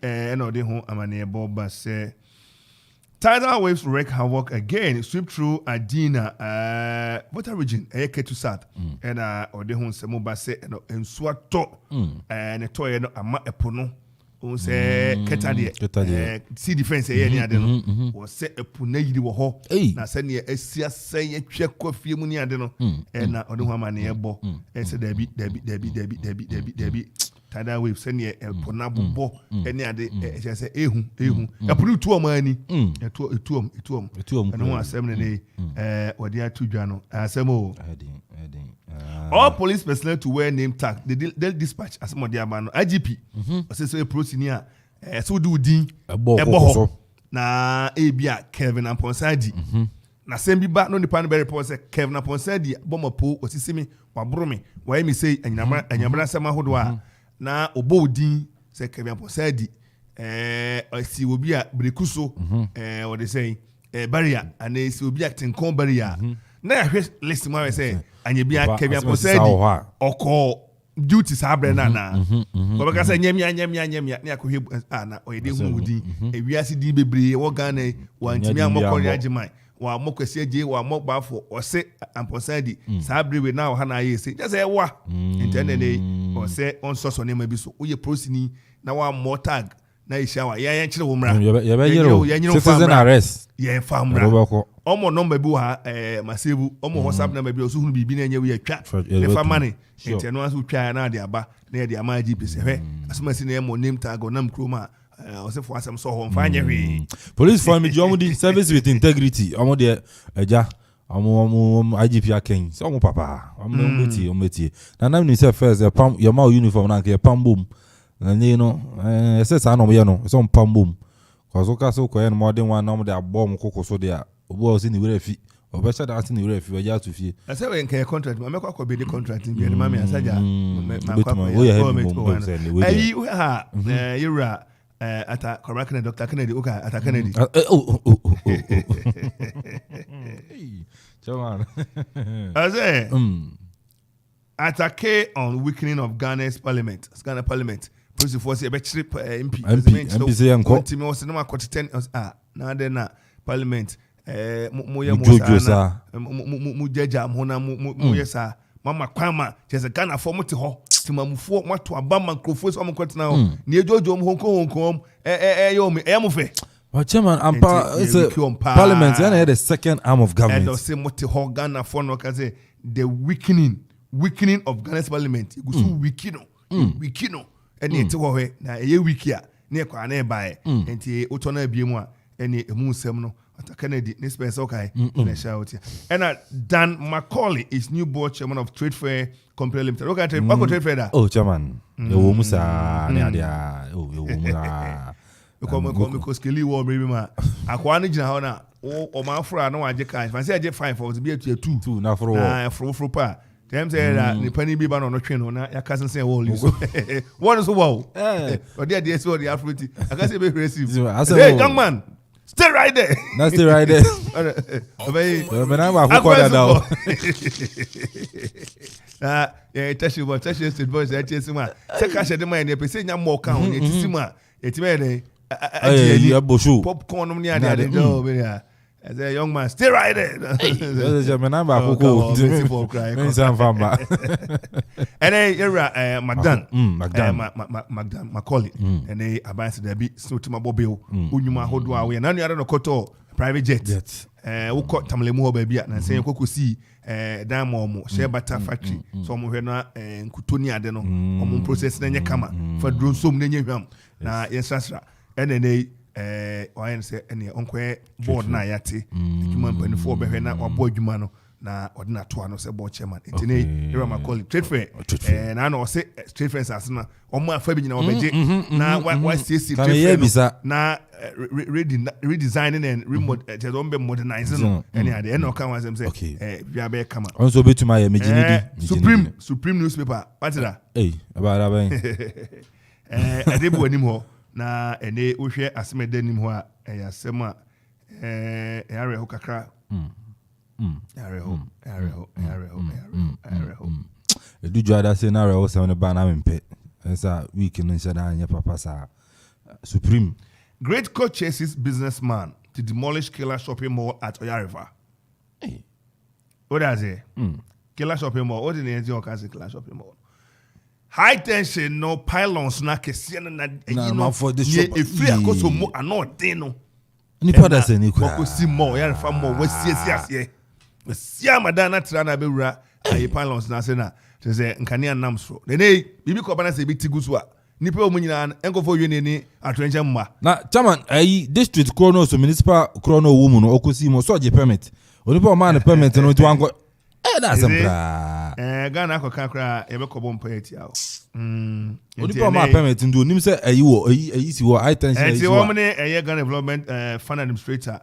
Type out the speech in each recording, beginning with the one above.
no de ho amane boba say tidal waves wreak havoc again sweep through Adina water region Ketu South and ode ho nsemo ba say no ensu ato ne to no ama epono on say ketade sea defense ni ade no wo say epona yiri wo ho na se ne asia say atwa kofie mu ni ade no na ode ho amane ebo say dabi tidal wave send ye pona bobo any ade say ehu apuru tu omani etu no asem ne odi atudwa no asem o all police personnel to wear name tag they dispatch as mo dia ba no IGP say prosenia so do din ebo na ebia Kevin Amponsadi na sem bi ba no nipa no be report say Kevin Amponsadi bomapo osisimi waboro me why me say anyamra sama hodo a na obodin se Kevin Amponsadi si obi a brekuso what they say barrier and si obi a tenkon barrier na ya hwe list ma we say anye bia Kevin Amponsadi oko duty sabre na ko be ka say nyamia na akohwe na oyede hu wudi ewiase di bebre wo Ghana wa ntimi amokori agiman wa mokwesi agie wa mogbafo ose Amponsadi sabre we na ha na yesi just say wa intended o say on soso ne ma bi so oye prosini na wa more tag na isha wa ya kire wo mra ya citizen arrest ya famra omo number bi wa masebu omo WhatsApp number bi so hunu bibi na nya we atwa le famane inteno aso twa na de aba na ya de ama GP se hwe asoma si na emo name tag onam kroma o se fo asem so ho mfa nya hwe police for me jomo di service with integrity omo de eja omo IGP aken so omo papa omo meti na nam ni se first pam your ma uniform na ke pam boom na ni no se sa no ye no so pam boom cause ka so ko ye no modern one na omo de abom kokoso de a obo o si ni were fi obo sha da si ni were fi o ja to fi na se we nke contract ma me kwa be the contract bi ma me asaja ma kwa ayi ha yura ata Cormac Dr. Kennedy okay ata Kennedy Chairman aze attack on weakening of Ghana Parliament police force e be chiri MP say enko timi o se no akoti 10 na de na parliament mo mu jaja mo na mo yesa mama kwama just Ghana for mo te ho timamufo mato abama microphone so mo kwetena ho ni ejojo mo honko yo mo fe but Chairman parliament and the second arm of government and say mo te ho Ghana for no ka say the weakening of Ghana's parliament go so weakino and e te ho he na e wiki a na e kwa na e bae enti oto na abie mu a ene emu nsem no ata Kennedy ne space okay na shout and Dan Macaulay is new board chairman of Trade Fair Company Limited. Okay, Trade Fair da. Oh, Chairman. E wo musa ne ade a e wo mu na. Ko skeli wo baby ma. Akwa ne gina ho na o ma afro na waje cash. Man say aje 5 for be to 2 na afro. Afro pa. Dem say that ni pani bi ba no twe no na ya kasen say wo so. One so wow. O dey so the afro ti. I can say be aggressive. Hey, young man. Stay right there. That's stay right there. But I'm a quarter now. Touch state boys. I tell you, man. Take cash at the money. They say you more count. It's sima. It's me. Popcorn. I say, young man, stay right there. And then you're Magdan Macaulay, and they advance the bit so to my bobio. Unyuma Hodwa, we and I don't know Koto private jet. Who caught Tamalemo baby and say Coco see Damo, share butter factory. So Mohena and Kutunia Deno, or process Nanya Kama for drone so many gram. Now, yes, and then they. I say any uncle board na yate human 24 be na wabo dwuma no na ordinary to no say board chairman intine era Macaulay Trade Fair na no say Trade Fair as na omo afa bi nyina obeje na why CC Trade Fair na redesigning and remodel modernizing no any ade no kan was say we be kama onso betuma ya mejini Supreme newspaper what is that about adebu anim ho na ene ohwe asemede nim ho a yasem a yare ho kakra yare ho edu jada se na re ho se on ba na mempe esa week no nshada anya papa sa Supreme. Great coach chases businessman to demolish Killer Shopping Mall at Oyarifa. Hey. What does it? Killer Shopping Mall. What did the NGO can say Killer Shopping Mall? High tension, no pylons, na kesian na for the shop. If free akoso mo ano de no. Nipa da se ni kwa. Ko si mo Oyarifa mo wasiasie. Wasia madana trana bewura ayi pylons na se na. Say nkania nam so. Nene bibi ko bana se bi tiguso a. Nipa o munyina enkofo yene ni atrenche mma. Na chairman ayi district chrono so municipal chrono woman no okosi mo so je permit. Onipa o man permit no to anko da sempra. Ghana akọka kra ebe kọbọ mpa eti awo. Onipa ma permit ndo nim se ayi wo ayi si wo high tension ayi. Eti wo mne eye Ghana Development Fund Administrator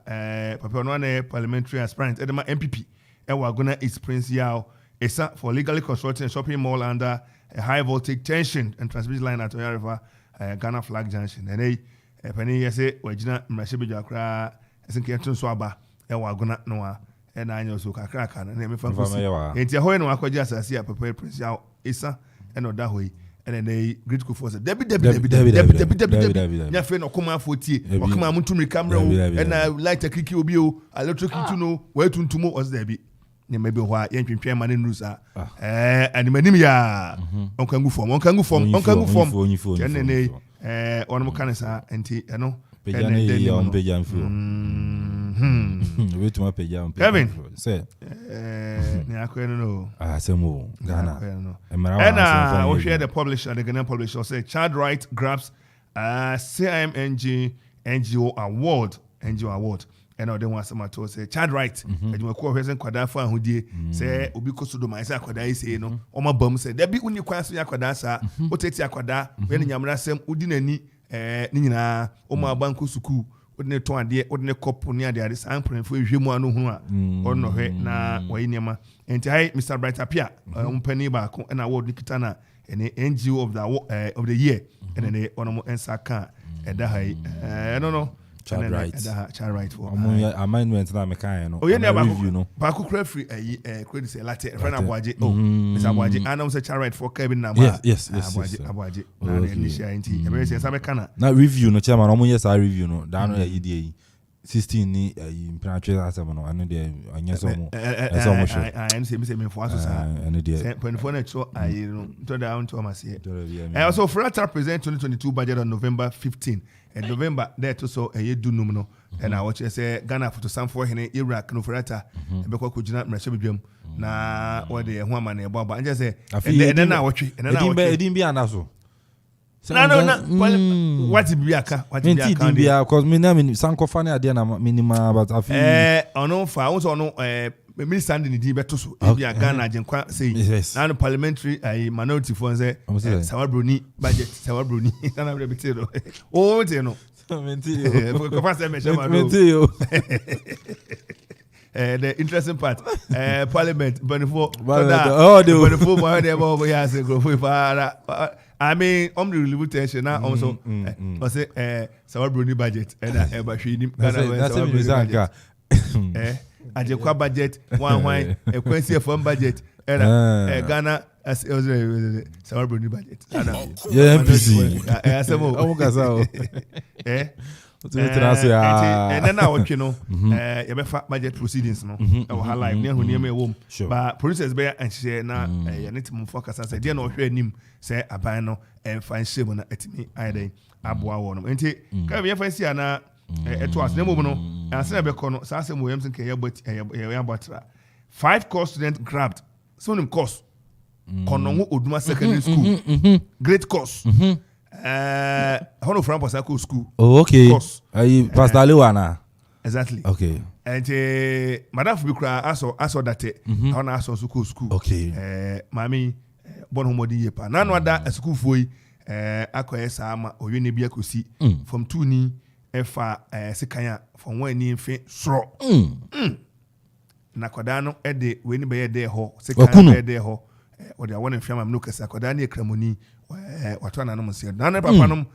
papa no na parliamentary aspirant edema MPP ewa Agona East Prince Yao esa for legally constructing a shopping mall under a high voltage tension and transmission line at Oyarifa Ghana Flag Junction. And hey pani yese wajina mrashibejo akra esinke tun so aba ewa Agona no and I know so kakra na me fan ko enti ho no akwaji asase a papa Prince Yao esa and oda hoyi and then they great go for Debbie nya fe no koma afotie okoma muntumi camera and light a kiki obi o electric to no we tuntumo was Debbie ne maybe wa yentwentwen ma ne news animanim ya onkangu form ne onmo kanesa enti eno peja ne on peja mfu we tuma peja on Kevin say ne akweno no asemo Ghana and we share the publisher the Ghanaian publisher say child right grabs CIMNG NGO award and all they want some to say child right and you call person kwada fa ahudie say obi kosodo man say akwada say no o ma bam say there be uni kwanso akwada sa o teti akwada we nyamra sem udi nani ni nyina o ma banko suku o ne ton ade o ne kopo ni ade san prenfo hwemu anu hu a o no hwe na wayi niam enti hai Mr Bright Apia mpani ba ko na award nikita na ene NGO of the year and ne onomo ensa kan eda hai no child right for amendment na mekan no review no ba ku kra free credit say latte friend Abuaje Mr Abuaje anam say child right for Kevin na ma yes Abuaje na initial enti e be say sabe kana na review no chairman omo yes review no da no idea 16 ni imperatrice asem no anu de anyeso mo eso mo show I say me for aso sa anu de 24 na so ayi no to da on to am say also Frata present 2022 budget on November 15 and November there to so do num no and I watch say Ghana for some for hene Iraq no Frata e be kwa kujina mrashe bidwam na what the ho ama na e baba anje say and then na watch edin bi anaso no what be aka because me na me sankofa na ade na minima but afi ono fa won so ono me standing di beto so e bia Ghana agenkwa say na parliamentary minority for say Sawabroni budget Sawabroni na be beti no o te no menti ko fa say me shama menti yo the interesting part parliament benefo benefo mo dey bo ya say go for I mean, the limitation now also. I say, Sawabroni budget and Ebashini. A Jekwa budget, one wine, a Quincy from budget, and Ghana as Sawabroni budget. Yeah, MPC. And then I want you know, budget proceedings, no, or her life near near me womb. But producers bear and share now, I need to focus and say, dear no, hear him say a bino and find shame at me either. Abua one. And can we ever see Anna? It was no moment. And say, Becono, Sassam Williamson, but 5 course student grabbed. So, of course, Konongo Uduma Secondary School. Great course. Hono from Pasako School. Oh, okay. Pastor Lewana. Exactly. Okay. And Madame Fubikra aso that on aso school. Okay. Mami bon homodi yepa. Nano ada school foi akoye sama oyene bia kosi from 2 ni efa sekanya from 1 ni mfe sro. Na koda no e de we ni be ye de ho sekanya e de ho. O de awon mfiama mno kesa koda ni ekramoni watu na no se na papa no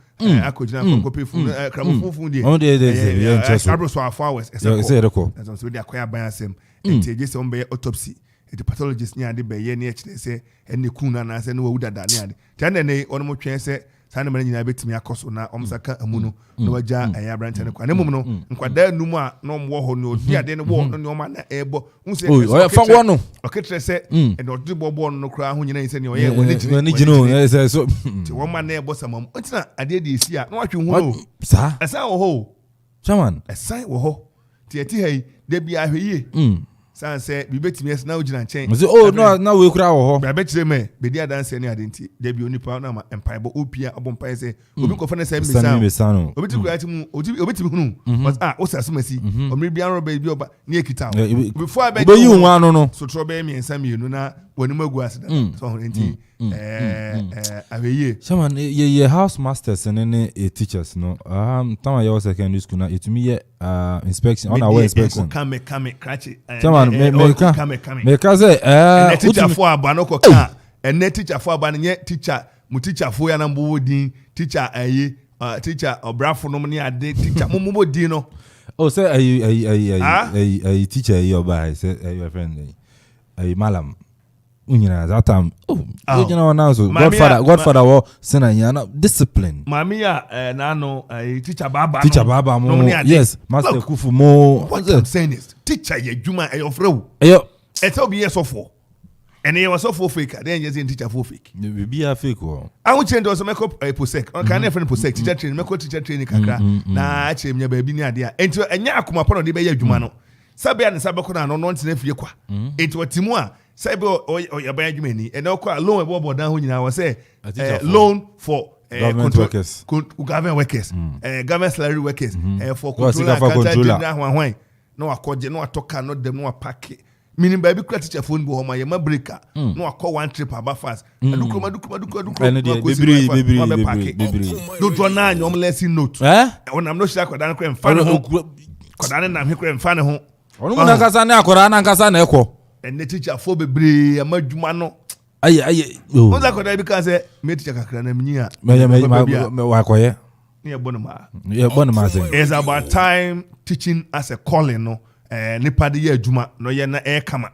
akojina kokope fu kramofu die on de scarborough so afar west say reko so de akoya ban asem enteje se on be autopsy the pathologist ni ade be ye na e kire se ene kun na se no wuda da ne ade tan ne on mo twen se saa na mane nyina betimi akoso na omsaka amu no na waja aya brante ne kwa ne mum no nkwada num a na omwo ho no odi ade ne wo no ne oma na ebo unse o fa wo no oketre se e do de bobo no kra ho nyina nse ne o ye woni gino so ti wo ma na ebo samam ntina ade de esi a na watwe ho no sa esa wo ho chairman esa wo ho ti eti hai de bia ahweye san se bi betimi es na ogina nchen na we kura wo ho ba betire me be dia dance ne ade nti de bi onipa na ma empire opia obompa se obi ko fa na se misano obi ti kura ti mu obi ti hunu but osase masi omri bia ro ba bi oba ne ekita before be yi hu anu no so tro be mi ensa mienu na woni magu asida so nti aweye shaman ye house masters and teachers no tama your secondary school na etumi ye inspection on our inspection kame krachi shaman me ka say teacher for aba no ko ka teacher for aba nye teacher mu teacher for ya na mbo din teacher ayi teacher obrafo no ne ade teacher mbo din no say ayi teacher ayi oba say your friend ayi malam unyina that time you know now so godfather wo sena yana discipline mami ya na no teacher baba mo yes master kufu mo what I'm saying is teacher ye juma e ofrew eto bi yes for and he was so fake then you say teacher for fake be a fake o I want change also make up posek on can friend posek teacher training make teacher training kakra na ache nya ba bi ni ade a ento enya akoma pono de be ya juma no sabe an sabe ko na no ntina fie kwa ento watimu a sabe o yaba adwuma ni and okwa loan e bobo dan ho nyina was say loan for government workers government salary workers for controller na hwan no akoje no atoka no dem no apake meaning baby kura teacher phone bo homa ye ma breaker no akọ one trip aba fast adukuma bebre do draw na nyom lesson note onam no share kodan ko emfa ne ho kodan na me ko emfa ne ho onu na kasa ne akora na kasa na ekọ and teacher for bebre amadwuma no aye o za kodan bi kan say me teacher kakra na mnyi a me wa koye ne bonoma say it's about time teaching as a calling no nipa de ye adwuma no ye na kama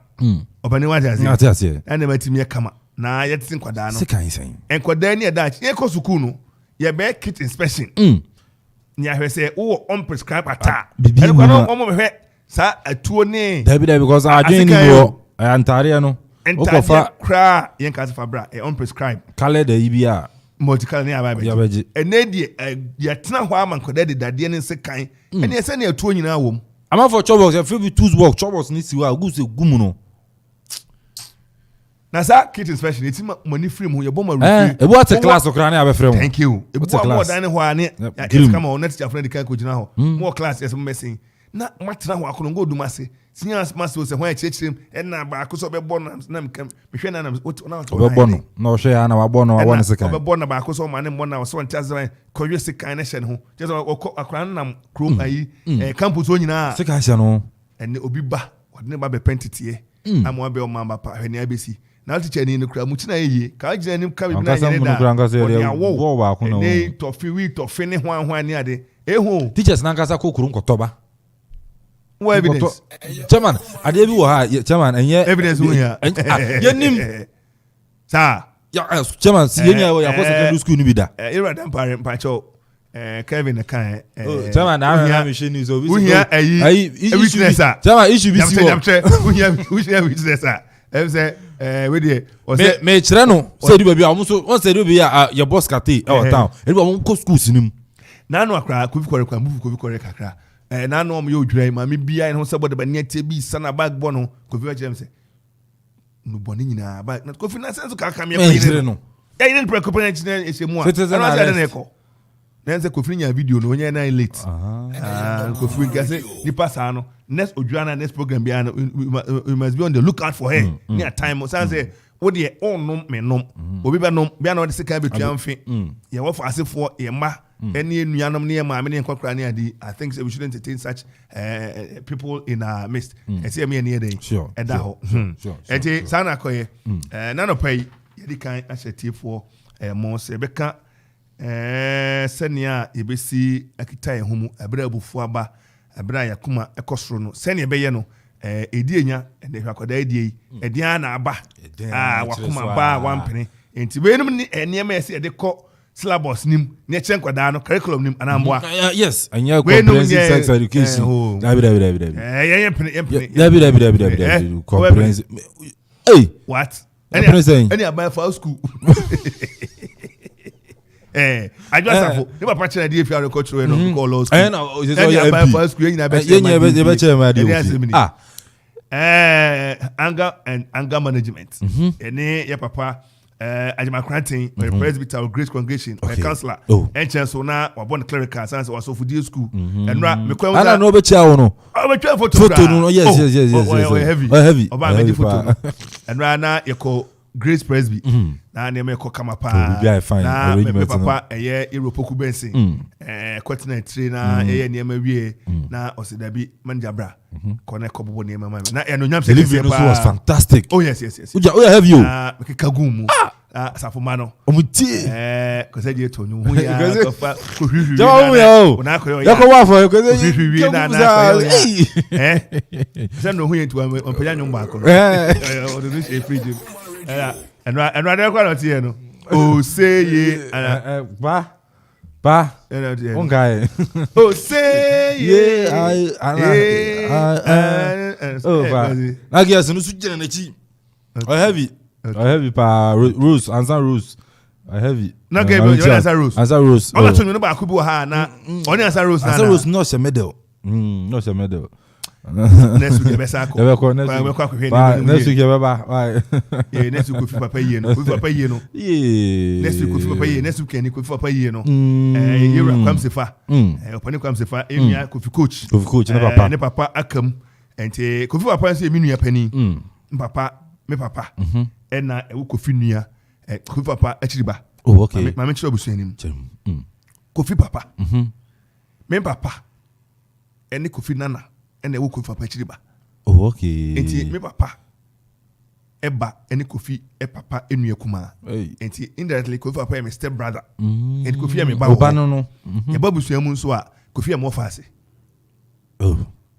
obani wa jazi na matimi kama na ye tin kwada no sikan sen enkwada ni da ye ko sukuu no ye be kit inspection ni ahwe say wo on prescribe ata e ko no omo hwe sa atuo ni da because adwen ni wo antare no okofa kra ye nka fa bra on prescribe kale da ibia multical ni ababe enedie ye tena ho amankwada de dade ni sikan ene ye se ne atuo nyina wom ama for chobos e fit be tools work chobos ni siwa go se gumu no na sa kit inspection eti money free mu ye bo ma review e bo at class okra na abefrem thank you e bo mo dan ho ani yes come on net teacher friend kan ko gina ho mo class yes mo messing na matena ho akono go dumase senior master se ho a chechirem e na ba akoso be bo na me hwe na be bo no na o hwe ya na wa bo no wa won sekan be bo na ba akoso ma ne mo na so ntaze ko hwe sekan na hye ne ho just akora na chrome ayi campus onyina sekan hye no ene obi ba odne ba be pentitiye amwa be o mamba pa hwe ne abesi na teacher ni kura mu tina yeye ka gina ni ka bi na yene da wo ba ko no ne to fi ne hwan ni ade ehu teachers na nkasa ko kurun kotoba what evidence chairman ade bi wo ha chairman enye evidence wo ya yenim sa ya chairman si yenya ya ko secondary school ni bi da era dan pacho Kevin kan chairman na me she ni so bi ayi witness chairman issue bi si wo witness say we dey me kire no say di baby am so on say di baby ya boss kate town e bi am ko school sinim na no akra Kofi kore kakra na no am yo dwrai ma me bia no sebo de ba netie bi sana bag bo no Kofi wa kire me say no boni nyina ba na Kofi na sense ka me kire no ya ine pre ko pen chine e se mu a na say na eko na say Kofi nya video no onye na late Kofi gase ni pasa no next Ojuana next program bia no we must be on the lookout for her near time so say wo de onnom me nom obi be nom bia na wo de sika betua mfe ye wo for asefo ye ma eni enuanom ne ye ma me ne nkokra ne adi I think we shouldn't entertain such people in our midst e say me ne dey e da ho eti sana koye na no pay ye di kan ahyetiefo mo se beka senia ye besi akita ye homu abra abufu aba abra yakuma ekosoro no senia beye no edienya ende hwakoda edie edian na aba wakuma ba wampene enti wenum ni enema ese de ko syllabus nim ne chen kwada no curriculum nim anamboa yes and you comprehensive sex education dabi comprehensive hey what any about for school I just have never patch idea if you are cultural no call law school any about for school you na be anger management any your papa Ajima Krantin, presbyter of Grace Congregation, counselor, and chancellor now, or born clerical, science was so for dear school. And I know the chow no. I photo no, yes, heavy. About many photo. And right now you call Grace Presby. Now they make Kamapa. Be fine. Now papa a year Europoku Benson. Continent trainer a year near me. Now Osidabi Manjabra. Connect couple near my mind. Now and Nyam was fantastic. Oh yes. Oh have you? Kagumu. Safumano. Omuti. Because I did to you. And rather quite no. Oh, say ye, ba, one guy. Oh, say ye, I guess no suit. I have it, pa Rose, answer Rose. I have it. No, give you answer Rose. Answer Rose. I'm not talking about Kubu ha na. Only answer Rose. Answer Rose, not a medal. Not a medal. Next week, next week, next week, next week, papa ye no. Next week, any papa ye no. You come se fa. Upon come se fa. Emi Kofi coach. Ne papa akam. Ente Kofi papa say me nua pani. Papa, me papa. Na e Kofi nua. Kofi papa achiriba. Oh okay. Ma me chiro busu anim. Kofi papa. Me papa. Ene Kofi nana. And they will Kofi papa chiriba. Oh okay. Enti me papa eba any Kofi papa enu kuma. Enti indirectly Kofi papa my step brother. And Kofi me ba. Oba no. E ba busu mu nso a Kofi mo fase. Oh.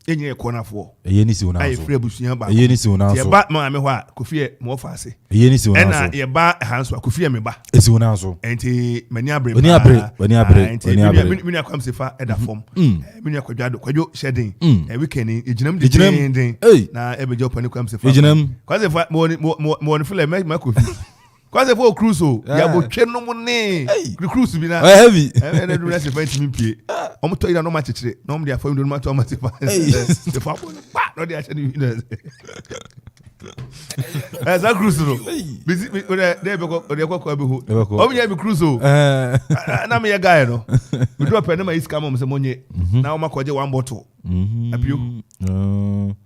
Enye corner for. Eye ni si una so. Ai free busu ba. Eye ni si una so. Ye ba ma me ho a Kofi mo fase. Eye ni si una so. Na ye ba hanso a Kofi me ba. Esi una so. Enti mani abre. Mani abre. Mini akwam sefa eda form. Mini akwadado kwadwo shedding. Weekend ejinam den. Na ebeje opani kwam sefa. Ejinam. Kwaze fa mo feel like my Kofi. Kwaze for cruise ya bo twe no mo ne. Cruise bi na. Heavy. Na do na sefa ntimi pie. Omo to ida no ma chechire. No mo dia fa ndo no ma to ma sefa. Sefa bo no dia chani. Eza cruise no. Busy dey be ko be hu. Omo ya be cruise o. Na me ya guy no. We do open na iska mo se monye. Na o ma koje one bottle. Apio.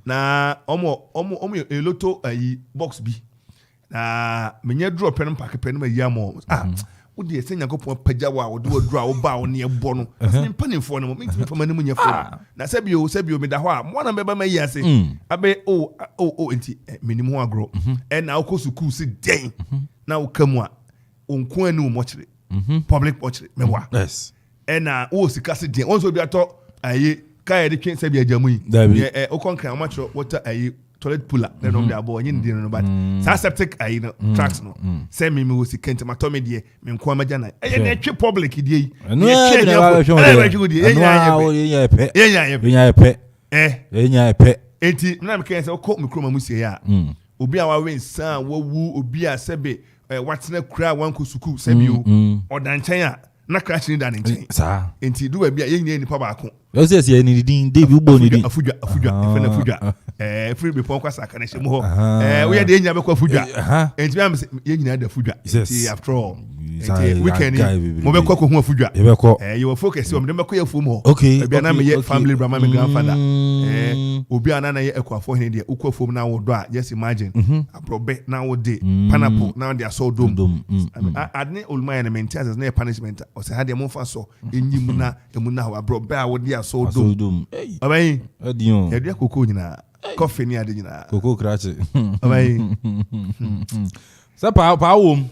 Na omo eloto ayi box bi. Na menye drop pen pack pen ma yamo. Wo de ese Yakopon pagya wa wo de wo dro a wo ba wo ne ebo no. Ase mpanimfo no mo mitimi fama ne munye fo. Na sebio me da ho a mo na beba ma yi ase. Abe enti minim ho agro. Na okosuku si den. Na wo kamu a onko anu mo kire. Public portrait me wa. Yes. Na wo sika se den. Wonso bi ato aye kai de twen sebia jamu yi. Okon kan amatro water aye toilet puller na no dey abo yin dey no but sa septic ayi no tracks no say me wo si kent ma to me dey me nko amaja na e na twe public dey yi enya epe enti na me kan say ko me kroma mu sie ya obi a wa wen san wa wu obi a sebe watena kura wan ko suku sebio odanchen a na crash ni da nchen sa enti do bia yenya nipa ba ko yo say say ni din David Ubo ni din afudwa efena afudwa free be pon kwasa kana hye mu ho we ye de yenya be kwa afudwa enti bia yenyina da afudwa enti after all enti weekend mo be kwa ko hu afudwa you were focus o me be kwa yafu mu ho bia na me ye family brama me grandfather obi anana ye ekwafo hene de ukwa fom na wo do a just imagine abrobe na wo de pineapple na de aso dom adne oluma na maintain na punishment o se ha de mo fa so enyim na emuna ho abrobe a wo de aso dom abai adion ya de koko nyina coffee ni ade nyina koko krache abai sa pa wom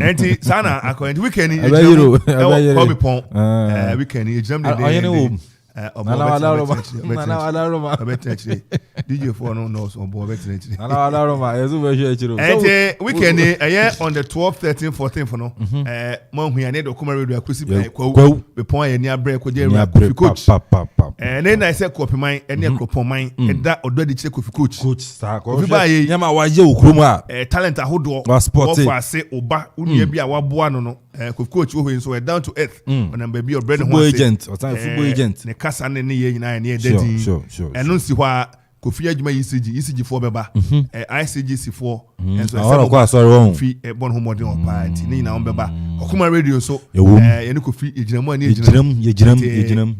enti sana according weekend abayiro ko be pon weekend ejam de DJ for no so bo betre weekend on the 12th 13th 14th no man hu ane the Okoman radio akosi be pon ya abre ko je Kofi coach then I say Kofi man ene Kofi man eda odo de kire Kofi coach sa ko nyama wa ye okrum a talent ahodo for ase oba unu bia waboa no Kofi coach wo so down to earth on am be bread football agent or time football agent ne kasa ne ye nyina ne dedi eno si hɔ Kofi adwuma ECG for beba ICG 4 and so Kofi bon homodin on party ne nyina on beba Okoman radio so ye ne Kofi ejinamu ani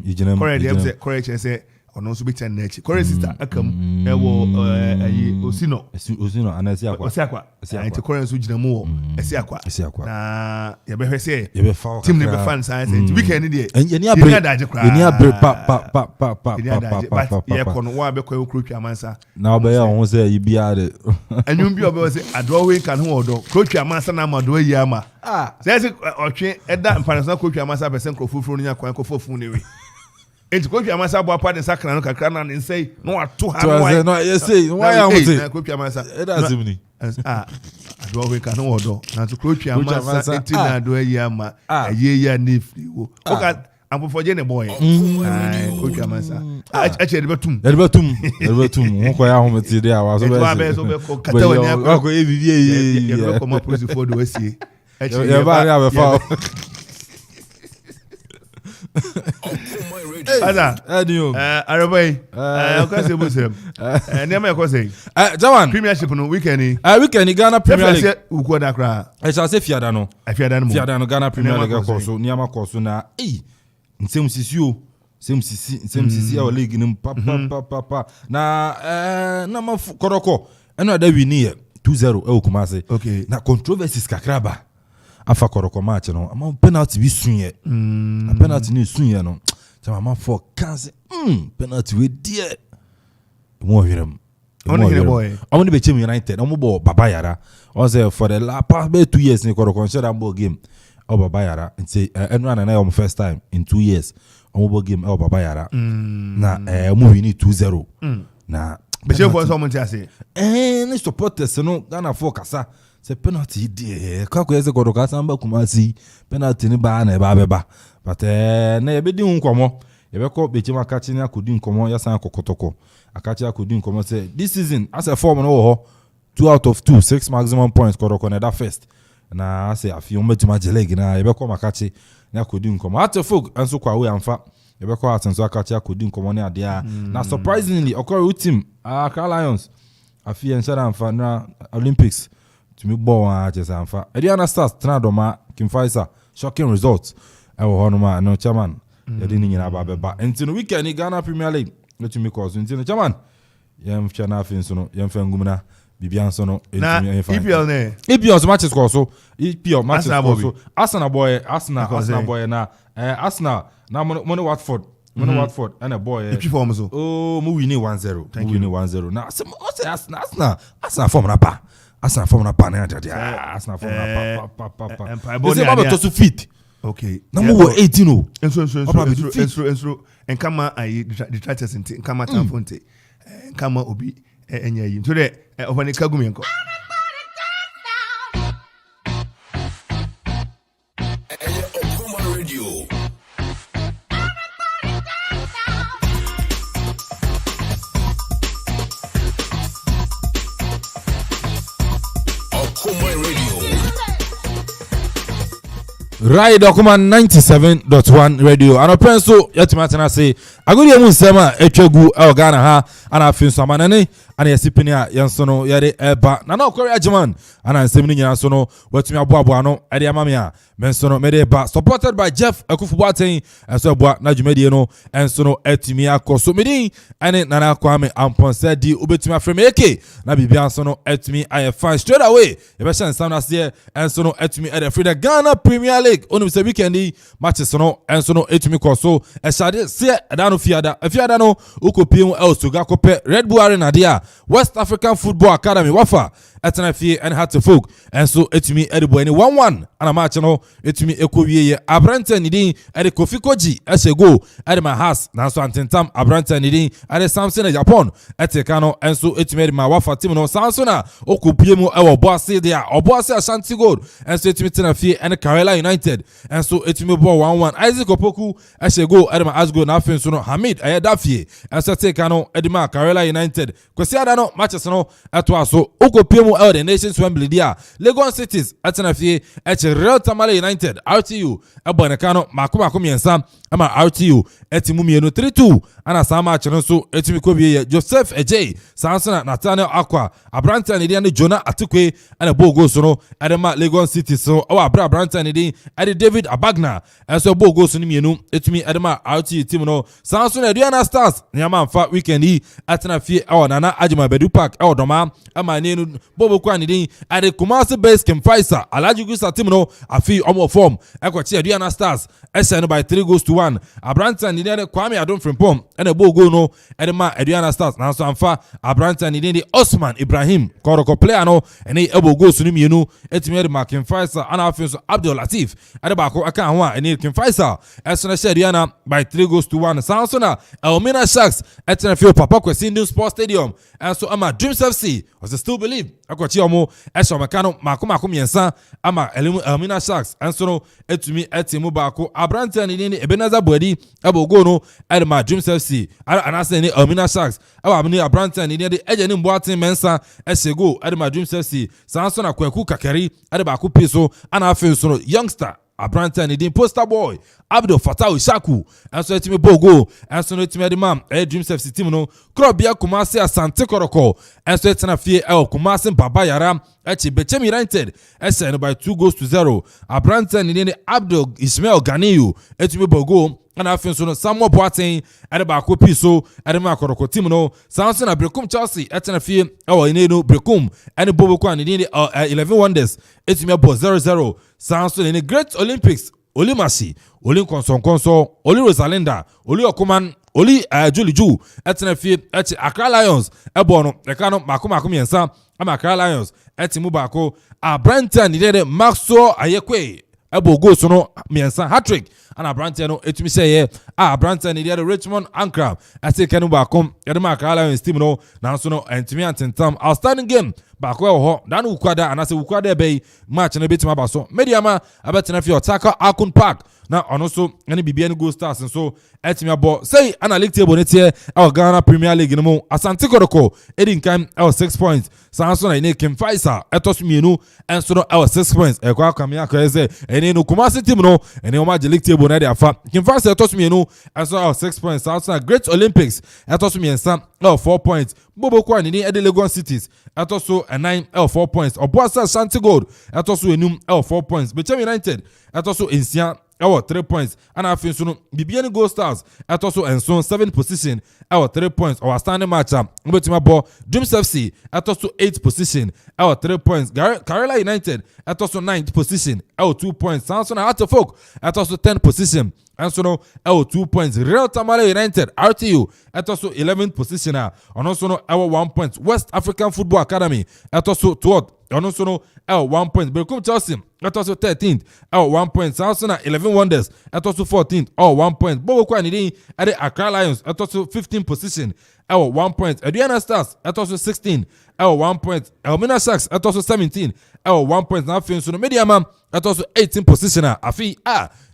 ejinam correct say ono so be ten na echi correct sister akam ewo ayi osino anasi akwa enti correct so jinamu wo esi akwa na ye be hwese team ne be fans science weekend dey eni abre pa ye kono wa be kwa krotwa amansa na obe ya ho say ibia de anyum bi obe say adwo we kan ho odo krotwa amansa na amado yi ama say otwe eda mpanasa krotwa amansa be sen krofufuru nya kwan kofofu ne we enti Kofi Amasa bo apa de sakra no kakra na nsei no ato ha no yes say why am say Kofi Amasa e da zimni adwo we kan wodo na to Kofi Amasa enti na adwo yi ama aye ya nefri wo oka amfofoje ne boy Kofi Amasa a che de betum won ko ya ho meti de awa so be ko kata wani ko e bibie ye ko ma prosi for do asie ye ba ya be fa Ada, Arabai, kwase busem. Nema yakwase. Jawan, Premiership no weekend. Weekend Ghana Premier League. Uko da kra. Shall say fiada no. Fiada no Ghana Premier League koso, niama koso na. Nsem sisi our league nim pa. Na ma koroko. Eno da wini 2-0 Kumase. Okay. Na controversies kakraba. Afa koroko match no. Ama penalty bi sunye. Na penalty ni sunye no. Chama for cancer. Penalty we dear. Mo hiram. Boy. Only be United. Omo bo Baba Yara. Also for the past 2 years ni koroko share ball game. O Baba Yara and say everyone na first time in 2 years. Omo ball game o Baba Yara. Na omo win 2-0. Na be she for someone to say. Ni supporters no Ghana for Kasa. Say penalty dey. Kako yese koroko Samba Kumasi. Penalty ni ba na ba beba. But na ye be di nkomo. Ye be ko be chima kachi ni akodi nkomo ya san kokotoko. Akachi akodi nkomo say this season as a form no ho 2 out of 2 6 maximum points koroko na that first. Na say afi o metima jelegi na ye be ko makachi ni akodi nkomo. Ate folk anso kwa we amfa. Ye be ko atenso akachi akodi nkomo ni ade a. Na surprisingly okoro team Accra Lions afi enshara amfa na Olympics to me ball a chesa amfa. Ediana Stars Tnadoma Kimfaisa shocking results. Honoma no chairman yadi ni nyina ba beba enti no weekend Ghana Premier League let me cause enti no chairman yam fia na afin so no yam fa ngumna bibian so no enti mi fa EPL so matches call so EPL matches call so Arsenal boy na Arsenal na money Watford and a boy form so mo win 1-0 na say Arsenal form na pa Arsenal form na pa pa say ba to fit. Okay. Number 18 oh. Enso enkama ayi detractors nti enkama tamfonte. Enkama obi enya yi. So de ofani kagumi enko. Okoman Radio. Okoman Radio. Right, Okoman 97.1 radio. And open so yetimatena say agodi emu nsema etwegu Ghana ha ana afin so amanane ana yesipenia yansono yare eba na okori ajiman ana nsem ni nyina so no watumi aboabo no ade amame a mensono mede ba supported by Jeff Akufubuaten enso aboa na dwumadie no enso no etumi akoso medin ane nana kwame amponse di obetumi afreme eke na bibia so no etumi aye fan straight away e be shan sound as here enso no etumi e free the Ghana Premier League onu se weekend matches no enso no etumi koso e shade se da no fiada no ukopiem elsuga kope Red Bull Arena dia West African Football Academy wafa etena fie and hat to folk and so etumi edibo any 1-1 ana match no etumi ekowie ye abrante nidin ede Kofi Koji ese go ede ma has na so antentam abrante nidin ede Samson Japan eteka no and so etumi ede ma wafa team no Samson na okopie mu e oboase dia oboase Ashanti Gold and so etumi tena fie and Kerala United and so etumi bo 1-1 Isaac Opoku ese go ede ma Asgo na afin so no Hamid ayedafie and so teka no ede ma Kerala United kwesi ada no matches no eto aso okopie mu the Nations Wembley dia Lagos Cities atena fie eche Real Tamale United RTU ebonekano makoma komiensa ama RTU etimu mienu 3-2 ana sama acheno so etimi kobie Joseph Ejay Sansana Nathaniel Akwa Abranta ne dia ne Jonah Atukwe ana bogo so no adema Lagos City so awa Abranta ne dia ade David Abagna enso bogo so ne mienu etimi adema RTU team no Sansana Aduana Stars nyama mfa weekend yi atena fie awa Nana Ajima Bedu Park awa doma ama nenu bobo kwa ne dia ade Kumasi Base Kemfaisa Alhaji Gusa team no afi omo form ekwachi Aduana Stars ese no by 3-1 Abranta ne dia Kwame Adom Frimpom ene bogo no ede ma Aduana Stars na so amfa Abranta ne dia Osman Ibrahim Koroko player no ene ebogo so ne mienu etimi ede ma Kemfaisa ana afi so Abdul Latif ede ba ko aka ho a ene Kemfaisa ese na Aduana by 3-1 Sansona Elmina Sharks etena fio Papa Kwesi Indian Sports Stadium and so ama Dreams FC was still believe akwachi omo eso makano makoma miensa ama Elmina Sharks and so no etumi etimu ba ko Abranta ne dia Ebenezer Boadi ebogo no ede ma Dreams FC anase ne Elmina Sharks awa ni Abranta ne dia eje ne mboaten mensa esego ede ma Dreams FC Sansona Kwaku Kakari ede ba ko piso ana afi so no youngster Abranta ne din poster boy Abdul Fatah Ishaku and so etimi bogo and so etimi edimam Dreams FC team no Krobia Kumasi Asante Koroko and so etena fie Kumasi Baba Yara echi Bechem United ese no by 2-0 Abranta ne din Abdul Ismail Ganiyu etimi bogo ana afin so no Samuel Boateng ade ba ko piso ade ma Koroko team no Samson na Brekum Chelsea etena fie inenu Brekum ane bobo kwa ne din 11 Wonders etimi bo 0-0 Samson in the Great Olympics Oli Masi Oli Konson Oli Rosalinda Oli Okoman Oli Juliju etena fie echi Accra Lions ebono ekano makoma miensa ama Accra Lions etimu ba ko Abranta ni de Maxwell Ayekwe ebo go so no miensa hat-trick ana Abranta no etumi seye Abranta ni de Richmond Ankara ati kanu ba kom edema Accra Lions team no na so no entimi antentam outstanding game ba ko ho dan ukwada anase ukwada be match na betima ba so mediama abetena fi Otaka Akun Park na ono so ene bibia ni Go Stars so etimi abo say ana league table netie Ghana Premier League no mu Asante Koroko edin kan 6 points Sanso na ine Kemfaisa etos mienu enso no 6 points ekwa akamia ka eze ene no Kumasi team no ene o ma league table na dia fa Kemfaisa etos mienu enso 6 points Sanso na Great Olympics etos miensa 4 points bobo kwa ni ede Lagos Cities etoso 9 4 points Obuasa Ashanti Gold etoso enum 4 points Bechem United etoso ensia 3 points and afin so no Bibiani Go Stars etoso enso 7 position 3 points our standing match obetima bo Dreams FC etoso 8 position 3 points Kerala United etoso 9th position 2 points Samson Atofok etoso 10th position and so no 2 points Real Tamale United RTU etoso 11th position ono so no 1 point West African Football Academy etoso 12th ono so no 1 point Brekum Chelsea etoso 13th 1 point Samson 11 Wonders etoso 14th 1 point Bobo kwa ni ade Accra Lions etoso 15th position 1 point Aduana Stars etoso 16 1 point Elmina Sharks etoso 17 1 point na afin so no Mediama etoso 18th position afi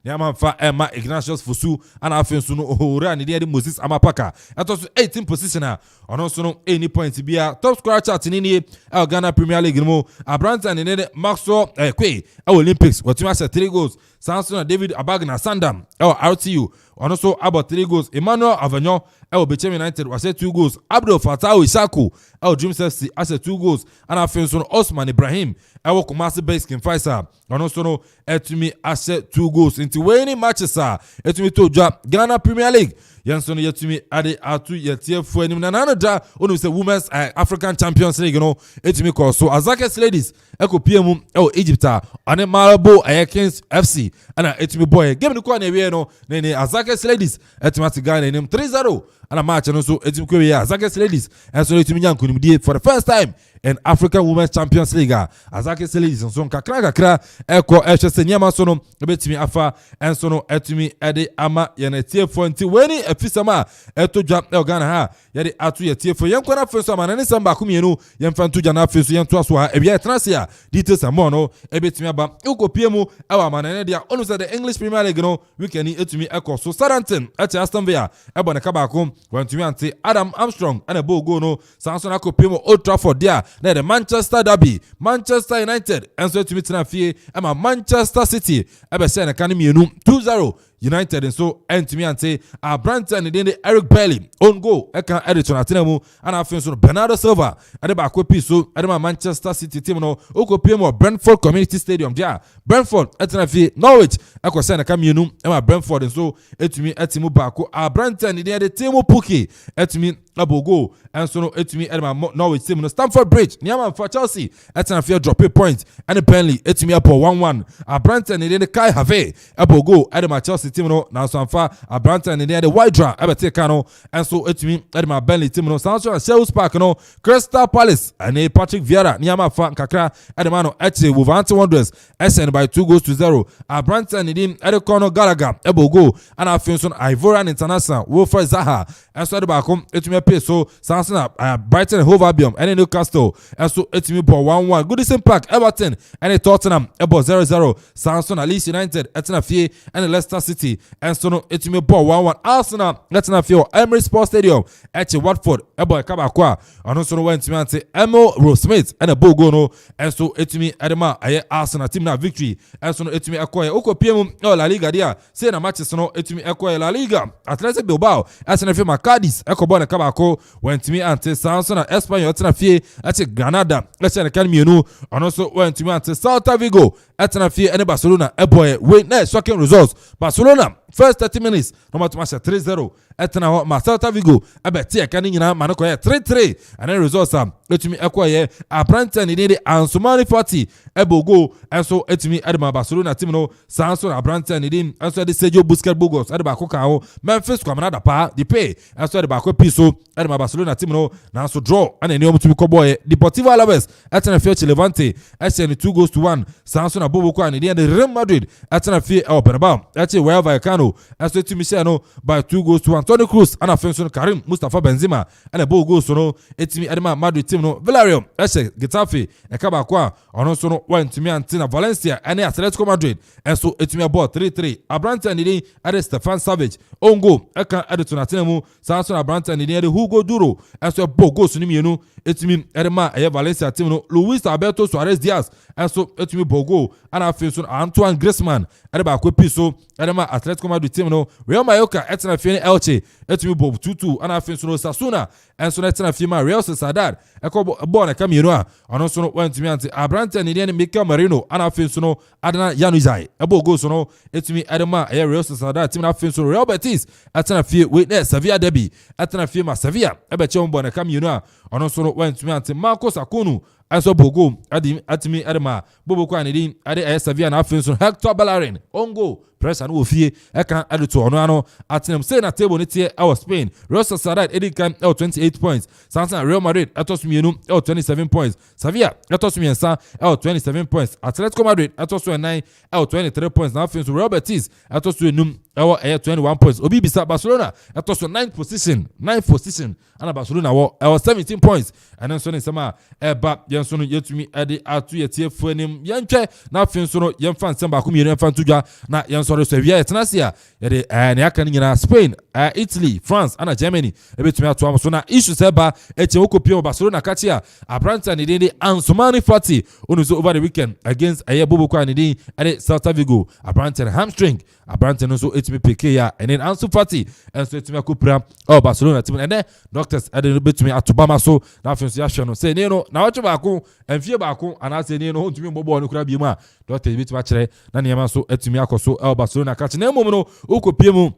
Nyama fa Emma Ignatius Fusu ana afin so no ohora ni de Moses Amapaka etoso 18th position ono so no any point bia top scorer chart ni Ghana Premier League no Abranta ni de Maxwell Kwe Olympics watuma 3 goals Samson David Abagna Sandam RTU ono so about 3 goals Emmanuel Avagnon Bechem United was 2 goals Abdul Fatah Ishaku Dreams FC as 2 goals and afin so Osman Ibrahim Kumasi Base Kemfaisa ono so no etumi as 2 goals into winning matches etumi to Ghana Premier League Yanson yetumi ade atu yetiefo anim na nanoda onu se Women's African Champions League no etumi call so Azakes Ladies ekopiemu Egypt ane Malabo Kings FC ana etumi boy game ni kwa na ewie no ne Azakes Ladies etumi Ghana enim 3-0 ana match no so etumi kwa Azakes Ladies and so etumi nyankunimdie for the first time and African Women's Champions League. Azake Selis nso kakra eko ehwese nyama so no ebetimi afa enso no etumi ede ama yenetiefo nti weni efisama etodwa Ghana ha yede atu yetiefo yenkwana feso ama ne samba kumienu yemfa ntodwa na feso yento aso ha ebia etrasia details amon no ebetimi aba ukopie mu ewa manene dia onu say the English Premier League no weekend etumi eko so Southampton ati Aston Villa ebo ne kabako wantumi ante Adam Armstrong ana bogo no sanso na kopie mu Old Trafford dia na the Manchester Derby Manchester United enso etumi tena fie ama Manchester City ebe se na kan mienu 2-0 United and so entimi ante Branton and Eric Bailly on goal eka editor atenemu ana afin so Bernardo Silva ade ba kopi so ade ma Manchester City team no okopie mo Brentford Community Stadium dia Brentford etena fi Norwich ekose na kamienu ema Brentford and so etumi etimu ba ko Branton and the team Puki etumi abogo and so no etumi ade ma Norwich team no Stamford Bridge niama for Chelsea etena fi drop a point and Burnley etumi apo 1-1 Branton and the Kai Have abogo ade ma Chelsea team no na so amfa Branton and the Wydra abete kano and so etumi ade ma Burnley team no Sancho and Selhurst Park no Crystal Palace and Patrick Vieira niama fa kakra ade ma no eche Wolverhampton Wanderers SN by 2-0 Branton and ade Conor Gallagher abogo and Afinson Ivorian International Wilfred Zaha and so ade ba kom etumi pay so Sanson Brighton and Hove Albion and Newcastle and so etumi ball 1-1 Goodison Park Everton and Tottenham ebo 0-0 Sanson Leeds United etena fie and Leicester City and so no etumi ball 1-1 Arsenal etena fie Emirates Sports Stadium eche Watford ebo kabakwa ono so no wentumi ante Emil Rowe-Smith and a bogo no and so etumi edema aye Arsenal team na victory and so no etumi ekoye okopie mu La Liga dia say na matches no etumi ekoye La Liga Athletic Bilbao etena fie Macadis ekobo na kabako wentumi ante Sanson na Espanyol etena fie eche Granada eche na kan mienu ono so wentumi ante Celta Vigo etena fie ene Barcelona eboye wait na shocking results Barcelona first 30 minutes no matter 3-0 etena ho Celta Vigo abeti kan nyina manoko 3-3 and then results etumi ekoye Branton ni Ansumani 40 ebogo enso etumi edema Barcelona team no Sanson Branton ni enso de Sergio Busquets Bogos edeba ko kan ho Memphis kwamana da pa the pay enso edeba ko piso edema Barcelona team no na so draw and eni omutumi ko boy Deportivo Alaves etena fie Levante etena 2-1 Sanson abobo ko ani de Real Madrid etena fie El Bernabeu eche Rayo Vallecano enso etumi se no by 2-1 Toni Kroos and Afinson Karim Mustafa Benzema and a bogo so no etimi edema Madrid team no Villarreal eche Getafe ekaba kwa ono so no wentumi antina Valencia and Atletico Madrid enso etimi abo 3-3 Branton ni ade Stefan Savic ongo eka editor atenemu Sanson Branton ni ade Hugo Duro enso bogo so ni mienu etimi edema Valencia team no Luis Alberto Suarez Diaz enso etimi bogo and Afinson Antoine Griezmann ade ba ko piso edema Atletico Madrid team no Real Mallorca etena fie Elche etumi bob 2-2 and Afinson Osasuna enso etena fie ma Real Sociedad eko na kamienu a ono so no wentumi ante Branton ni Mikel Merino and Afinson Adana Januzaj ebogo so no etumi edema Real Sociedad team na Afinson Real Betis etena fie witness Sevilla derby etena fie ma Sevilla ebeche mbo na kamienu a ono so no wentumi ante Marcos Akunu enso bogo atimi edema bobo kwa ni ade Sevilla na Afinson Hector Bellerin ongo pressure no ofie eka aduto ono ano atenem say na table ni tie our Spain Real Sociedad edikan 28 points Sansan Real Madrid atosumienu 27 points Sevilla atosumiensa 27 points Atletico Madrid atosuenai 23 points na Afinson Real Betis atosuenum 21 points obi bisa Barcelona atosu 9th position ana Barcelona 17 points and then so ni sama eba yenso no yetumi ade atu yetie fuanim yentwe na Afinson no yemfa nsamba ko mienu yemfa ntudwa na yenso so via etnasia yede ne aka nyina Spain Italy France ana Germany ebetumi atu am so na issue seba eche okopie Barcelona katia Branton ni de Ansumani 40 onuzo over the weekend against Bobo kwa ni ade Celta Vigo Branton hamstring Branton so etumi peke ya and then Ansu Fati and so etumi akopra Barcelona team and then doctors ade betumi atubama so na Afinson ya hwe no say ne no na wacho baako enfie baako ana say ne no ontumi mbobo no kura bi mu a doctors betumi akere na ne so etumi akoso Barcelona kachi na emom no okopie mu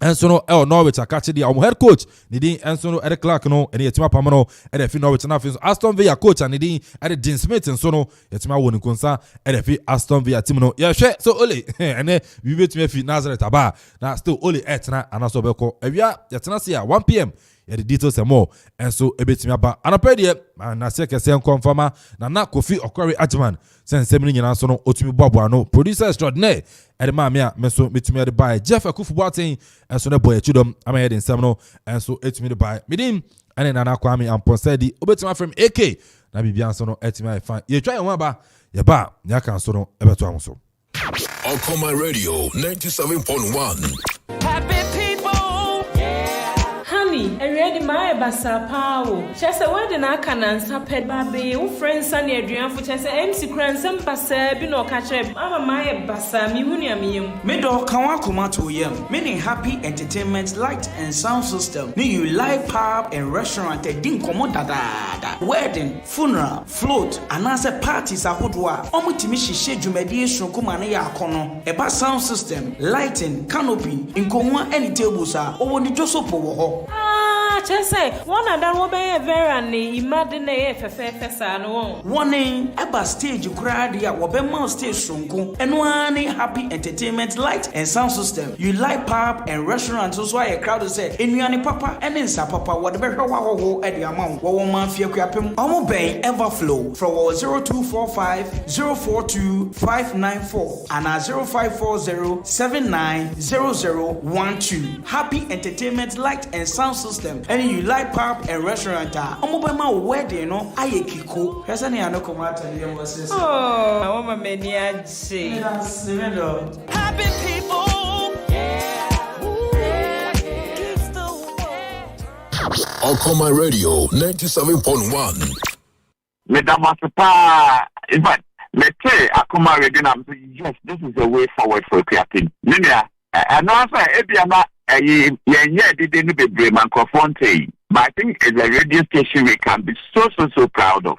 enso no Norwich akachi dia head coach ni din enso no Eric Clark no ene yetima pam no ene fi Norwich na fi Aston Villa coach ani din ene Dean Smith enso no yetima woni konsa ene fi Aston Villa team no ye hwe so ole ene we betumi fi Nazareth aba na still ole etna anaso beko awia yetena se 1 pm the details and more and so a bit me about anapedia and I say kese confirma na Kofi Okori Ajman sen semini nyina so no otumi bobo no producer extraordinaire e de ma me a me so metumi de buy Jeff Akufu Boateng and so na boy chudom am head in sem no and so etumi de buy medim ane Nana Kwame Amponsedi obetuma from AK na bibia so no etumi fan ye twa yan ba ye ba nya kan so no e beto am so Okoman Radio 97.1. Happy people, honey, I ready my basa power. Just a word and I can answer pet baby. Who friends and your dream for just MC Cran, some basa, be no catch up. I'm my basa, me wunia me. Middle Kawakuma to yem, meaning happy entertainment, light and sound system. Ni you live pub and restaurant, din komodada. Wedding, funeral, float, and answer parties are hudwa. Omutimishi shedumedi shunkumane ya kono. Eba sound system, lighting, canopy, inkomwa any tables are over the Josopo. Just say one and that will be a very imagine no warning eba stage crowd ya wobema stage shunku and one happy entertainment light and sound system. You like pub and restaurants so why a crowd say enuane papa and insa papa whatever ho at the amount wo man fie kwapem omo ben Everflow from 0245 042 594 and 0540 790012. Happy entertainment light and sound system. And you like pub and restaurant omobema wedding no ayekiko hesa ne anokoma atale was oh I want my many aje happy people Okoman Radio 97.1. Madam Asapa, in fact, let's say Okoman Radio, yes, this is the way forward for creating. Linear, and also, Ebiama. Didn't be brave microphone say, but I think it's a radio station we can be so proud of.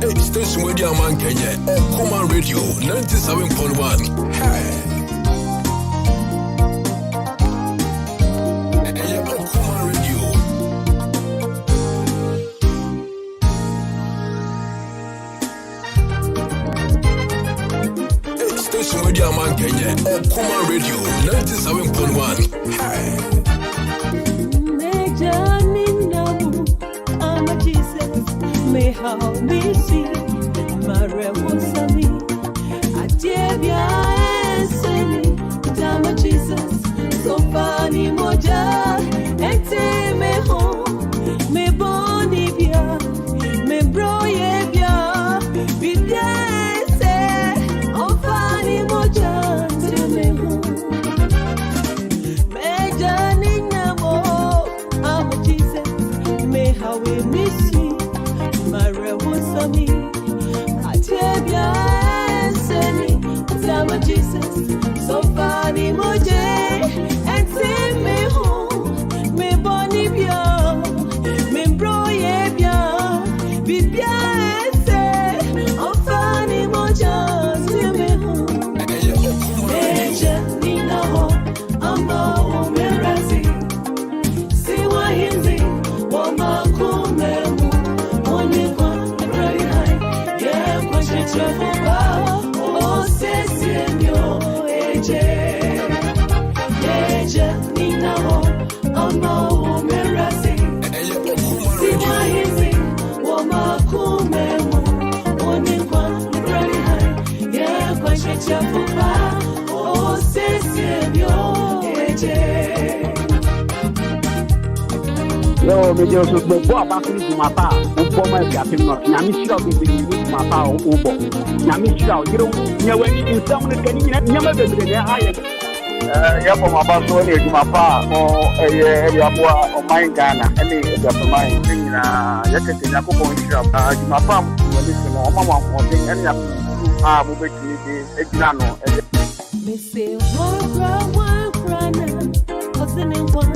Hey, station radio man Kenya, Okoman Radio 97.1. Hey, Okoman Radio. Station radio man Kenya, Okoman Radio 97.1. Hey. I'm a Jesus, may how me see my revolution. I dare ya and I'm a Jesus, so funny moja, and take me home, me boni bia, me bro ye bia, be we miss you, my revolution. I tell ya, I'm a Jesus, so funny moje, and send me home, me boni bia, me bro ye bia, be bia, oh funny moja, send me home. Meja nina ho, I'm a merazi, see why he's Yo, me just go back to my pa. For my captain, not Yamisha will be my pa or Ubo. Yamisha, you don't know when you in someone can never be there. Yeah, for my boss, only to my pa or a my Ghana, any of my thing. Yesterday, I could shop. My farm, Mama, and moving to the Egnano. Say, one, cousin and one.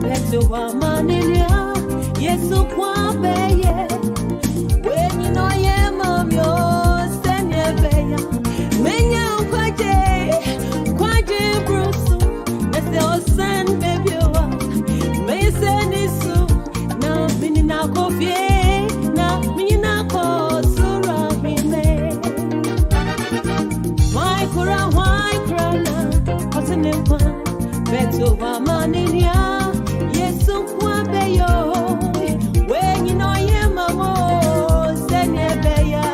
Let's woman in ya, yes, so one bay. When you know, yeah, mom, you're standing there. Many quite Bruce, as the old son, baby, may send it soon. Now, meaning now, coffee, now, meaning now, cause so round me. Why, cousin and one, Meto Mamania, Yesu Kwabeyo, when you know ye mamo, Senebeya,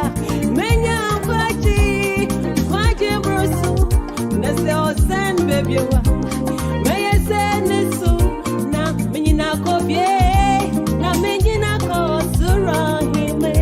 Menya Kwaji Brusu, Neseo Sen Baby, May I say Nesu, na Minina Kobie, na Minina Kosura Hime.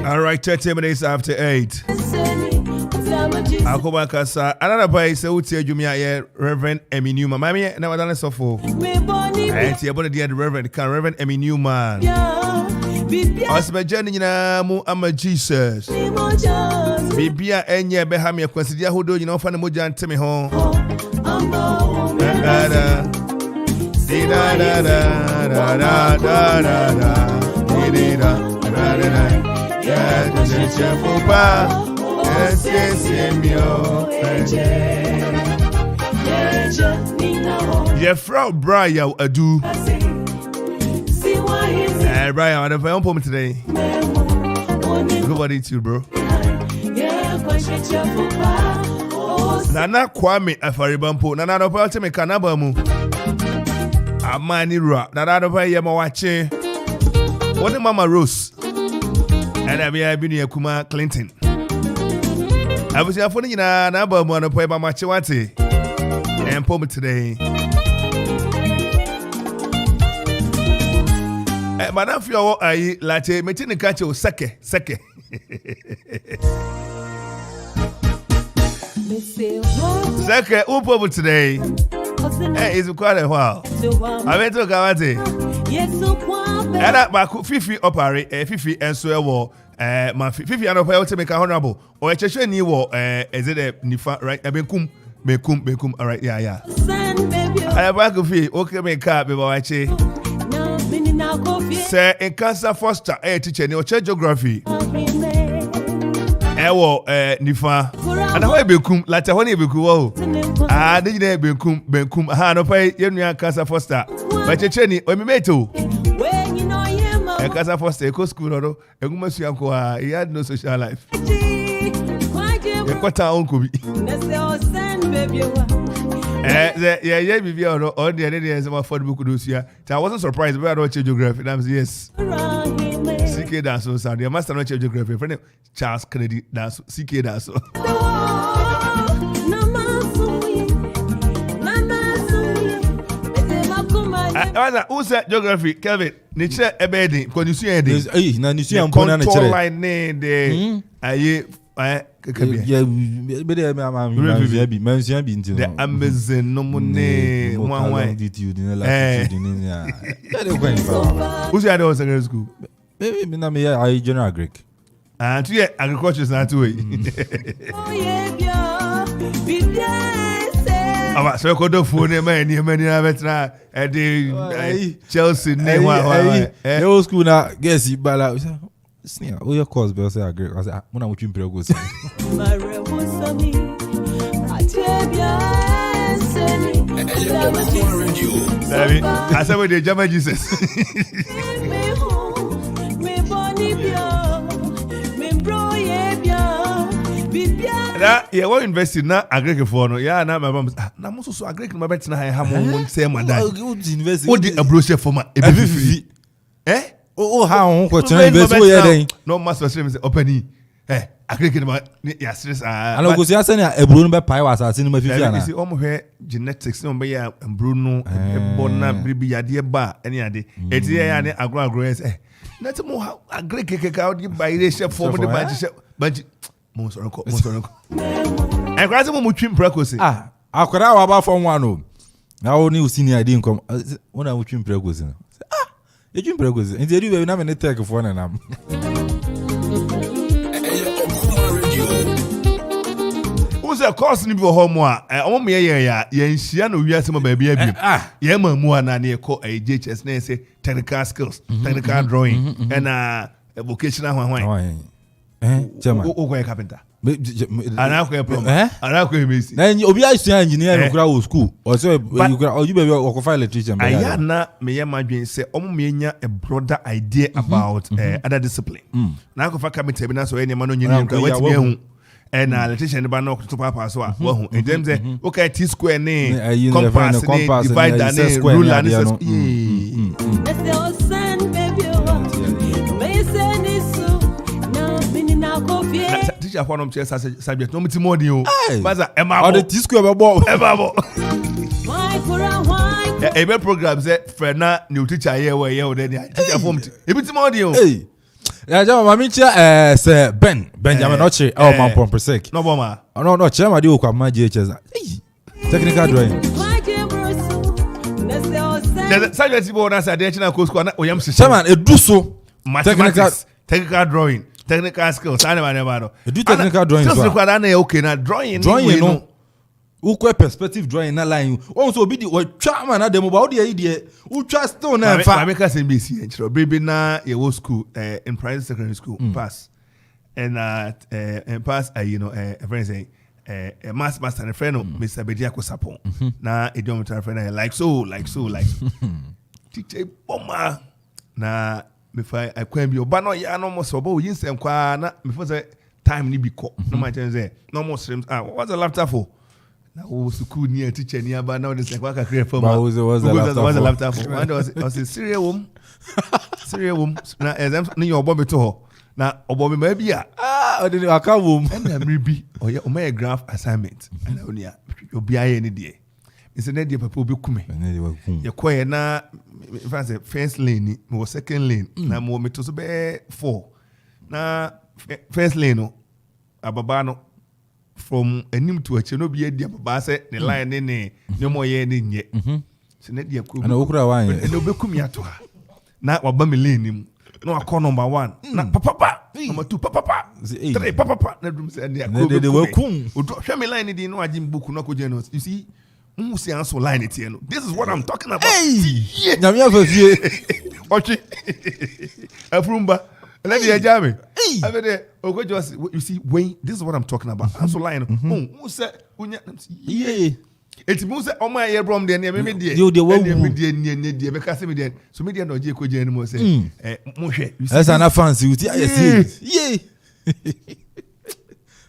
All right, 30 minutes after 8. Okoman Kasa. Another boy say we tell you me Reverend Emmy Newman. Mami na wadane sofo. And you body the Reverend Emmy Newman. Asma jani nyina mu ama Jesus. Bibia enye be ha me kwasidia hodo nyina ofa na moja nteme ho. Jeffrey Brian Adu. Brian, what have I on today? Good body to you, bro. Nana Kwame Afaribampo. Nana no part me kanabamu. Amani Ra. Nana no pay yama watching. What the Mama Rose? And I been here Kuma Clinton. I was here for you na number one of Mama Chiwati. And Poma today. Madam Fio, I latte, meeting the catch of seke. Seke, Upo today. Hey, it's quite a while. I went to Gawati. And that Baku Fifi operate, Fifi and Swell, my Fifi and Opel to make a honorable, or a Chesha New War, is it a Nifa, right? I've been cum, all right, yeah. I have Baku Fee, okay, make up before I say. Sir, in Kasa Foster, teacher, in your geography. Ewo, Nifa. And how be cum, like a honey be cool. Ah, did you be cum, ha, no pay, you Kasa Foster. But your chenny, when we met too. A Kasa Foster, a school, or a woman's uncle, he had no social life. A quarter uncle. Yeah, baby, or the other days of my book do here. I wasn't surprised about what geography. And I was yes. CK dance, so the master not geography. Friend Charles Kennedy dance, CK dance. Who's that geography? Kelvin, nature a bedding, because you see anything. Control line, the the Amazon no money. One way. Who's the other secondary school? Maybe I general Greek. And to agriculture is not way. So I could do for them and you many have it now at the Chelsea name. The old school now, guess you bala. Sneer, oh, your cause, but I say, I agree. I said, when I'm watching Prego's. I said, with the Jama Jesus. Yeah, what invested now? Agree for no. Yeah, now my mom. Now most so agree. My bet now I have one say my dad. What the brochure for my? Eh? Oh, how on question invest we here no master say open agree ma ya stress and go see say na ebro no be pai wa asase no mafifi ana see omo hwe genetics no be ya ebro no ebona bribi yade ba ene ade eti ya ne agro na te mo agree keke ka odi ba ire chef form de ba mo so nko e kwa se mo twim prakosi akwara wa ba form 1 o na o ni senior ade nkom wona mo twim prakosi na e twim prakosi enti edi we na me ne tech for na nam Uze course ni bi ho mo a omo me ya nhia na wiase mo ba bia bi ye ma mu ana na ekọ JHS na say technical skills technical drawing and vocational hwan chama o go carpenter ana ko plumber ana ko mesi na obi asu engineer no kura wo school o say you kura o you be o file electrician aya na me ye madwen say omo me nya a broader idea about other discipline na ko fa carpenter bi na so any man no nyini nka watimi ehu and electrician ba no to papa so a wo hu and them say okay T square ne compass ne divider ne ruler ne teacher for no chess subject no mti modi o baza o the T square be bo e be program say frena new teacher here we o dey teacher for mti e mti modi o ya jama mami chia se Benjamin Ochi o man pon persek no boma no chia ma di okwa ma JHS technical drawing the subject bo na say dey china ko school na oyam se chairman edu so technical drawing technical skills I never know do technical drawing just require na okay na drawing no ukwe perspective drawing na line won so obi di o twa ma na dem ba o de u twa still na fa make us MBC enchiro baby na your school in private secondary school pass and pass a friend say master and friend Mr. Bedia ko sapon na idiometer friend like so teacher bomba na me fa akwan bi oba no ya no mo so bo yin sem kwa na me for say time ni bi ko no ma chen say no more streams what's the laptop for na o school ni teacher ni aba na o de say kwa kakre for ma what's the laptop for and was serious wom na exam ni your obo to ho na obo me ma bia o de aka wom and na me bi o my graph assignment and oni a obi aye ni de instead de papa obi kume ye koye na if I say first lane me second lane na mo me to so be 4 na first lane no ababa no from enim to ache no bi e dia baba say the line ne mo ye ne nye se ne dia ko na okura wan ye no be kumi ato ha na waba me lane nim no akọ number 1 na papa number 2 papa 3 papa na dum se dia ko de wakum odo hwe me line di no agim book no ko genos you see see answer line it here no this is what I'm talking about nyame afafie ochi afrumba let me jam avede ogojo you see when this is what I'm talking about answer line who say unya it means that all my year from there me die me die be kase me die so me die no je ko je ni mo say mo hwe you see esa na fancy you see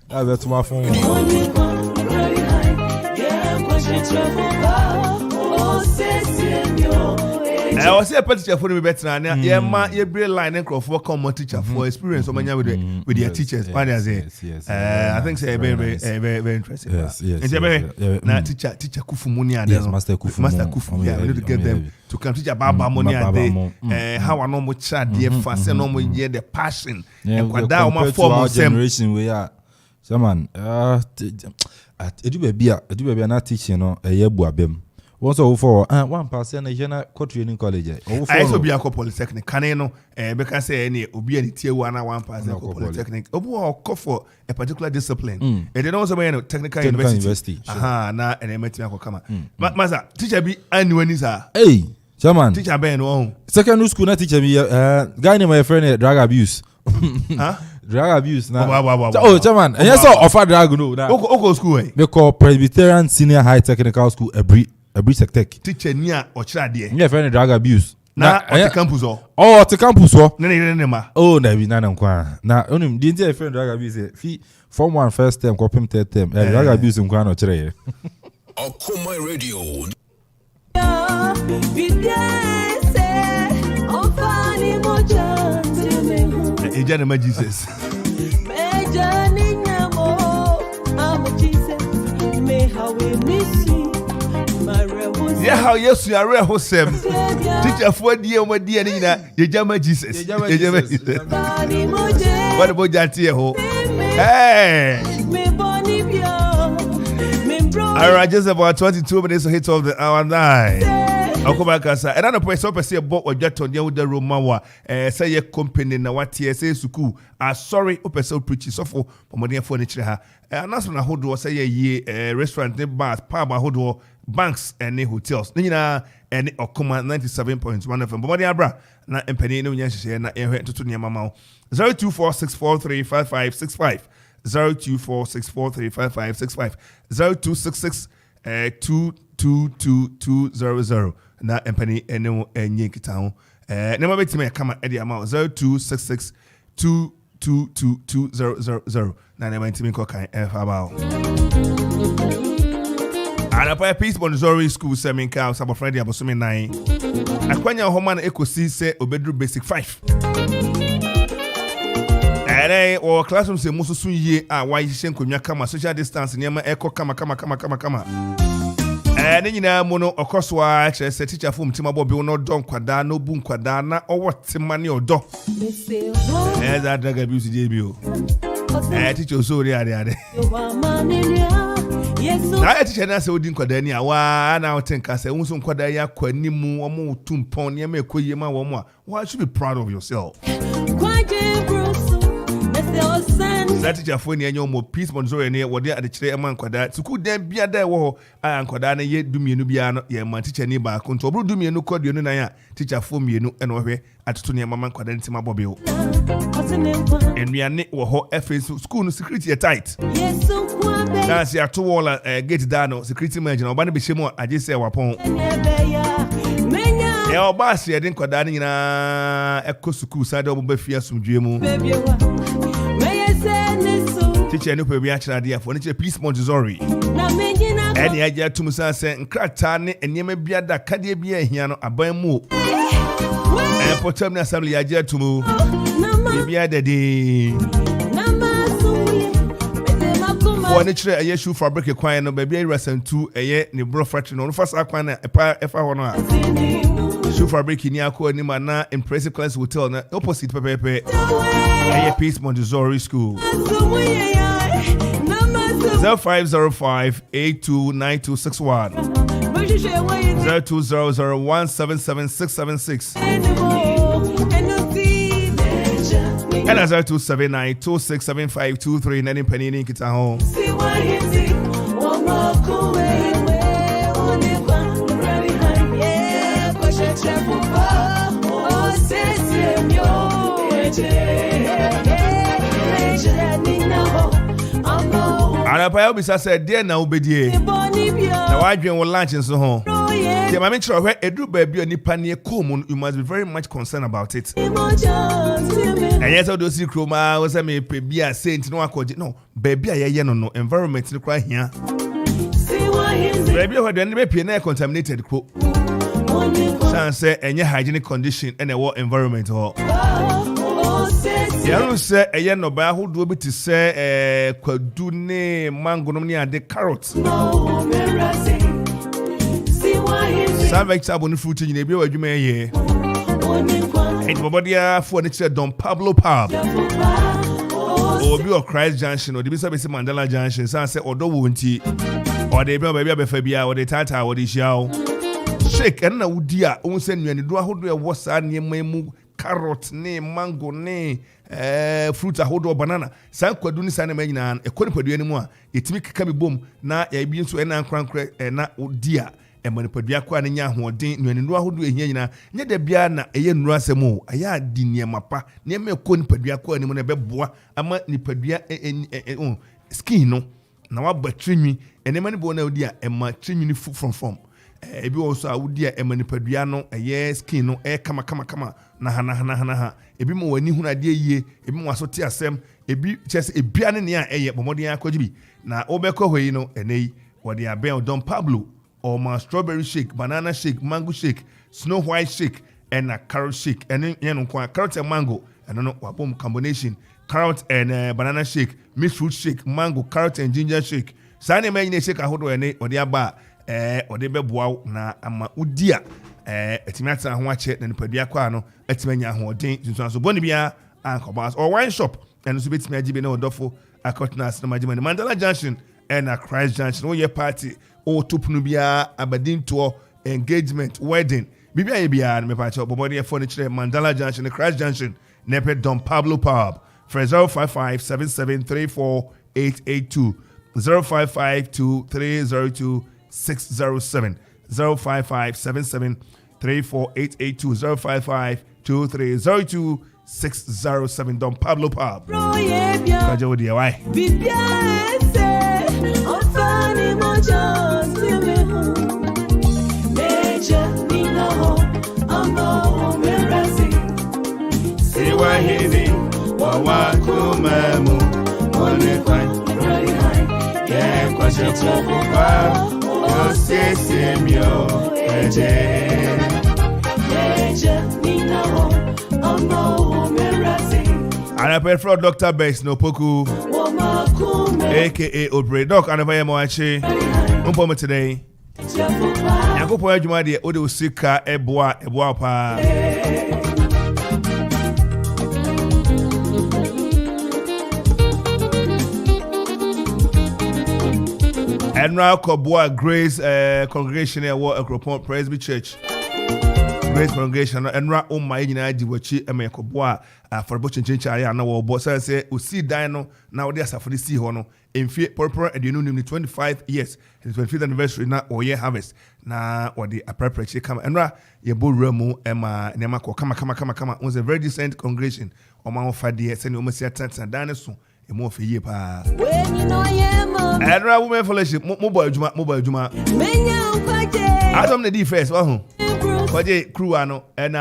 that's my phone I was a teacher for me better now. Yeah, ma, you bring line and crop for common teacher for experience. So many with their teachers. Yes. I think say very interesting. Yes. Now teacher Kufu money and yes, Master Kufu. Yeah, we need to get them to come teach Baba money and they how I normal chat dear fast and normal year the passion. And compared to our generation we are. So man, edu baby na teaching no eyebu abem. Once for 1% na jena training college. I so be a polytechnic. Can no because say any obi any tier 1 na 1% polytechnic. Obu o for a particular discipline. And then also be technical university. Aha na and emetima ko kama. Maza teacher be annually sir. Hey, chairman. Teacher be no. Secondary school na teacher be guy name my friend drug abuse. Huh? Drug abuse na. Oh, chairman. And yes offer drug no. Oko school eh. They call Presbyterian Senior High Technical School Every sectech. Teacher near or chadie. Yeah, friend drug abuse. Na at campus or. Oh, at campus or. Ma. Oh, na bi na nkwa. Na onim di nti friend drug abuse. Fi form 1 first term, kopim third term. Drug abuse nkwa no kire. Okoman Radio. Videse, ofani moja. Ejana Jesus. Yeah, how yes, you are real Hosem. Teacher for dear, my dear Nina, Ejama Jesus. What about that here? Hey! Alright, just about 22 minutes to hit of the hour 9. Okoman Kasa. And I don't person per se about what jet on the Romawa. Say your company na what TSA suku. Sorry, person preaching so for modern furniture. And that's when I hold say ye restaurant, bars, pub, hold banks and hotels. Nina and Okoman 97.1 FM. But abra na empany no nyanhye na ehwe to nya mama 0246435565 0246435565 0266 222200 na empany ene enye kita nema betime kama edi amount 0266 222200 na nema ntimi ko kan about Anapa Peace Bonzori School Seminka Sabo Friday Abosome 9 Akwanya Homa na ekosi se obedru basic 5 Ere o classroom se muso sun yie a wa yihye nkonwa kama social distance niema eko kama ne nyina mu no okoswa kire se teacher fo mtima bobi no don kwada no bu kwada na owotima ne odo za draga bi usi jebi o teacher so ri ade na teacher na se odi kwada ni awa na otenka se unso kwada ya kwanimu omo tumpon niema ekoyie ma wo mo a why should be proud of yourself. That teacher for any more peace bonzore near what they are the chile man quada. So could there be a day war and quadana yet do me no biano, ye man teacher nearby control do me no code you know teacher for me no and over at Tunia Mamma Quadantima Bobio. And we are net or ho FA school security tight. Yes, so that's your two wall get down security margin or Banny Bishimo. I just say wapon. Yeah, boss, I didn't quadani in a cosuku side of Befia some dream. Teacher no pe actually there for nature peace Montessori. Any idea to musa say nkratane enyema bia da kade bia ehia no aban mu. Potom na assembly idea to mu. Bia dede. For nature a shoe fabric kwan no bia resan tu eye ne bro factory no first akwan na efa ho no a. Shoe fabric ni akọ ni mana impressive class hotel na opposite pepepe. Eye peace Montessori school. 0505-829261 0200177676 and 0279267523 Nani Penini Kita home. Anapa Obisa said, dear now obedie. Now I drink lunch and so home. The mammy sure where a baby and nippany common, you must be very much concerned about it. And yes, I do see Chroma was a me be a saint no accord. No, baby, I no environment to cry here. Baby, what the baby contaminated quote. San say any hygienic condition and a war environment or. Yaro say eye no ba ho do bi ti say kwadu ne mango no ne ade carrot. Some vegetable no fruit nyina bi wadwuma ye. Et bobodia for ne Don Pablo Pub. Obi o Christ Junction or the bisa bese Mandela Junction san say odo wo nti. Or dey be abefa bia or dey tata or dey shiao. Shake and na wudi a won say nuane do ahodo e wo sa ne mamu carrot ne mango ne fruit ahodo banana san kwadu ni san na nyina ekoni padua ni mu a yetimi keka bi bom na ya bi nso na nkrankra na odi a emani padua kwa ne nya hoden nuane do ahodo ehia nyina nya da bia na eye nuru asem o aya adi ne mapa ne me ekoni padua kwa ni mu na beboa ama ni padua skin no na wa batrinwi enemani bo na odi a ema trinwi from ebi also awudi a emanipadua no eye skin no kama na ha ebi mo wani hu na de yie ebi mo asote asem ebi chese ebia ne a eye bomodin akwajibi na obekọ hoyi no enei wode abel Don Pablo or ma strawberry shake, banana shake, mango shake, snow white shake and a carrot shake and yen kwa carrot and mango I don't know what bomb combination carrot and banana shake, mixed fruit shake, mango, carrot and ginger shake. Sani me shake ahodo ene odi aba odi beboa na ama udia etimata ho ache na nipadua kwa no etimanya ho den sunsun so boni bia ankobas or wine shop and so betimi agibe na odofo akotnas na magime Mandela Junction and a Christ Junction wo ye party o tupunu bia abadin to engagement wedding bibia ye bia me pa che obobodi furniture Mandela Junction and Christ Junction nepe Don Pablo Pub for 055-7734-882 055-2302-607 055-7734-882 055-2302-607 Don Pablo Pub. Kaja with why? And I pray for Dr. Bass no Poku, aka Obre Doc, and I am watching Umpo today. I go for Jumadi, Odo Sika, Eboa Pa. And now Koboa Grace Congregation at Okoman Presby Church. Grace Congregation and ra on my United Wachi Koboa for Butchin Chinchaya and our boss say we see Dino now there's a for the sea hono in fear purple and you know 25 years and 25th anniversary now or year harvest now or the appropriate come and ra your bull remo Emma Nemako come was a very decent congregation on my 5 years and almost a tent and dinosaur. More for year pa. And ra women fellowship mobile juma. Adam the defense wa Kwaje crew ano and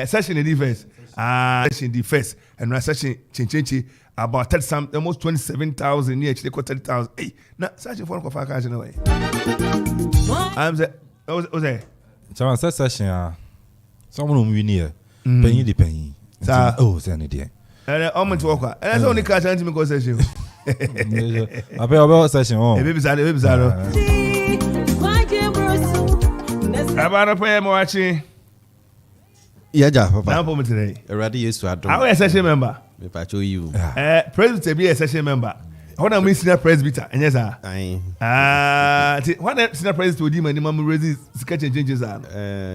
session the defense. Session the first and session chinchinchi about 30 some almost 27,000 near they got 30,000. Hey, na session for Kofi cash away. I'm say was there. So session someone who win here. Penny the penny. Oh, send it there. And I'm to work. And that's only cash and me go session. I pay about session. Oh, baby Zaro. About pay more watching. Yeah, Papa. Now for me today. Already used to add. How a session member? If I show you. Presbyter be a session member. What am I senior presbyter? And yes, sir. What senior presbyter would you minimum raise sketch and changes are?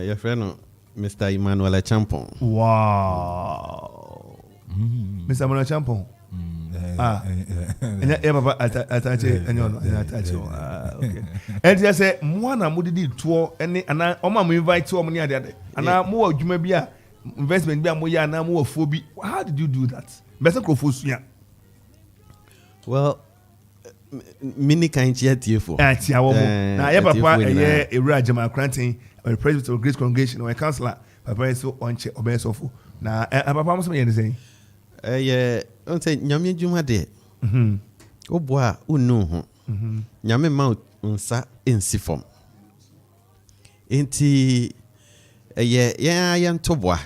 Your friend, Mr. Emmanuel Champon. Wow. Mr. Emmanuel Champon. And Papa attach it and you're attach it. Okay. And just say, Mwana Mudi tour and Oma invite to Omnia the other. And I'm more Jumabia investment be Moya now more phobia. How did you do that? Better Kofusia. Well, mini kind yet you for. At your woman. Now, Papa, a year, a Rajama granting, or a president of Grace Congregation, or a counselor, Papa is so on check or best of. Now, Papa must be anything. Yeah, don't say Yami Juma de. Oh, boy, who know. Yami mount unsa in Sifom. Inti, yeah, I am Toboa.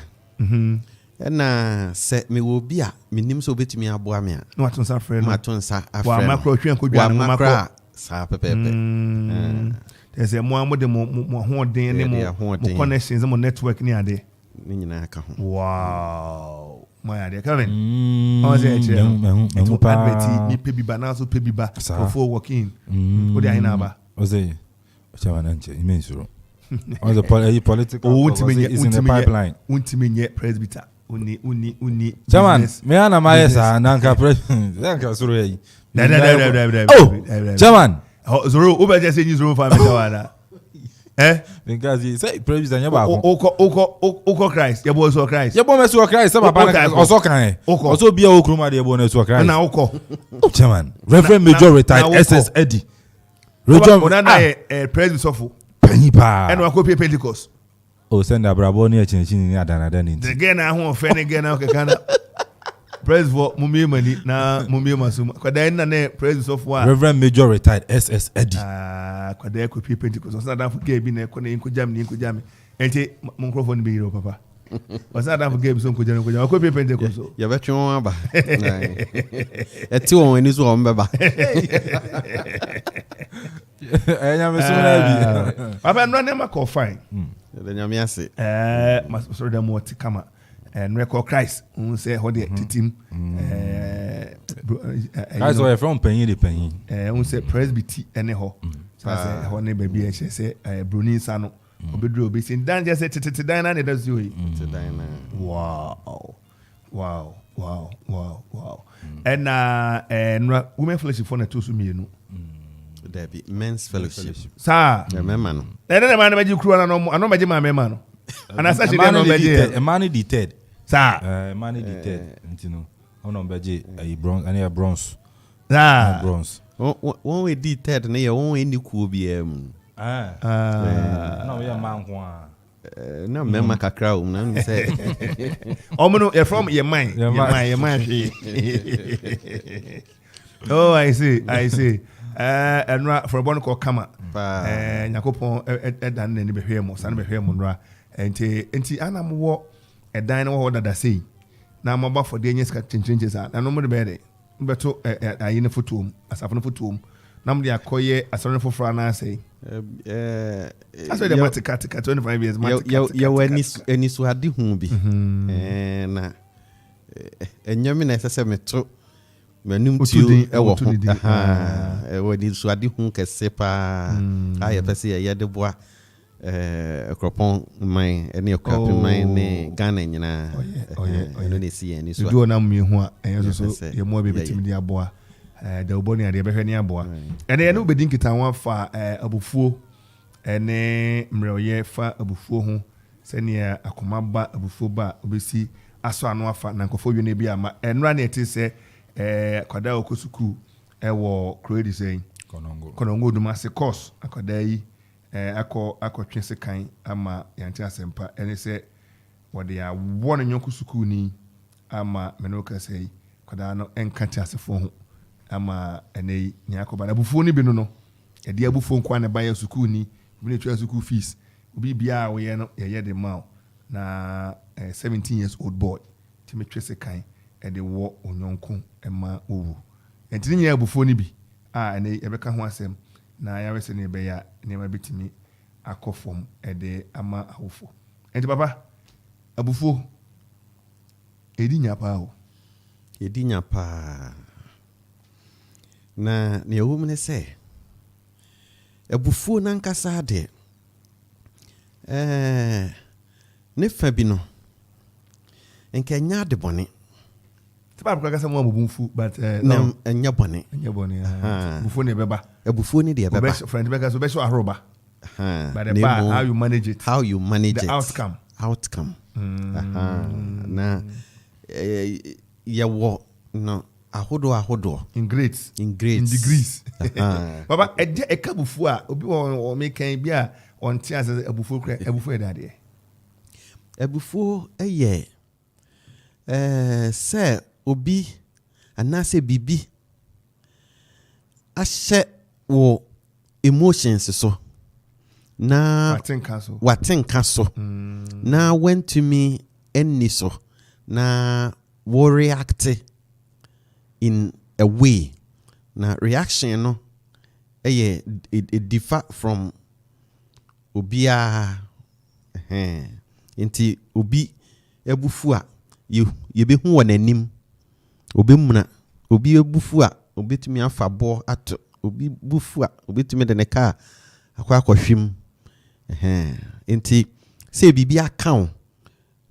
And set me will be a minim so bit me a boamia. What was our friend? Matonsa, a macro could be a macro. There's a more connections on network near there. Wow. My idea, Kevin. I was there. Me pay banana so pay ba before walking. What are you now? Was it? Immense. On the political is in the pipeline. Untimate presbyter. Uni. Chairman, me ana maesa nanka president. Nanka suru. Oh, Chairman. Zoro, over just saying zoro for me. Because he say president nyaba. Oko Christ. Your boy so Christ. Your boy so Christ. Some papa also kan. Also be a okruma de boy so Christ. Na oko. Chairman, Reverend Major retired SS Eddie. Reverend president of Pennipa. And we copy Pentecost. Oh, send a bravo near Chin Adana. The again, I won't offend again. Okay, praise for Mummy money now. Mummy Masuma. Kwadena praise of one. Reverend Major retired SS Eddie. Kwadena copy Pentecost. So that for gay being a Kone Inkujam. And take microphone be your papa. Was that have game so kujana kujana ko pe pente ko so ya betwe won aba eti won eni so won beba enya me so na bi papa no na ma ko fine the nyame ase so dem what kama and record Christ who say ho de titim guys were from penny de penny who say presbyty ene ho say ho ne baby e say bruni sano obedro obi sin dan just say titidan na dey do yi titidan na wow and women fellowship for na to so mienu there be men's fellowship sa remember no na man ma ji kru na no ma ji ma me ma no ana sa she dey no be ji a man detailed sa man detailed ntino ono be ji a bronze and a bronze bronze one we detailed na ye one we ni ku obi am no we man ho na mema kakra o na say omono e from your mind hwe oh I see and for born ko kama nyakopon edan na ni behwe mo san behwe mo nra enti anam wo edan na wo dada sei na maba for de nyeska chinchinches na no mo de be de beto ayi ne fotom asafo ne fotom na mo de akoye asoro ne foforo na sei aso de matikatika 25 years matikatika ya wani eni so ade hu bi na enyame na sese metro manum tiu e wo wani so ade hu kese pa aye pese ye de boa kropon mai eni okapin mai ne Ghana nyina eno ne si eni so do na mi hu a enyo so ye mo be betimi dia boa da oboni ade be hwe ne aboa ene ye no bedin kita wan fa abufuo ene mreoye fa abufuo ho sene akoma ba abufuo ba obesi aso anu afa na nkofo wi ne bi ama enra na eti se akwada okosuku wo kredi sei konongo duma se course akwada yi akọ twese kan ama yanti asempa ene se wode ya won nyoku suku ni ama menoka sei akwada no enkati asefo ho ama ene ni akoba na bufuo ni bi no ede abufuo nkwa na ba ya suku ni bi ne twa suku fees obi bia wo ye no ye de ma na 17 years old boy ti me twese kan ede wo onyonko ema owu enti ni ya abufuo ni bi ene ebeka ho asem na ya wese ne be ya ne ma bitimi akofom ede ama awofo enti papa abufuo edi nya pa na ne wo mne se abufuo na nkasa de ne fa bi no enka nya de bone tiba kwa kasa mo abubunfu but no nya bone abufuo ne beba abufuo ne de beba best friend beka so be so aroba but the bar, how you manage it the outcome na ya wo no ahodo in degrees baba ekabufu a obi o mekan bi a on ti as abufu kra abufu edade abufu eye se obi anase bibi ahye wo emotions so na watenka so na went to me enni so na wo react in a way na reaction no it differ from obia inti obi ebufu a ye be hu wonanim obi muna obi ebufu a obetumi afa bo ato obi bufu a obetumi de ne ka akwa inti say bibi account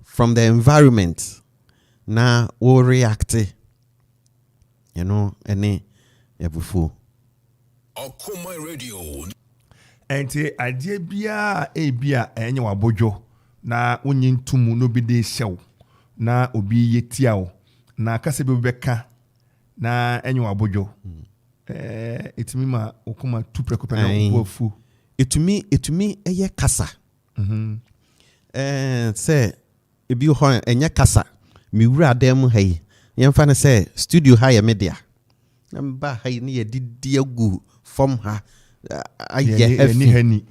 from the environment na wo react you know ene ebufu Okoman Radio enti adie bia ebia enye wabodwo na onyi ntumu no bi de hyew na obi yetia wo na kase bi beka na enye wabodwo etimi ma okuma tu prekopa na ofu etumi eye kasa say ebi ho enye kasa mi wura dem hayi yemfa ne say studio high media na mba hayi ne yedidi agu form ha aye hefi hani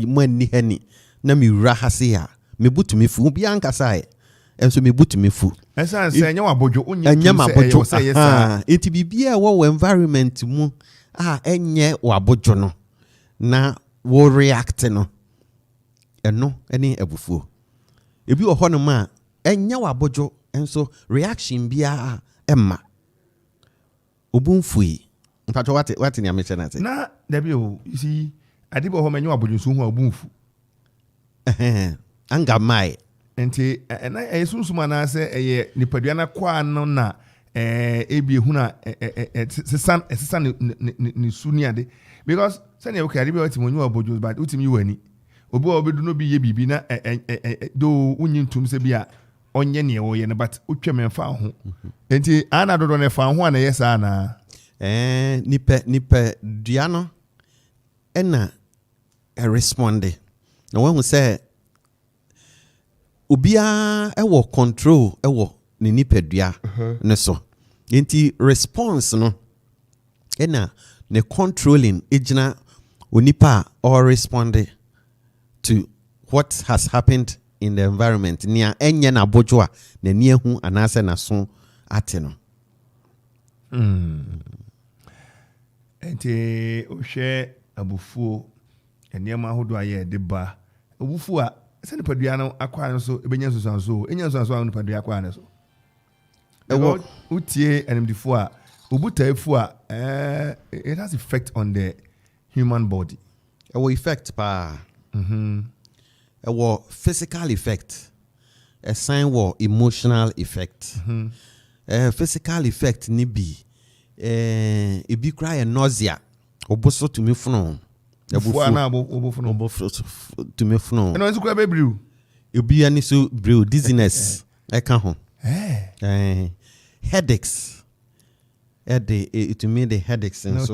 mo ni hani na mi wura ha se ya me butu me fu bi ankasa e enso me butu me fu esa se enya wabojo onye enya mabojo se yesa enti bibia wo environment mu enye wabojo no na wo react no eno ene abufuo ebi wo ho no ma enya wabojo enso reaction bia emma obunfui mpacho what ni ameche na say na debi o you see adibo ho menye wabojo so hu obunfu anga mai enti na esunsuma na se eye nipadua na kwa no na ebi hu na sesan ni suni ade because sani okay adibo oti monye wabojo but utimi wani obi obedu no bi ye bibi na do unyi ntum se bia onye ne wo ye ne but utwem fa ho enti ana dodo ne fa ho ana yesa na nipa dua no ena responde na when we say obia ewo control ewo ne nipa dua ne so enti response no ena ne controlling ejina onipa or responding to what has happened in the environment nia enye na bojo a na ni ehu anase na so ate no enti ohwe abufuo eniema hodo aye de ba abufuo a se ne padua no akwa no so ebenya nsusanso enya nsusanso no padua akwa no so ewo utie enimdifo a obutaifu a it has effect on the human body ewo effect pa ewo physical effect a sign wo emotional effect physical effect ni bi ebi cry nausea oboso to me funu ebufu na obofu to me funu eno nsu kura be brew ebi ani so brew dizziness e ka ho headaches it me the headaches and so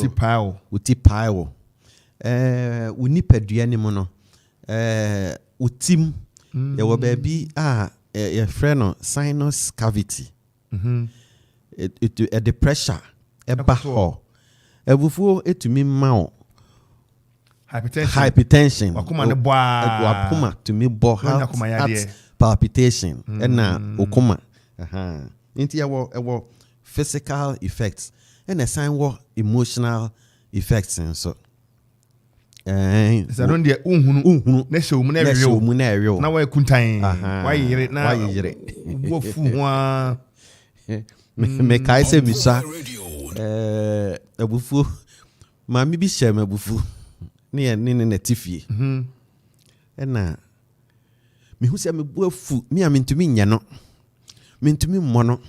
uti pile uni padua ni mo no utim ye wo baby your friend sinus cavity the pressure eba ho ebufuo etumi ma hypertension wakuma ne boa wakuma to me bo heart palpitation na okuma nti ewo physical effects and a sign wo emotional effects and so don't dey unhunu na hye omu na ewe na wa kuntan wa yire na wo fu ho me kai se bisa abufu ma mi bi shem abufu ni na tifie na mi hu se me bu afu mi amintumi nya no mintumi mo no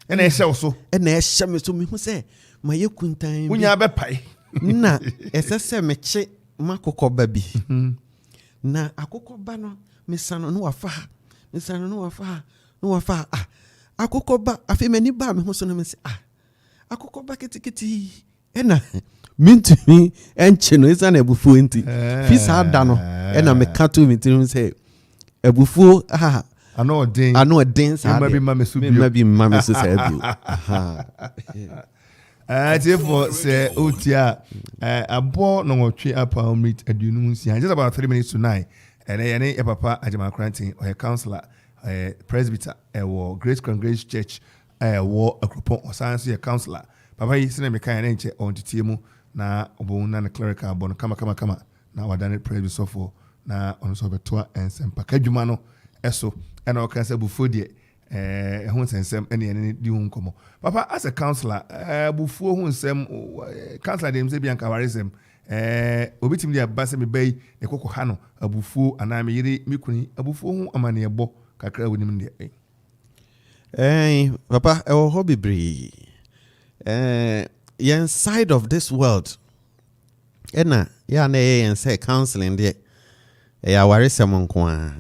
na ehye so na ehye me so mi hu se ma ye kuntan unya be pai na esese me che makokoba bi na akokoba no mesano no wafa akokoba afi mani ba me ho so no me se akokoba kitikiti ena mintumi enche no isa na ebufu enti fisa ada no ena me kato mintumi se ebufu ano den sa ma bi mame so sa bi therefore say utia abo no nwotwe apa meet adunum nsia just about 3 minutes to 9 and then your papa Ajama Krantin or a counselor presbyter or Grace Congregation Church war akropon or science a counselor papa yi sene me kan na nche on titiemu na obo na clerical bon kama na wadane presbyter for na on so beto ensempa kadwuma no eso and o kan say bufo de hu nsem ene di hu nkomo papa as a counselor bufuo hu nsem counselor dem say bi anka waresem obitim dia ba se me bai ne kokko ha no abufuo ana me yire mikuni abufuo hu amane ebo kakra wonim de papa e ho bebre yen side of this world ena ya na yen say counseling de ya waresem nko a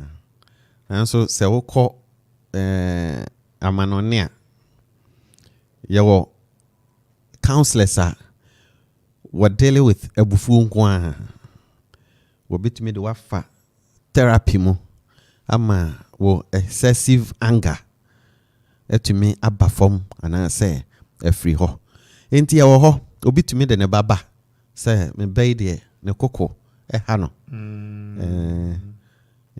anso se wokọ amanonia yawo counselors were dealing with ebufu nkwa wo bitimi de wafa therapy mo ama wo excessive anger etumi abafom ana say free ho enti yawo ho obitumi de ne baba say me bai de ne koko ha no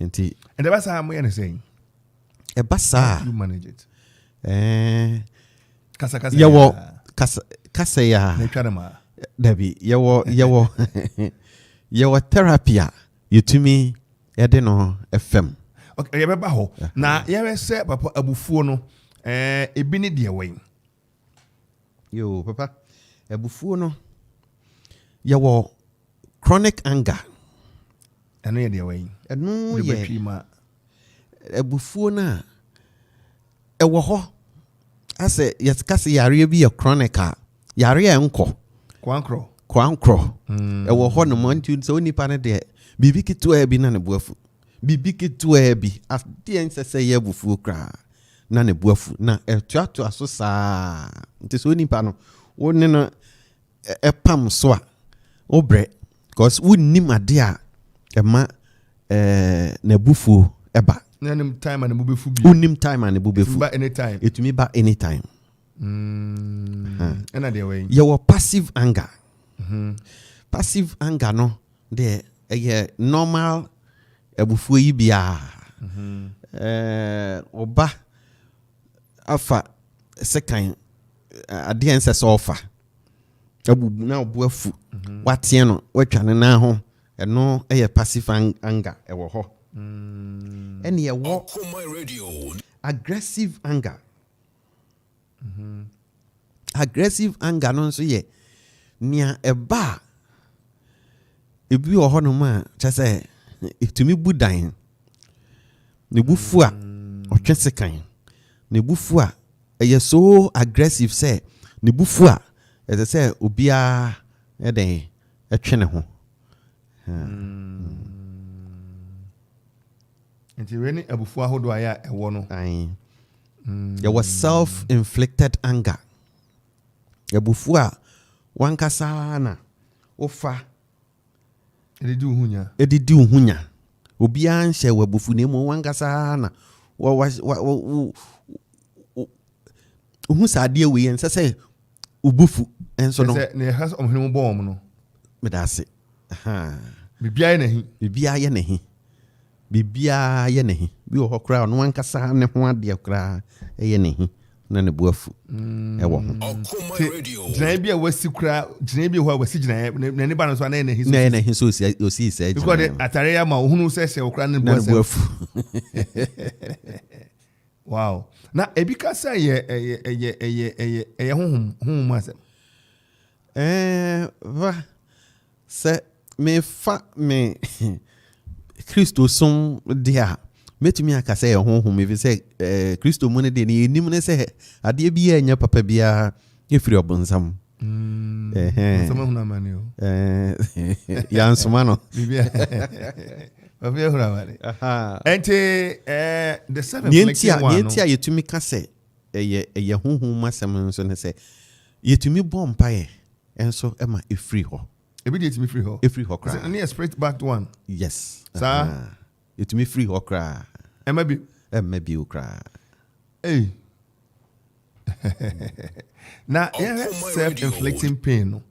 Nti and the best I'm saying ebasa you manage it kasa yawo kasa ya na twa ma dabi yawo yawo therapy a yetumi yede no FM okay ye beba ho na ye se papa abufuo no ebi ne de wen yo papa abufuo no yawo chronic anger eno ye de wen eno ye betwima abufuo na ewo ho ase yetkase yare bi ye chronic a yare enko kwankro ewo ho no montu so nipa ne de bibi kitu bi na ne boafu bibi kitu bi ade ensese ye abufuo kra na ne boafu na etuato aso saa nti so nipa no woni no epam so a obre because wonnim ade a ema na bufuo eba nanim time and bubefu bi wonnim time and bubefu ba anytime etumi ba anytime and ade way your passive anger passive anger no de normal abufuo yi bia oba afa second ade ense so ofa abubu na obuafu watie no watwane na ho eno passive anger ewo ho ene ewo aggressive anger aggressive anger no so ye nia eba ebi wo ho no ma chese etumi budan ne bufu a otwese kan ne bufu a so aggressive say ne bufu a say obia eden etwene ho nti weni abufu ahodo aya ewo no there was self-inflicted anger abufu a wankasa na ofa edidi uhunya obia nhye wabufu ne mu wankasa na uhu sade we yen sese ubufu enso no ne has omhene mu bom no medase bibia ye nahi bi wo hokra no wankasa ne ho ade kra ye nahi na ne buafu ewo ho jina bia wasi kra jina bia ho wasi jina ne ba no so na nahi so osi say because atare ya ma ohunu se okra ne buafu wow na ebi ka say ye honhom asem va se me fa me Christo som dia metumi aka say honhom me say Christo mu ne de ni nim ne say ade bia nya papa bia efiri obonsam sama huna mani o ya nsoma no bibia bibia huna mani ente the seven flexion one nientia yetumi ka say eye honhom asem nso ne say yetumi bompa ye enso ema efiri ho ebi dey yetumi free ho efiri ho kra any straight back one yes sir yetumi free ho kra maybe okra hey na self-inflicting pain no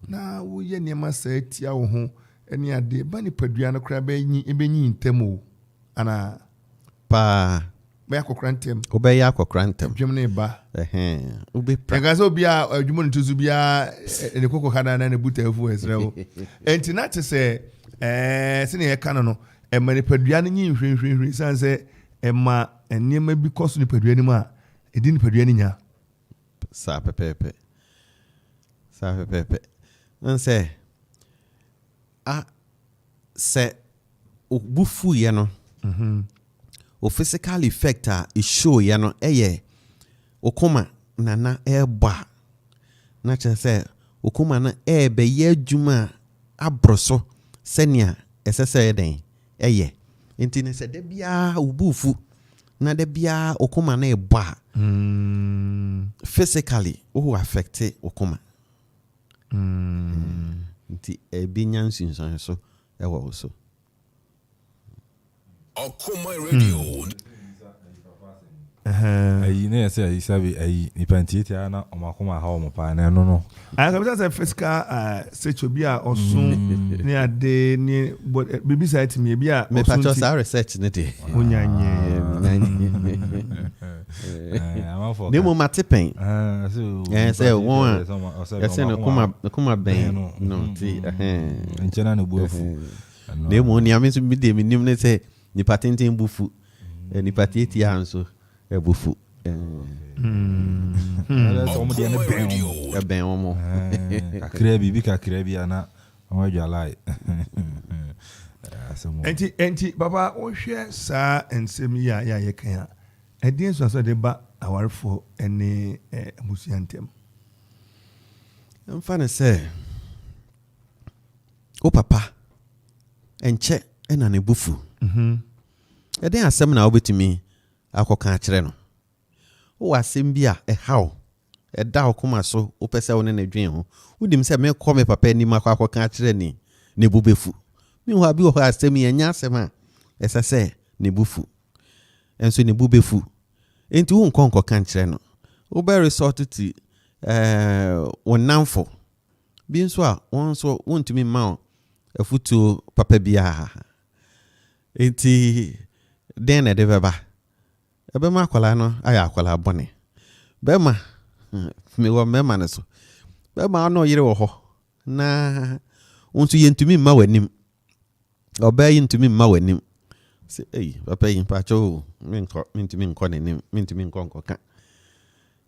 na wo ye niam asa tia wo ho eni ade ba ni padua no kra ba nyi ebenyi ntemo ana pa ba yakokra ntem obe yakokra ntem dwem ne ba obe pra gaso bia adwumo ntuzu bia ne kokko kana na ne buta afu esrewo enti na te se sene ye kana no ema ne padua no nyi hwehwehwe sanse ema eniema bi koso ne padua ni ma edi ne padua ni nya sa pepepe nse se obufu ye no o physical effect a show ye no eye okoma nana eba na chese okoma na ebe ye adwuma abroso senia esese den eye enti ne se de bia obufu na de bia okoma na eba physically o affect okoma nti ebi nyansin so ewo so Okoman Radio. ayi ne say ayi sabi ayi nipanti ana omakoma ha omopa na no I can say physical sechobia osun ni ade ni bibi site me bia me patcho sa research ne de onyanye ne mo matepen say won say no kuma ben no ti enchena no buafu ne mo ni ame so bi de minim ne say ni patenten bufu ni pateti anso ebufu somo de ne ben omo kakra bi ana amadwa lai enti papa o hwe sa ensem ya ye kan edin so de ba awarfo ene amusiantem mfa ne say o papa enche ena ne bufu edin asem na obetimi akoka akire no wo asem bi a ehaw eda okoma so wo pese wo ne nadwen ho wodim se me kɔ me papa ni akoka akire ni ne bubefu mi ho abi wo asem yenya asem a esese ne bufu enso ne bubefu enti wo nkonko ka akire no wo be resort ti wonamfo bi nso a won so wontumi ma afutu papa bia enti den na de beba ebema akwala no aya akwala bone bema me wo mema ne so bema no yire wo ho na unsu yentumi ma wanim oba yentumi ma wanim se papa yin pacho mentumi nko nenim mentumi nko ka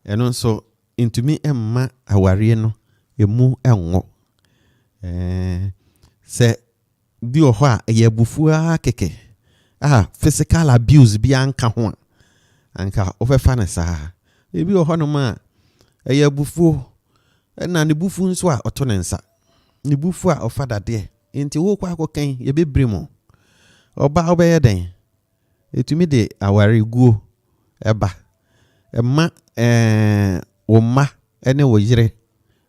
eno so intumi emma aware no emu enwo se bi o ho a ye bufu a keke physical abuse bi anka ho anka ofefa na saa ebi oho ma eye bufu na ne bufu nso a oto ne nsa ne bufu a ofada de enti wo kwa akokan ye bebre mo oba obeye den etumi de aware guo eba ema wo ma ene wo yire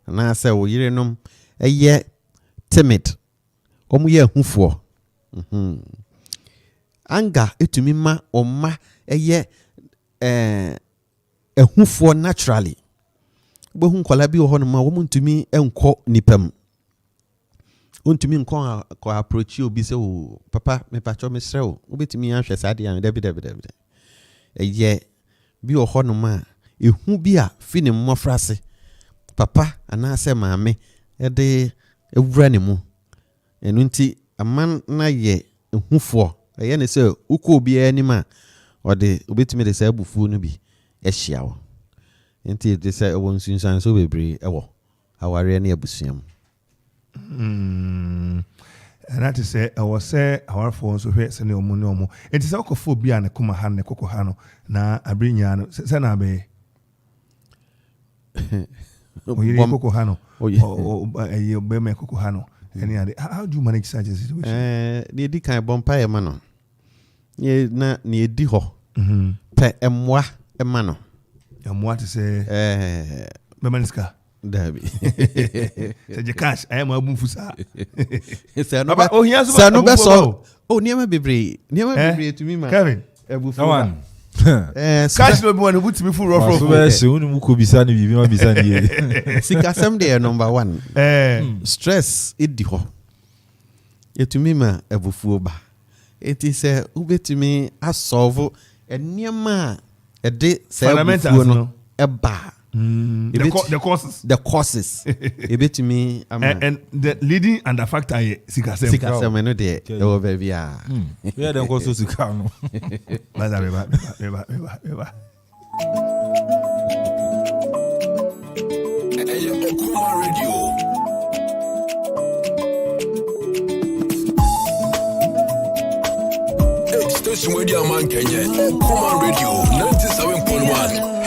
na se wo yire nom eye timid omu ye hufuo anga etumi ma oma eye ehufuo naturally bo hu nkola bi ho no ma wo ntumi enko nipam ontumi nko ko approach obi se o papa me pacho me sre o obetumi ahwe sade an dabi eye bi ho no ma ehu bi a fini mmofrase papa anase maame ede ewura ne mu enu nti aman na ye ehufuo eye ne se uko obi anima ode obetumi de se abufu no bi ehia wo enti de se won sunsan so bebre ewo aware ne abusuam that is say I say our phone so hwe se ne omo ne omo enti se okofo bi a ne koma ha ne kokko ha no na abrinya no se na be oyiri kokko ha no o be me kokko ha no any ade how do you manage such a situation they di kan bompa e ma no ye na ne edi ho pe emwa e ma no emwa to say be maniska dabi se je cash I am abunfusa se no ba se no be so o niam bebre to me ma Kevin ebufu one cash no be one butimi fu rough so be se unu ko bisa ni bibi ma bisa ni sikasem de number 1 stress edi ho etumi ma ebufu ba eti se ubetumi asolve eniama ede se ebufu no eba the causes ebetumi and the leading and the factor sikasem no de e wo ba bia yeah dem ko so sika no baza beba Okoman Radio. Station where the man Kenya, Okoman Radio 97.1.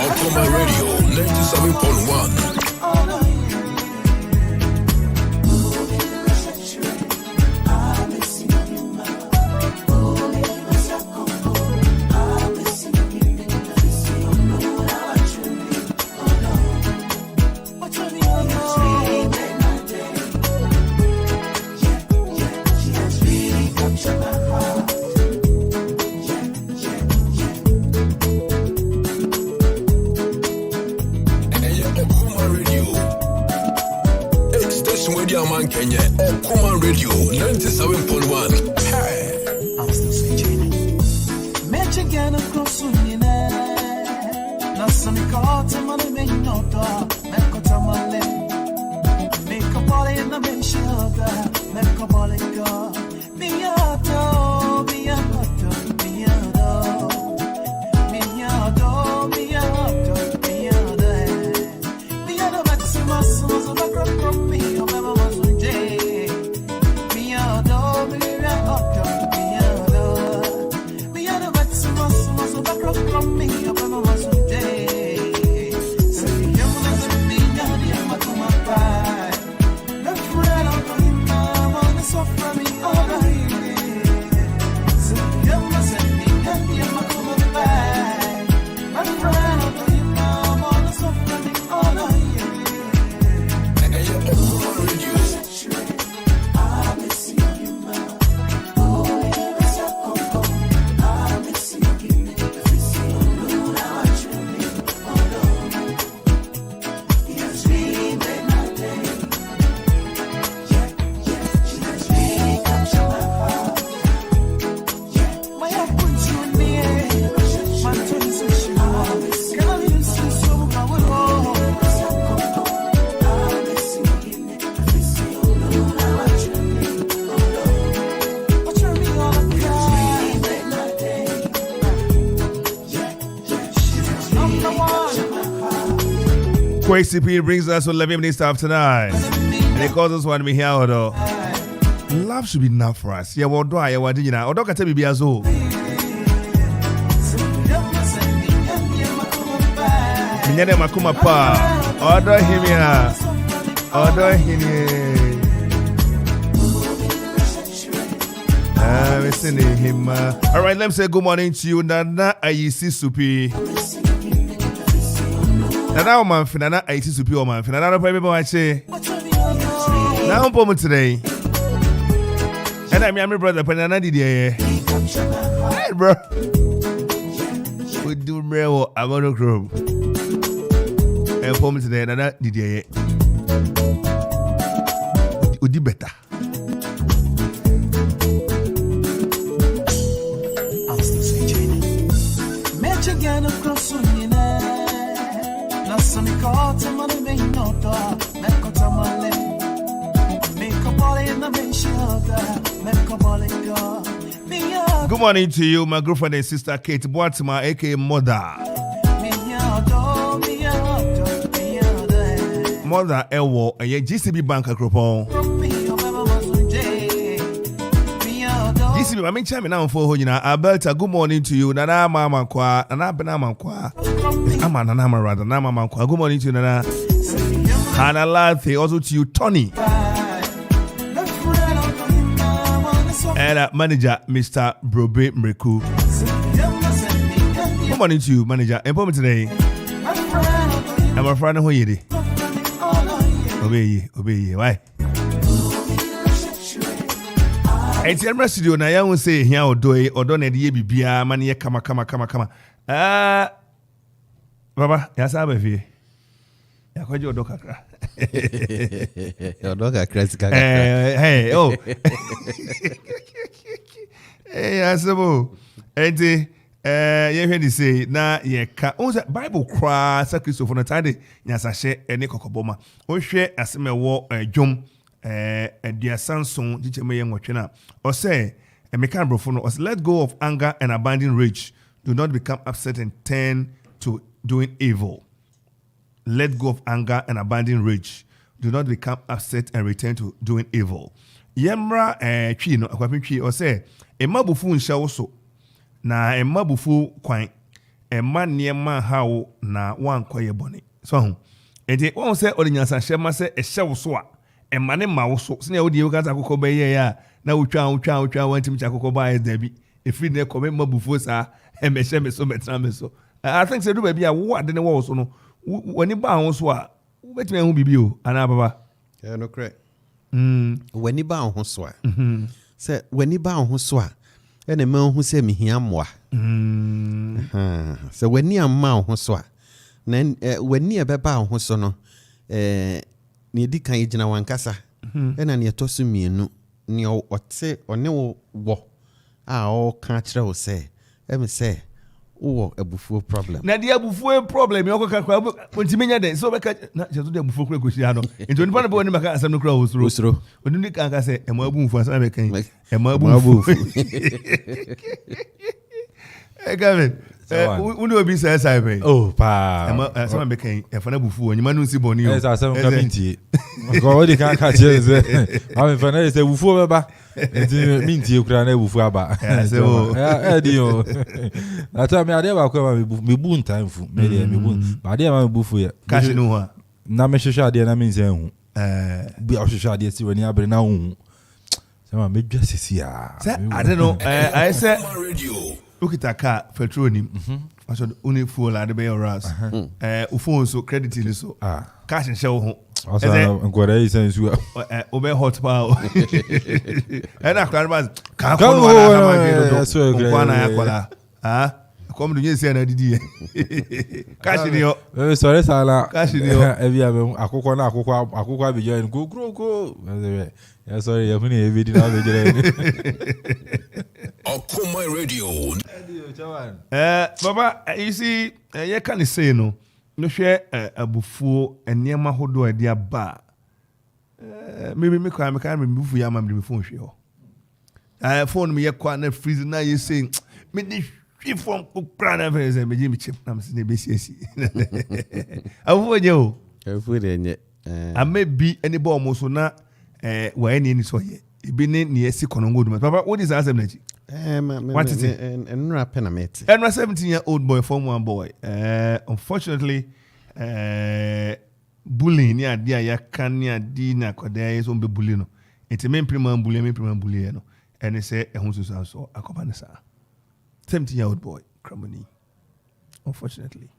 Okoman Radio 97.1. Kenya, Okoman Radio 97.1. Hey. I'm still searching. Michigan across Sunina. Nasani caught him on the main nota. Mekotamale. Make a body in the main shelter. Mekobalika. Miato, miato, miato. Miato, miato, miato. Miato Maximus was a background from me. CP brings us to 11 minutes after 9. And it calls us one me here, though. Love should be enough for us. Yeah, what do I? What did you know? Or don't tell me be as old. Minyade makuma pa. Order him here. Order him here. Listening him. All right, let me say good morning to you. Nana Ayisi Supi. Nana Oman Finana Ayisi Supi Oman Finana. Nana Pebe Bache. Now I'm home today. And I'm your brother. Panana Didier. Hey, bro. We do real. I'm on the group. And home today. Nana Didier. We do better. Again across Sunina, Nasani caught him on the main nota, Mekotamale, make a body in the main shelter, Mekobalika. Good morning to you, my girlfriend and sister Kate Boatima, aka Mother. Mother Elwo, a GCB bank acropon. I mean, chime now for you know. Alberta, good morning to you. Nana Mama Kwa, Nana Benama Kwa. Ama Nana rather, Nana Mama Kwa. Good morning to you, Nana. Hannah Lathe, also to you, Tony. And manager, Mr. Brobe Mreku. Good morning to you, manager. And for me today, I'm a friend of Hoyedi. Obey ye, why? Enti emra studio na ya won say hia odoi odon na de bibia mane ye kama baba ya saba fie ya kwaje odo kakra odo kakra sikaka hey oh eh asebo enti ye hwe di say na ye ka o Bible kra sa Christopher na tade nyasahye ene kokoboma o hwe asemewo dwom Sanson Jichemeye Mochena or say a mechanical let's go of anger and abandon rage. Do not become upset and turn to doing evil. Let go of anger and abandon rage. Do not become upset and return to doing evil. Yemra twi no akwapin twi o say emma bufu nhyɛ wo so na emma bufu kwan emma niema hawo na wankɔyɛ bɔne. So ho. Enti won say olinyansa hyɛ ma say ɛhyɛ wo so a emma ne ma wo so. Sene wo die wo kasa akokɔ bɛyɛ ya na wotwa wantim cha akokɔ ba da bi. Efiri ne kɔ emma bufu sa emɛhyɛ me so metra me so. I think say do ba bi a wo ade ne wo so no wani ba ho so a wobɛtumi ahu bibi o ana baba. Yeah, no correct. Wani ba ho so a. Say wani ba ho so a ene ma ho se mihia moa. So wani amma ho so a na wani e beba ho so no ne di kan yigina wankasa ena ne to so mienu ne ote one wo a o kan kire wo se em se wo abufuo problem na dia abufuo problem yoko kakra ontimenya den so beka na jesu dia abufuo kura koshia no enti oni pa na bo ni maka asem no kura osuro oni ni kan ka se ema abufuo asem beka ema abufuo Gavin, unu obi say say oh pa asem beka efana abufuo nyima no nsi boni o asem ka mintie ko odi kan ka che se am fana se abufuo beba enti mintie kura na abufuo aba so di o ata me ade ba ko ma me bu ntan fu me de me bu ba ade ma me bu fu ye cash no ho na me hwehwe ade na me nsen hu bi a hwehwe ade si wani abre na hu se ma me dwa sisi a se ade no I say ukita ka petroni aso uni fuel ade be yours phone so credit ni so cash nche wo ho asa ngora yi sensu obe hot power ena kran bas ka ko no na ma ge do ko na yakola come do you say na didi cash ni yo sorry sala cash ni yo ebi am akoko na akoko abejo en go yeah sorry ya funi ebi di na abejo Okoman Radio. Baba, you see, you can say no share abufuo eniema hodo e dia ba. Maybe me can remove ya mam the phone hwe. Phone me ye kwa na freeze na you say me di hwe from kukra na face me me chip na me se be siesi. Awu je o. Awu de nye. Amebi eni bo mo so na wa eni ni so ye. Ibi ne esi konongo dum. Papa, what is answer na chi? What is it? And 17-year-old boy, form one boy. Unfortunately, bullying near dia ya kanya dina kwa dia is be bullying no. It's a main prima bully no. And they say a hunsu so Okoman Kasa. 17-year-old boy, Cramoni. Unfortunately.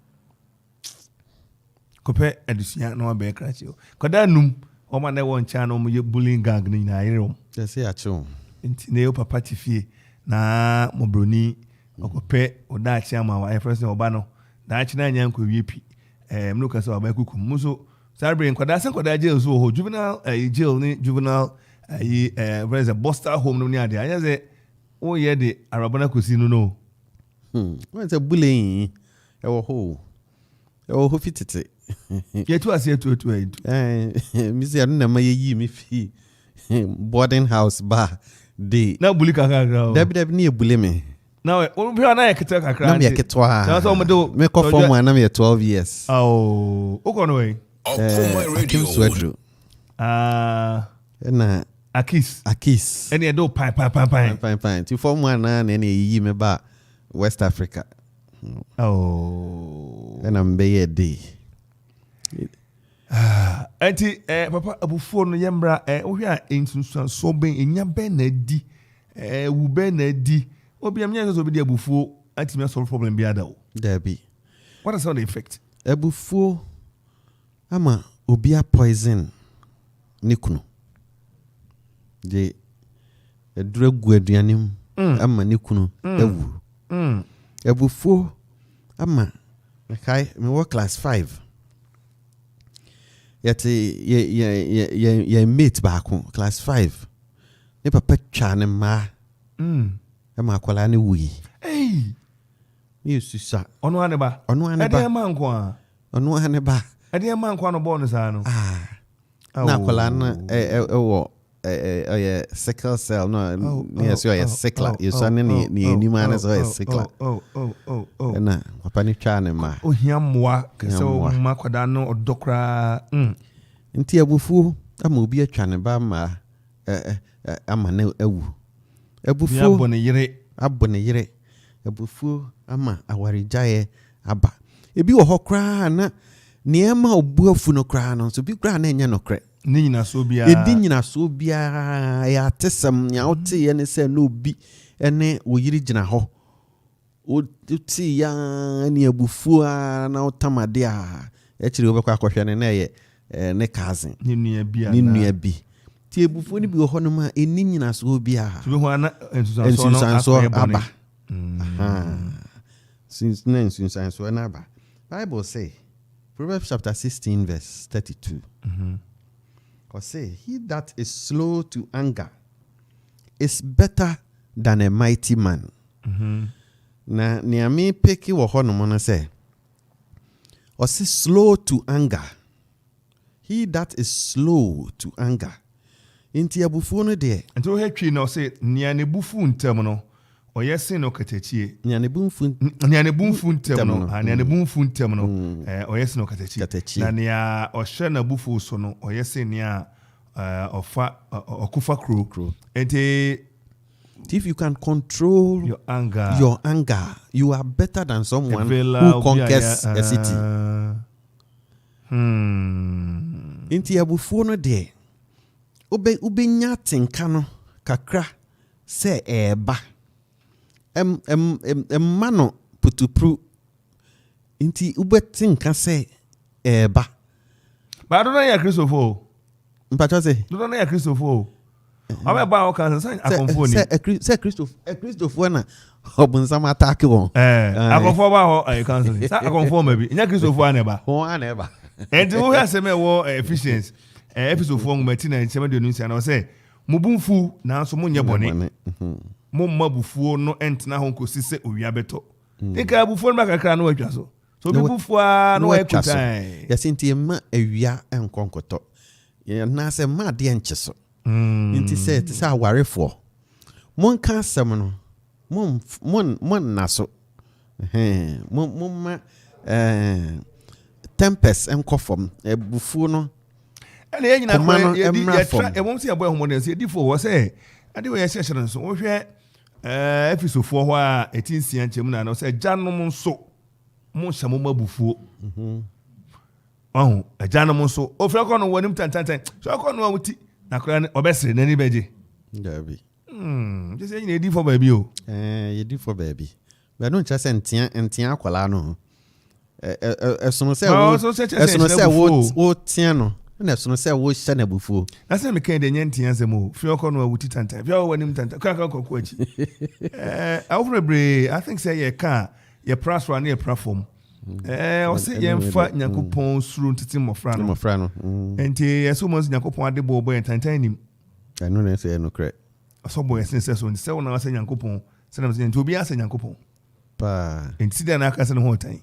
Compare edusia no be cratio. Koda num o man na won cha no mo bullying gang ni na irom. Just say acho. Nti ne o papa tifie na mobroni okope odachi ama wa first oba no dachi na nya nkwa wiepi mnuka so oba kukum muso celebrate nkwada sen kwada jail so ho juvenile jail ni juvenile where's a Buster home no ni ade anya ze o ye de arabana kosi no what's a bullying e wo fitete ye tu ase tu mi se anu na ma yi mi fi boarding house bar de na bully kakra dab ni bully me na o bi na yaketa kakra na me yaketwa na so mo do me ko form one na me 12 years oh o ko no way Okoman Radio na akis ene do pai ti form one na ne yi me ba West Africa na mbeye de anti papa abufuo no yembra ohwe a ensunsun so ben enya ben na di wu ben na di obi am nya so bi di abufuo anti me solve problem bi ada o dabi what is the effect abufuo ama obi a poison nikunu de eduragu aduanim ama nikunu ewu abufuo ama kai me work class 5 yet ye mate baako class 5 ne papa twa ne ma ma akwala ne wi ni susa ono ane ba ade ma nko a ono ane ba ade ma nko no bo no sa no na akwala na wo sickle cell no yes you sickle you so ni anima so sickle na papa ni twa ne ma ohia moa so ma kwada no odokra nti abufu ama obi atwa ne ba ma ama na awu abufu abone yire abufu ama awarijaye aba ebi wo hokra na niema obuafu no kra no so bi kra na enya no kra ni nyina so bia edi nyina so bia ya tesam nya wote ye ne se no bi ene wo yiri gina ho o ti ya ni abufu na otamade a e kire obekwa akohwe ne na ye ne cousin ni nua bi ti abufu ni bi wo ho no ma eni nyina so bia so bi ho na ensusanso aba since ensusanso na aba Bible say Proverbs chapter 16 verse 32 or say he that is slow to anger is better than a mighty man. Na niami peki wo hono mo na say or say slow to anger. He that is slow to anger. Inti abufu no de. Nti wo hetwi na o say nia ne bufu ntem no oyese no katachie. Nia ne bumfu ntem no. Nia ne bumfu ntem no. Oyese no katachie. Na nia ohwe na bufu so no oyese nia ofa okufa kro. Enti if you can control your anger, you are better than someone who conquers a city. Inti abufu no de. Ube nya tinka no kakra se eba. Mano putupru. Inti ube tinka se eba. But I don't know ya Christopher. Mpacho se. Don't know ya Christopher. Aba ba o kan say akonfo ni. Say Christopher na obunsam attack won. Akonfo ba ho kan say. Say akonfo ma bi. Nya Christopher na ba. Ho ana eba. Enti wo ya se me wo efficiency. Episode 4 Martina 7 na say mubunfu na so monye bone. Mo mabufuo no entna ho kosi se owia beto. Tika abufuo no makakra na watwa so. So bibufua no wa kutai. Yasinti ma awia enkonkoto. Ye na se ma de enche so. Inti se ti sa warefo. Mon ka asem no. Mon na so. Mon ma tempest enkofom ebufuo no. And then you won't see a boy who wants to say, was say, I do a session so. Episode 4 where 18 Chimuna no say, Janum so, Monshamoma Buffu. Oh, a Janum so, oh, Falcon, one him 10 so I can't know what Nakran or best in anybody. Derby. Just saying, you did for baby. You did for baby. But don't just send Tia and Tia Colano. As soon as I would Tiano. Na so no say wo hye na bufuo na say me kan de nyanti ansemo fi okọ no awuti tanta fi wanim tanta kaka kokko achi awfrebre I think say ye ka ye praswa na ye platform o say ye mfa nyakopon suru ntiti mofra no enti ye so mo nyakopon ade bo bo tanta nim anu na say no cre so boy say so say wona say nyakopon say na say obi asa nyakopon pa enti de na aka say no ho tan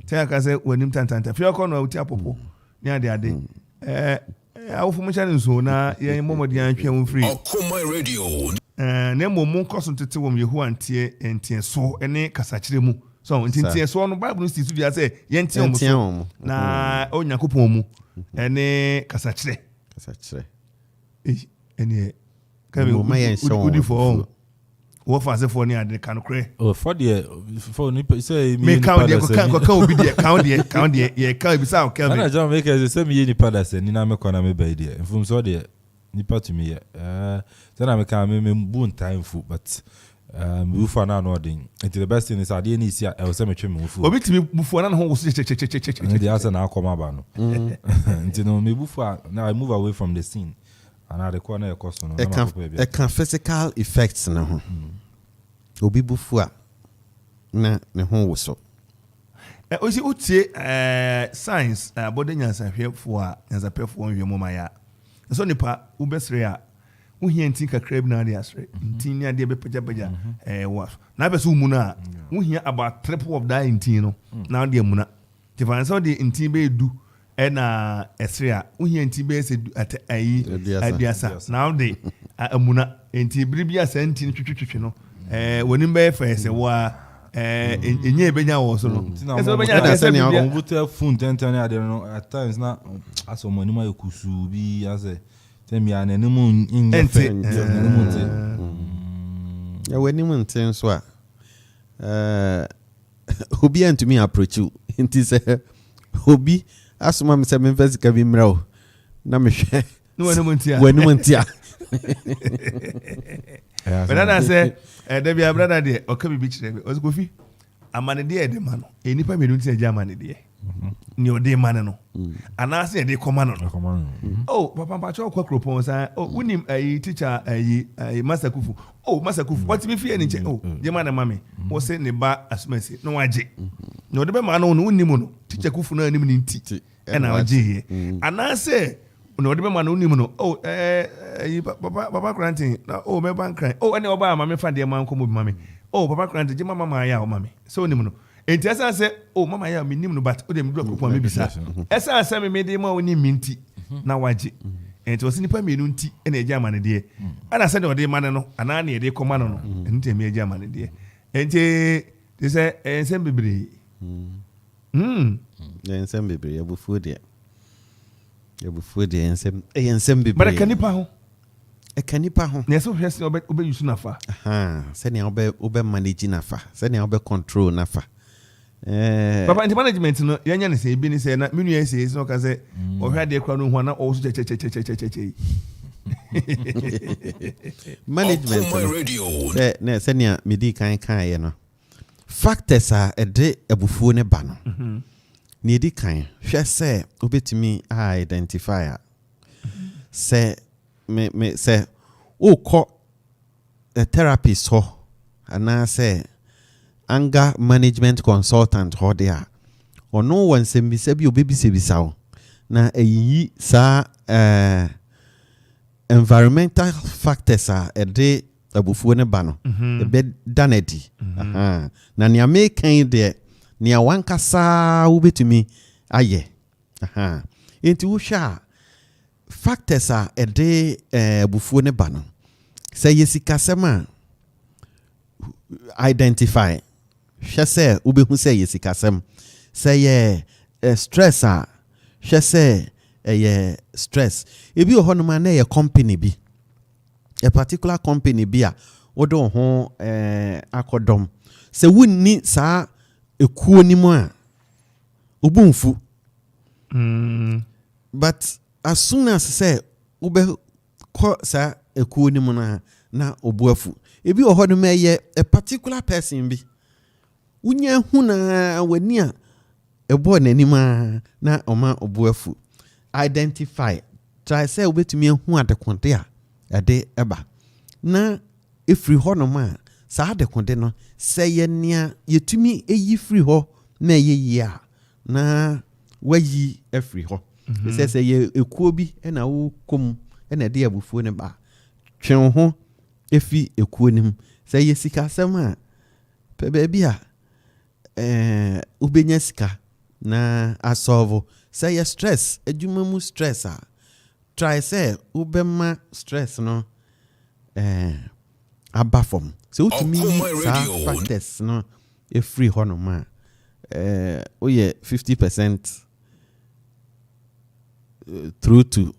say aka say wanim tanta fi okọ no awuti apopo ni ade awofo channel so na ye momodi antwe free Okoman radio na momon koso tete wom yehu antie entie so ene kasachire mu so entie so no bible no still bia say ye entie mu so na onyankopon mu ene kasachire ene kabe udi for wo fa se for ni ade kan kre for the for ni say me count the kan obi the count the ye kan bi sa o kan na jam make say me ni pada se ni na me kona me bai there fum so the ni part me say na me kan me bu time fu but me fu na no den until the best thing is ade ni isi e say me twe me fu obi ti bu fu na ho wo che the answer na akoma ba no until no me bu fu now I move away from the scene and I require a cost no e can physical effects na ho obi bufu a na ne ho wo so o si utie science body nyansa hwefo a nyansa pefo hwemo ma ya so nipa ubesre a wo hia ntin kakra bi na ade asre ntin ni ade be paja wa na be so mu na wo hia about triple of that ntin no na ade mu na difference of the ntin be du ɛna ɛsere a wohia nti bɛyɛ sɛ aduasa now de amuna nti bere bi asa nti no twetwetwe no wɔnim bɛyɛ fɛ sɛ wo a ɛnyɛ ɛbɛnya wɔ so no ɛsɛ wobɛnya ɛsɛ bibia ɔmobotɛ phone tɛntɛn ne adeɛ no at times na asɛ ɔmo anim ayɛ kusuu bi asɛ tɛmia n'anim nyɛ fɛ n'anim nte w'anim nte nso a obi antumi approach you nti sɛ obi asoma me sɛ memfa sika bi mmrɛ wo na mehwɛ w'anim nte a brother sɛ da bia brother deɛ ɔka bibi kyerɛ me ɔsɛ Kofi amanedeɛ ɛde ma no ɛnipa mmienu nti agya amanedeɛ ne ɔde ma no no anaasɛ ɛde kɔma no no papa mpakyɛ ɔkɔ kuropɔn saa wonim teacher Master Kufu Master Kufu watumi fie ne nkyɛn gyema ne ma me wɔ sɛ ne ba asomasi na wagye na ɔde bɛma no no wonim no teacher Kufu no anim ne nti ɛna ɔgyeeɛ anaasɛ na ɔde bɛma no wonim no papa Kranten na mɛba nkran ɛne ɔba ama me fa deɛ ma nkɔmmɔ bi ma me papa Kranten gyema mama ayɛ a ɔma me sɛ wonim no enti ɛsan sɛ mama ayɛ a menim no but wode medura kuropɔn me bisa ɛsan sɛ me mede ma wonim me nti na wagye enti ɔsɛ nipa mmienu nti ɛna agya ama ne deɛ ɛna sɛ de ɔde ma no no anaa ne yɛde kɔma no no ɛno nti ɛmi agya ama ne deɛ enti te sɛ nsɛm bebree nsɛm bebree abufuo deɛ ɛyɛ nsɛm bebree but ɛka nipa ho na ɛsɛ wohwɛ sɛ wobɛyusu nafa sɛnea wobɛ manage nafa sɛnea wobɛ control nafa papa nti management no yɛanya ne sɛ ebi ne sɛ na menua sɛ sɛ ɔka sɛ ɔhwɛ adeɛ kora no hu ana ɔwo so kyɛkyɛkyɛkyɛkyɛkyɛ management no sɛnea medi kan kaeɛ no factors a ɛde abufuo ne ba no ne ɛdi kan hwɛ sɛ wobɛtumi a identify a sɛ sɛ wokɔ therapist hɔ anaasɛ anger management consultant hɔ de a ɔno wɔ nsɛmbisa bi obɛbisabisa wo na ɛyiyi saa environmental factors a ɛde abufuo ne ba no ɛbɛda no adi na nea mekan deɛ nea wankasa wobɛtumi ayɛ enti wohwɛ a factors a ɛde abufuo ne ba no sɛ yɛ sikasɛm a identify hwɛ sɛ wobɛhu sɛ yɛ sikasɛm sɛ yɛ stress a hwɛ sɛ ɛyɛ stress ebi wɔ hɔ nom a na ɛyɛ company bi a particular company bi a wode wo ho akɔdɔm sɛ wonni saa ekuo ni mu a obumfu but as soon as say ube ko sa ekuo ni mu na obuafu ebi wɔ hɔ no mɛyɛ a particular person bi wonya hu na wani a ɛbɔ n'anim na ɔma obuafu identify try say wobɛtumi hu adekonde a ɛde ɛba na efiri hɔ no ma saa adekonde no sɛ yɛ nea yɛtumi eyi firi hɔ na ɛyɛ yi a na wayi efiri hɔ sɛ yɛ ekuo bi ɛna wo kom ɛna ɛde abufuo ne ba twen ho efi ekuo nim sɛ yɛ sika asɛm a pɛ baabi a wobɛnya sika na asolve sɛ yɛ stress adwuma mu stress a try sɛ wobɛma stress no aba fam sɛ wotumi saa factors no ɛfiri hɔ no ma woyɛ 50% through to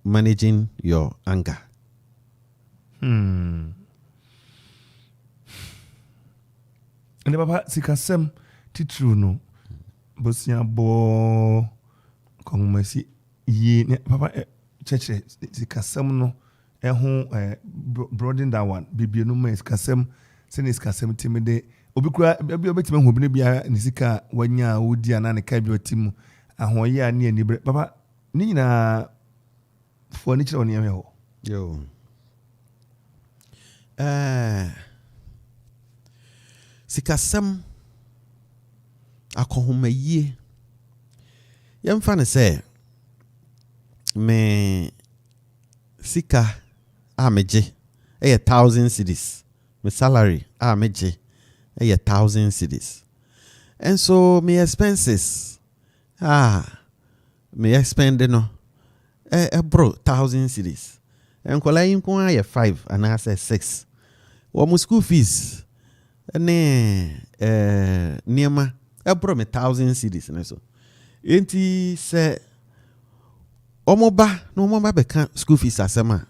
managing your anger. And papa sikasem titru no bosia bo kongmasi ye papa cheche sikasem no broaden that one bibie no ma sikasem se ne sikasem timide obi kura obetime hu bi ne bia ne sika wanya wodi ana ne ka bi otimu ahoye a ne anibre papa ni nyina fo ni kire oni ame ho yo sikasem akohumayie yɛmfa ne sɛ me sika a megye 1,000 cedis me salary a megye 1,000 cedis and so me expenses me spend no bro 1,000 cedis. And kola yin ko aye 5 and I say 6. Wo school fees ne niema bro me 1,000 cedis ne so. Enti se omoba no omoba be kan school fees asema.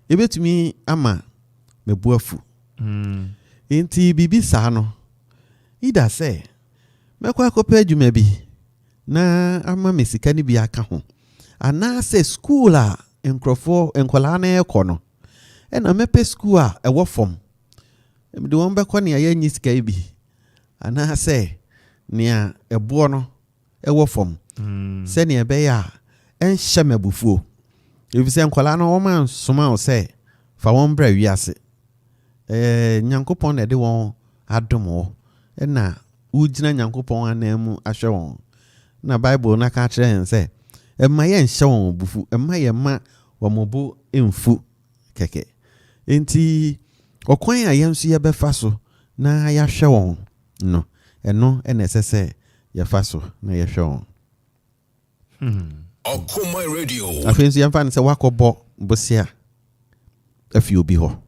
Ebetumi ama me boafu. Enti bibi sa no. Ida say me kwa kopa adwuma bi na ama me sika ni bi aka ho. Ana say school a enkola na ekọ no. E na mepe school a ewo form. Me de won be kọ ne aye nyi sika bi. Ana say nia ebo no ewo form. Se ne be ya en hye mabufuo. If say enkola no woman soma o say fa won bra wiase. Nyankopon na de won adom wo. E na ujina Nyankopon anemu ahwe won. Na Bible na ka kire hen say emma ye nhye won bufu, emma ye ma womobo emfu keke. Enti okwan a yensu ye befa so na ya hwe won no. Eno ene sese ye fa so na ye hwe won. Okoman Radio. Afensu ye mfa ne se wakobo bosia afi obi ho.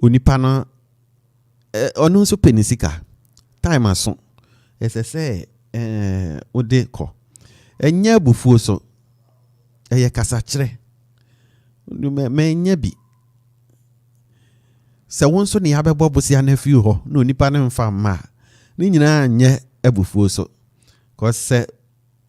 Onipa no onu so penisika time aso esese ode ko enya bufuo so eye kasa kire me nya bi se won so ne abebo bosia na afi ho na onipa ne mfa ma ni nyina anye abufuo so ko se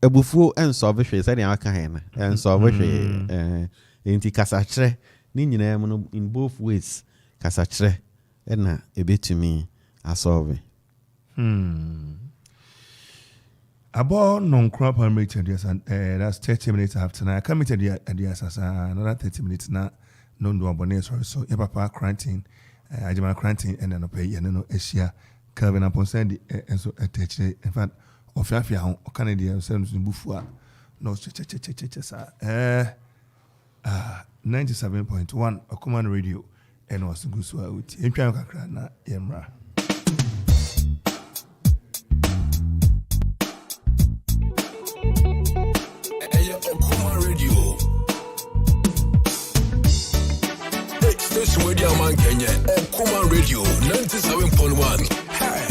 abufuo enso behwe se ne aka hen na enso behwe enti kasa kire ni nyina no in both ways kasa kire na ebetumi asolve. About non-crop permit and that's 30 minutes after now. I come to the another 30 minutes now. No abonnés so your papa quarantine, Ajama quarantine and then pay and no Asia Calvin upon Sandy and so attach in fact of Yafia or Canadian sends in Bufua. No 97.1 Okoman Radio and was good so out in Pianca Yemra. Okoman Kenya, Okoman Radio 97.1. Hey.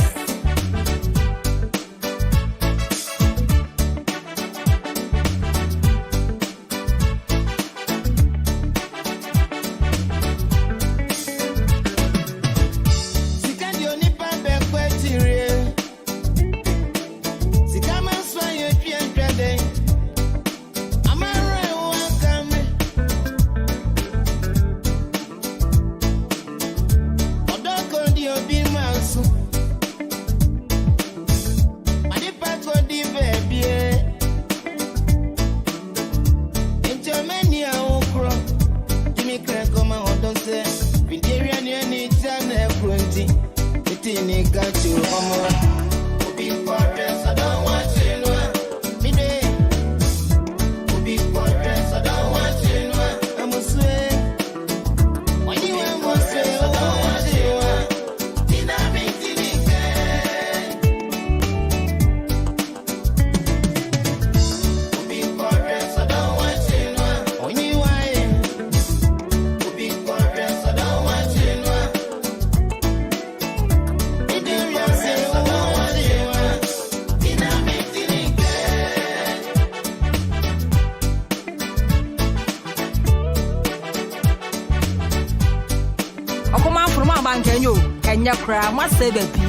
Kenya cry, must say baby,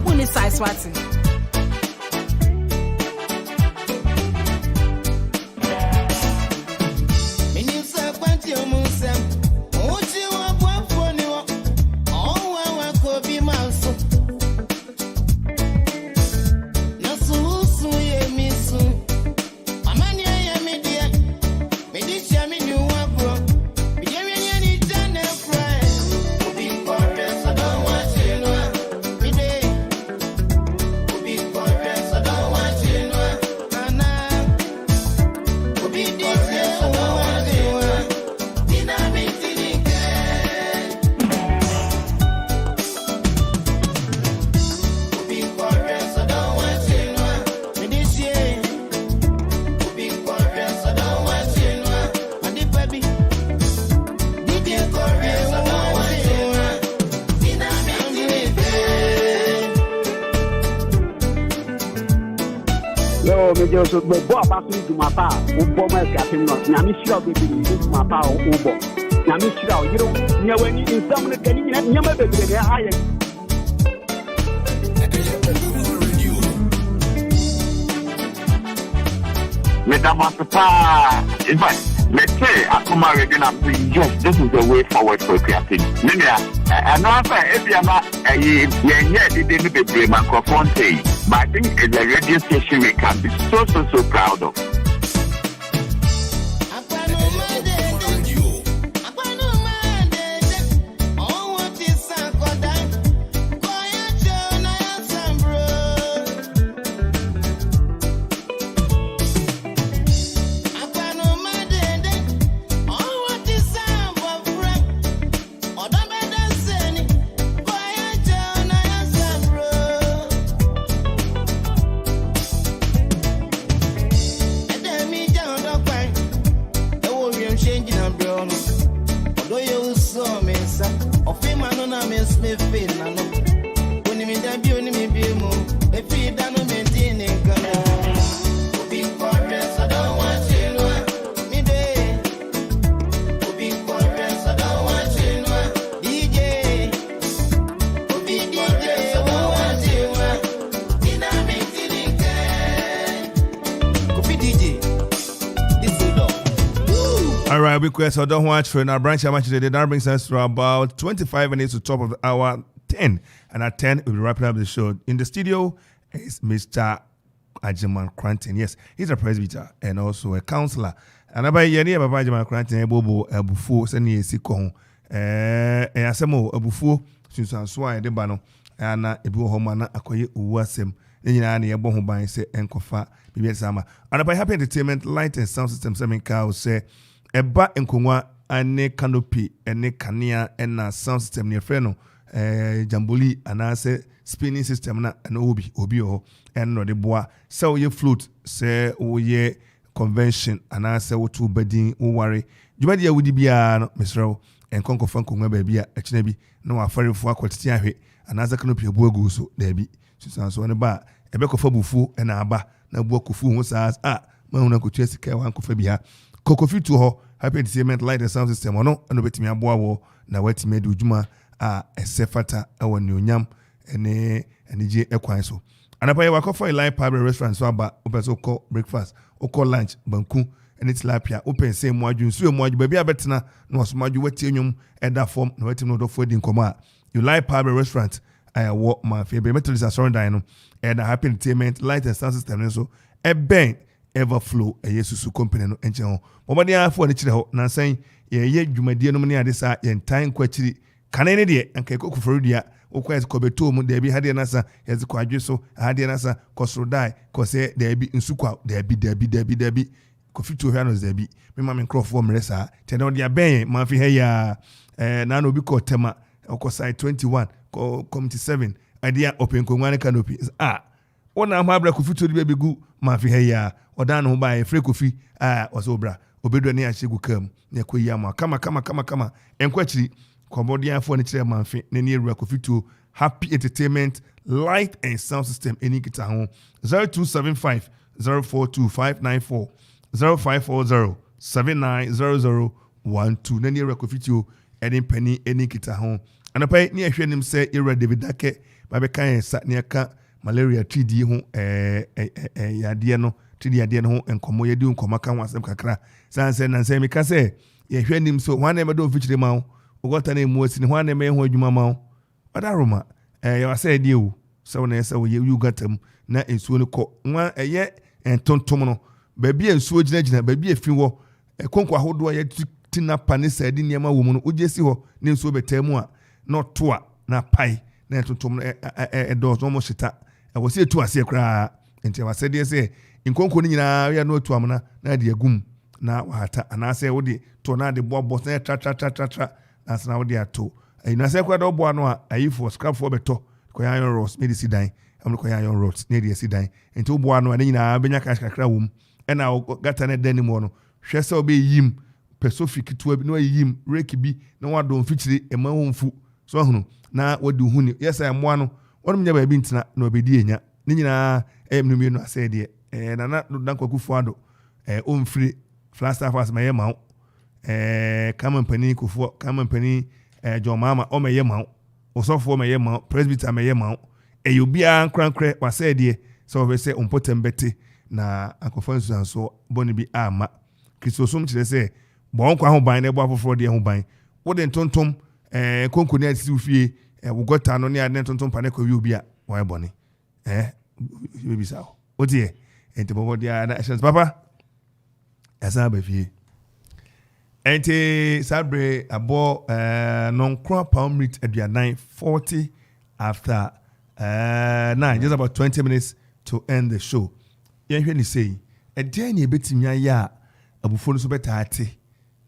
who is size watching? meje so me bo abaso duma pa wo bo ma fiatem no nya me shira be bi duma pa wo bo nya me shira o yiro nya wani insam ne kani nya ma be be ne haye Madam Asapa, in fact, let's say Okoman Radio now yes, this is the way forward for creating. Ninia, and also if you are not didn't be the microphone say, but I think it's a radio station we can be so proud of. Request or don't watch for our branch match today. That brings us to about 25 minutes to top of the hour 10. And at 10, we'll be wrapping up the show. In the studio is Mr. Ajiman Cranton. Yes, he's a presbyter and also a counselor. And about Yeni, Baba Ajiman Cranton, Bobo, Baffour, Seni Sikon, Asemo, Baffour, Susan Swai, the Bano, and Ebu Homana, Akoye, Uwasem, Nina, Yabon Hobay, say, and Kofa, Bibi Sama. And about Happy Entertainment, Light and Sound System, Semin Cow, say, Eba nkongwa ane canopy ene kanea ena sound system ne freno jamboli anase spinning system na obi ho eno de boa se wo ye flute se wo ye convention anase wo tu badin wo ware jumadi ya wudi bia no mesrew enkonko fankongwa ba bia akina bi na wa farefo akwatiti ahwe anase canopy abu agu so da bi susanso ne ba ebe kofa bufu ena aba na bu akofu ho sa ma huna kotua sika wa ankofa bi ha Kofi to ho Happy Entertainment Light and Sound System ono eno betimi aboa wo na watimi ade ujuma esefata ewo ne onyam ene je ekwan so anapa ye wakofa a live pub restaurant so aba opeso call breakfast o call lunch banku ene tilapia open say mo adwu so mo adwu ba bia betena na osomadu wati enwum eda form na wati no do fodi nkoma you live pub restaurant wo ma fe be metal is surrounding no and Happy Entertainment Light and Sound System so ben Everflow Yesusu company no enche ho bomade afo ne kire ho na san ye dwumadie no ne ade sa ye ntan kwachiri kane ne de anka kokofrodua okwa kobeto mu de bi hade na sa ye zikwa adwe so hade na sa kosrodai kose de bi nsukwa de bi Kofi to hwa no de bi me ma me crofo mre sa te de ode aben ma fi he ya na no bi ko tema okosai 21 committee 7 idea open kongwane canopy ona amabra Kofi to de begu ma fi he ya odan no ba e free Kofi osobra obedo ne ahyegu kam ne koyi ama kama enkwachiri kobodia afo ne kire manfe ne ne ewura Kofi to Happy Entertainment Light and Sound System eni kita ho 0275 042594 0540 790012 ne ne ewura Kofi to eni penny eni kita ho anapai ne ahwenim se ewura David Dake ba be kan sa ne aka malaria 3D ho yade no 3D yade no ho enkomo yedi nkoma kan wasem kakra sanse nanse me ka se ye hwenim so wane me do fichire ma ogota na emu asini wane me ho adwuma ma odaroma ye wase die o so na yesa wo ye yugatam na ensuo ne ko nwa eye entontom no ba bia ensuo gina ba bia fi wo konko ahodo ye tina pane sadi niam wo mu no ugesi ho ne ensuo betamu a no toa na pai na entontom do so mo shita wo se tu ase kra enti wase die se nkonko ni nyina ya no tu amna na de agum na wahata anase wo de to na de bobo na tra na wo de ato ina se kwa do bo no a ayi for scrap for beto ko ya yon rods medicine dan am ko ya yon rods ne de sidan enti wo bo no na nyina benya kakra wom e na gata na dani mo no hwe se obe yim pesofic to bi no yim reki bi na wadon fichire e ma wonfu so hunu na wadi huni yesa mo ano wonum nya ba bi ntina na obedi enya ne nyina emnumie no ase de nana danko kufuado omfiri Flagstaff as my mount kama mpani kufuo kama mpani John Mama o meye mount osofo meye mount presbyter meye mount eyobia krankre wase de so we say ompotem beti na akofansu anso boni bi ama Christosum kire say bon kwa ho ban na ebo afoforo de ho ban wo de ntontom konkoni ati ufie wo gota no ne ade ntontom pa ne kwa wi obi a wo boni baby sao otie ente bobo dia na actions papa asa ba fie ente sabre abo non crown pound meat aduanan 40 after 9 just about 20 minutes to end the show yen hwe ni say e dia ni ebetimi aya abufo no so betaate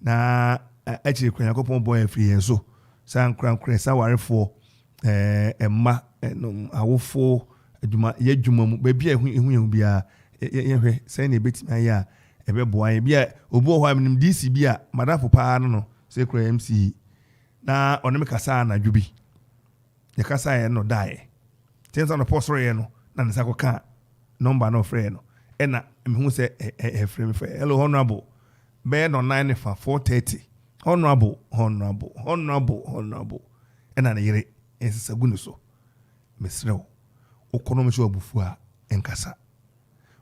na achire kwan yakopon boy afiri yen so san kran sa warefo emma no awofo adwuma yadwuma mu ba bia ehu bia yehwe sai na ebetimi aya ebe boa bia obu ho amnim DC bia madafo pa no se kra MC na oneme kasa na dwubi ye kasa ye no dae tenza no post re no na nsa ko ka number no frɛ no ɛna mehu sɛ frɛ me frɛ hello honorable be no 9 fa 430 honorable ɛna na yere ensesa gunu so mesrɛ okono me so abufu a enkasa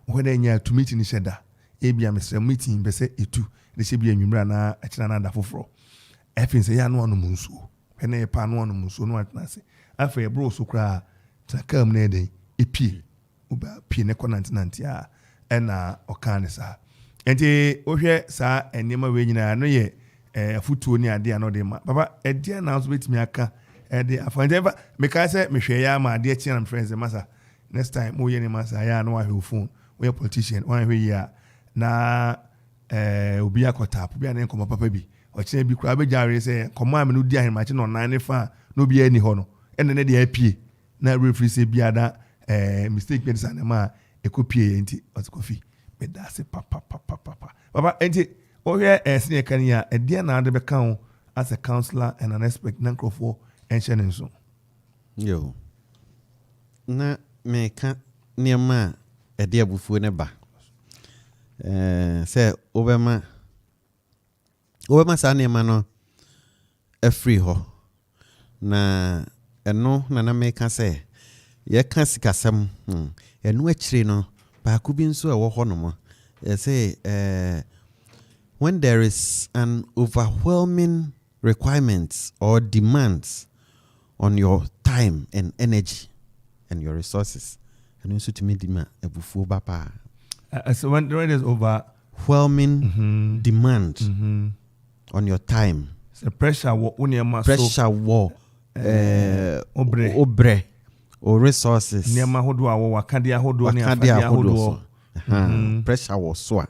wo na nya to meeting ni sheda ebia mesrɛ meeting be sɛ etu de hye bia nwumra na akina na da foforo efin sɛ ya no no munsuo ɛna ye pa no munsuo no atena se afa bro so kra takam na eden epie oba pie ne konantinanti a ɛna ɔkan sa enti ohwɛ sa enema we nyina no ye futuo ni ade ano de ma baba ede na so betimi aka ede afandeva me ka se me hwe ya ma ade chi na friends masa next time mo ye ni masa ya no ahwe phone we politician wan hwe ya na obi akota obi an nkoma papa bi o kire bi kura be jare se koma me no di ahema chi no nan fa no bi ani ho no ene ne de apie na referee se bi ada mistake be san ma ekopie enti Kofi me da se papa baba enti ohwe senior kania edia na ade be kan as a counselor and an expert nankofo enhye so yo na me ka niema edia bufuo ne ba say obema sa niema no free ho na eno na me ka say ye ka sikasem eno akire no ba ku bi nso e wo ho no mo say when there is an overwhelming requirements or demands on your time and energy and your resources, and also to me ebufu bapa. So when there's overwhelming demand on your time, so pressure war, obre or resources. Niama hodo awo wakadia hodo pressure was so.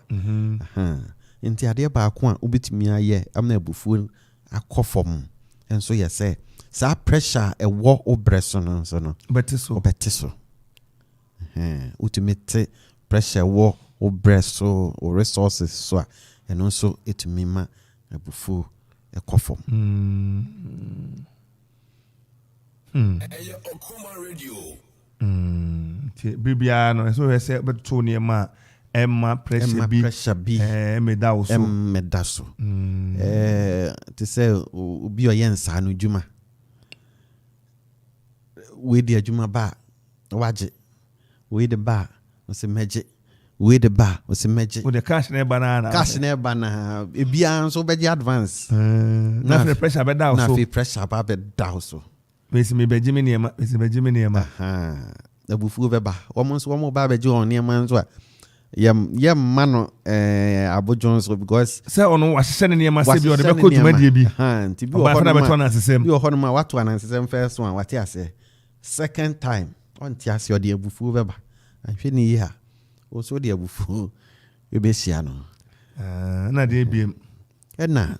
Inti ade ba ko a obetimi aye amna ebufu akofom enso ye say sa pressure e wo obreso no so no betiso ultimate pressure wo obreso or resources so eno so etimi ma ebufu ekofom Okoman Radio bibia no so we say beto ne ma Emma pressure bi medaso to say obi oyensa no djuma we di adjuma ba waje we the ba o se meje we the ba o se meje with the cash na banana ebia so be advance na free pressure be da so na free pressure ba be da so we se me be jimi niema abufu be ba omo ba be je on niema so yem mano abojon so because say ono wahye ne niema se bi o de be koduma die bi nti bi o hono beto na sesem bi o hono ma watu na sesem first one wati ase second time on ti ase o de abufu be ba ahwe ni yi ha o so de abufu e be sia no na de biem na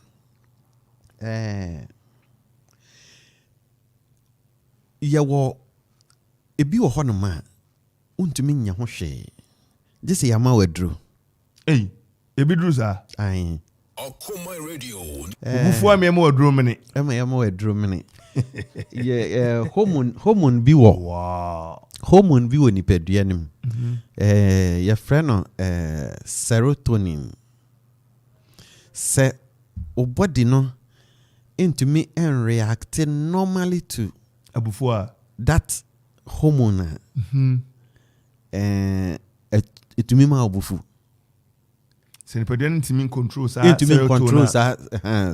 yewo ebi o hono ma untumi nya ho hwe This yama wedru. Ebi dru sa. Okoman Radio. Bufu am yama wedru mene. Yama wedru mene. Hormone bi wo. Wow. Hormone bi wo ni peduanim. Your friend serotonin. Se o body no into me and reacting normally to abufua that hormone. It me ma obufu. Se ni pedian intimi control sa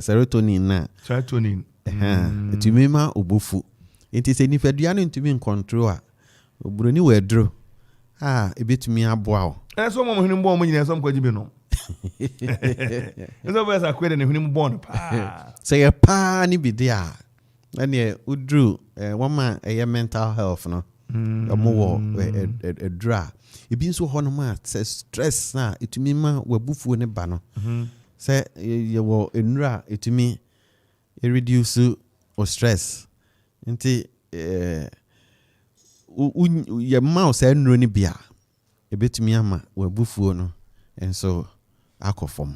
serotonin na. Serotonin. It me ma obufu. It is ni pedian intimi control a obroni we dro. Ebetumi aboa o. So mo hunu bo mo nyina so mkwaji bi no. Eso be sa kwede ne hunu bo no pa. Say a pa ni bi dia. Na ne udru wama mental health no. Omo wo dra. Ebi nso ho no ma stress na etumi ma wabufuo ne ba no. Say ye wo enura etumi reduce o stress. Nti your mouse and runny beer. A bit to me, ama, where buffo no, and so alcohol.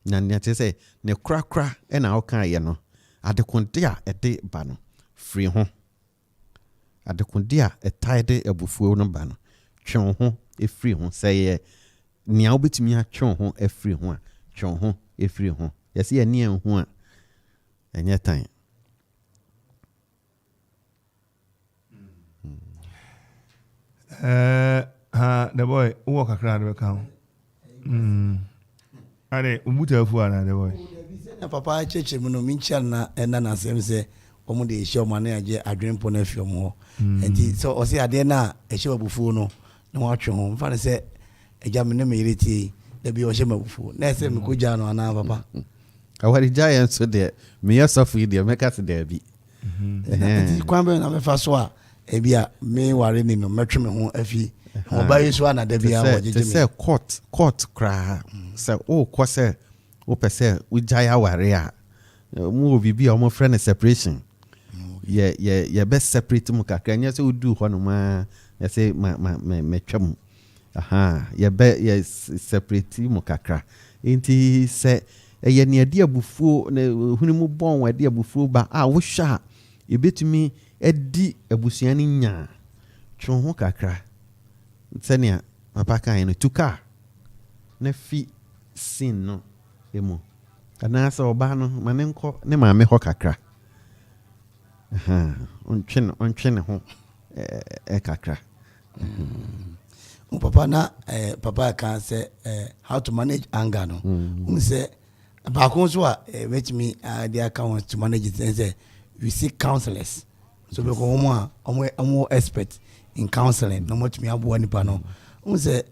Nan yet say, ne crack, and our can, at the condia a day banner, free home. At the condia a tidy a buffo no banner, chon home, a free home, say, near bit me a chon home, a free one, chon home, a free home. Yes, see a near one, and yet time. The boy walk a crowd of account. Ade umuta fu ana the boy. Papa cheche muno mincha na ena na sem se omo de ehye omo na age adwempo na afiom ho. Enti so o se ade na ehye babufu no na watwe ho. Mfa ne se eja me ne me yereti da bi o hye babufu. Na se me ko ja no ana papa. Awari giant so de me yourself with the make us there bi. Enti kwambe na me fa so a ebia me ware ni no metwe me ho afi oba yesu ana da bia wo jeje me say court kra say o ko say o pese we jaya ware a mu obi bia o mo friend separation ye best separate mu kakra nya say udu ho no ma ye say me twam ye separate mu kakra enti say ye ne ade abufuo na hunu mu bon ade abufuo ba wo hwa e betumi edi abusuani nya twon ho kakra senia papa kan no tuka na fi sin no emo kana sa oba no manenko ne maame ho kakra ontwe ne ho kakra papa na papa kan say how to manage anger no say ba ko so a with me the account to manage it say we seek counselors. So we go more expert in counseling. No much me abo nipa no. We say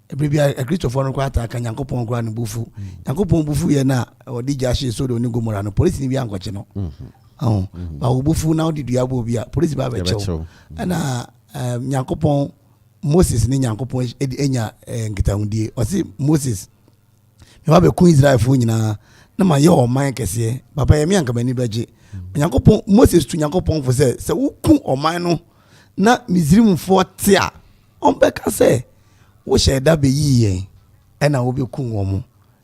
every a Christopher no kwata kan Yankopon kra no bufu. Yankopon bufu ye na odi jashe so do ni gomora no police ni bi ankoche no. Ba wo bufu na odi dua bo bia police ba be chew. Na Yankopon Moses ni Yankopon enya nkitahundie. O si Moses me ba be ku Israel fu nyina na ma ye o man kese. Papa ye mi anka bani beje. Yankopon Moses to Yankopon for say wuku oman no na Misrimfo te a ombeka say wo sheda be yiye e na wo be ku womo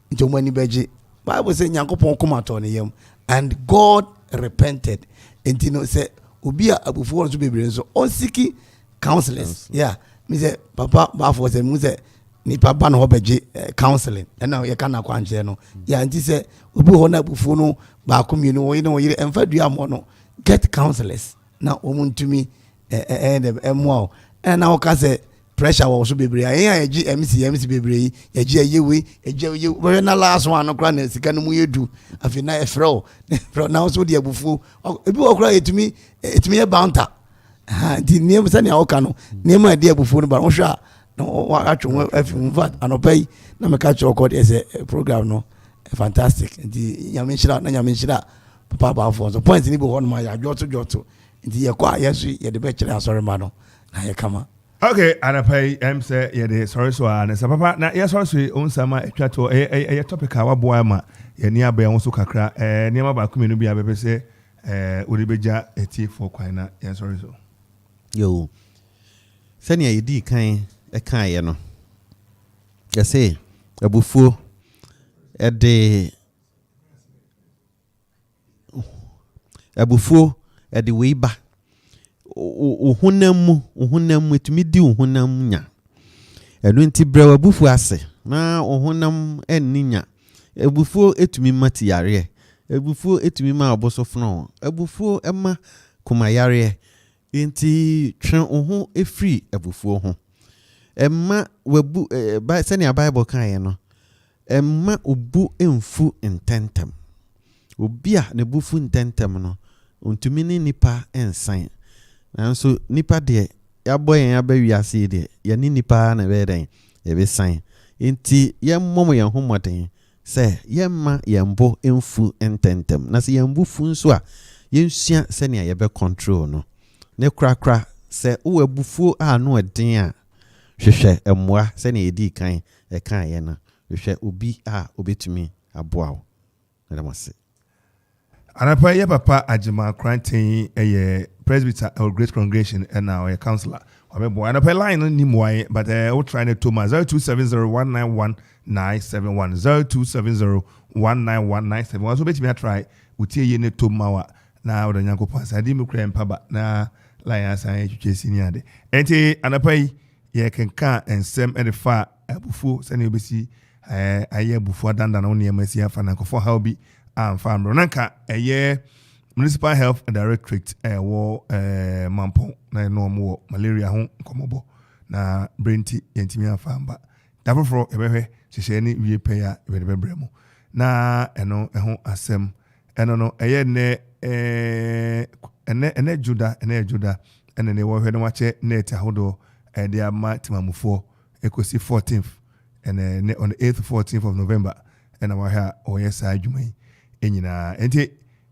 nti omo ani beje Bible say Yankopon come to ne yam and God repented enti no say obi a abufo so bebre so on seeking counselors me say papa ba for say me say ni papa no beje counseling and now you can akwanche no nti say obi ho na abufo no ba komino wo no yire emfa dua mo no get counselors na omuntumi emo na o ka say pressure wo so bebre ayen agi MC bebre agi ayewe we na last one no kra na sika no mu yedu afi na efro na so de abufu ebi wo kra etumi e bounter di niem se ne o ka no niem ade abufu no ba wo hwa no wa atwo afi mfa anopai na me ka cho code as a program no fantastic di nyamenshira papa ba for so point ni bo hono ma ya joto di ye kwa yesu ye de be kire asori ma no na ye kama okay anapai say ye de sorry so na sa papa na ye sorry so on sama etwato e topic a waboa ma ye ni aba ye so kakra ni ma ba kumenu bia be se ori beja eti for kwan na ye sorry so yo sani ye di kan e kan ye no ye say abufuo ede abufuo ede weiba uhunam etumi di uhunam nya enu nti brewa bufu ase na uhunam enninya ebufuo etumi mati yare ebufuo etumi ma abosofono ebufuo ema kuma yare nti twen uhu efri ebufuo ho emma wabu ba sene Bible kan ye no emma obu emfu intentem obia ne bufu intentem no ontumi ni nipa ensan nanso nipa de yaboyen abawiase de ya ni nipa na beden ye be san nti yemmom ye homoden se yemma yembo emfu intentem na se yembu fu nso a yensua sene ye be control no ne krakra se wo abufuo a no eden a hwehwe emmoa sene edi kan e kan ye na hwehwe obi a obetumi aboa wo na mase anapa ye papa Ajima Krantin presbyter or great congregation and now a counselor wabebo anapa line ni moye but we trying to Thomas 0270191971 0270191971 so betimi try utie ye ne Thomas na oda Nyankopon sadi mi kra mpaba na line asan twetwe sini ade enti anapa ye kenka ensem edefa abufu sene obesi aye abufu adanda na woni emasi afa na nkofo how bi amfamro nanka municipal health directorate wo Mampong na no mo malaria ho nkomobo na brenti yentimi afamba dafoforo ebehwe hyehyɛ ni wie pɛ ya ebebebre mu na eno ho asem eno no ene juda ene ne wo hwe no wache net ahodo de ama timamufo ekosi 14th and on the 8th 14th of November and our hair oyesa adwuma enyina enti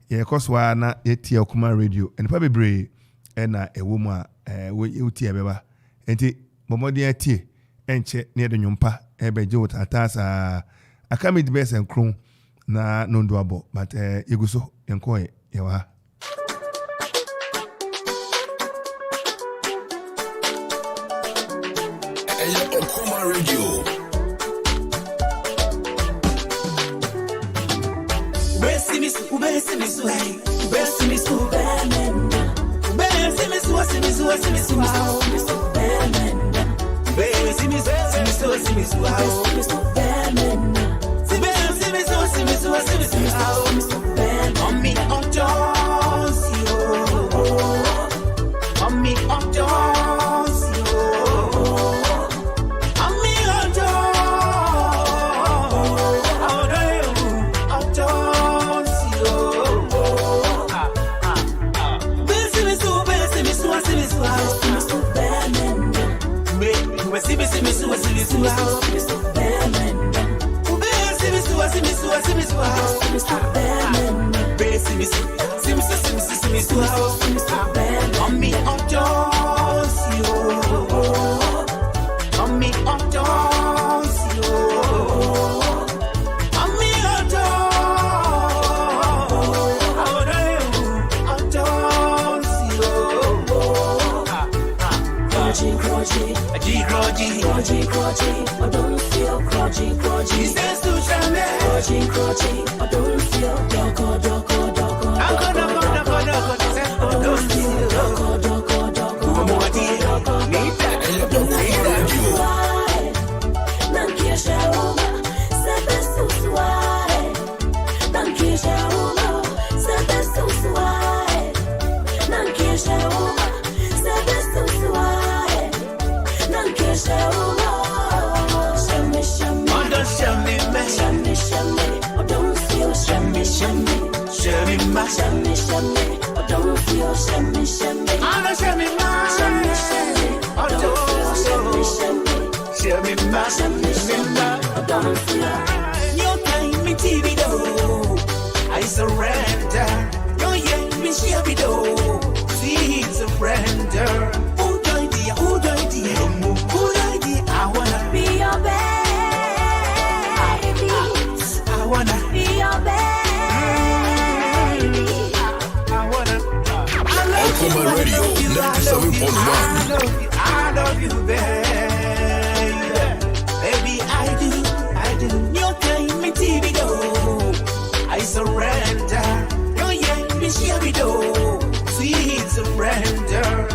ye koswa na yetia Okoman radio and pa bebre na ewomu a utie beba enti momodi atie enche ne de nwompa ebeje wotata akami de best enkron na nondo abo but yeguso enkoye yewa Okoman radio. I surrender. Your young me shabido. See surrender. Who died? I wanna be your baby. I wanna be your baby. I wanna. Okoman radio 97.1. I love you, baby. Baby, I do. Your time me TV do. I surrender. Your young me shabido. Sweet surrender.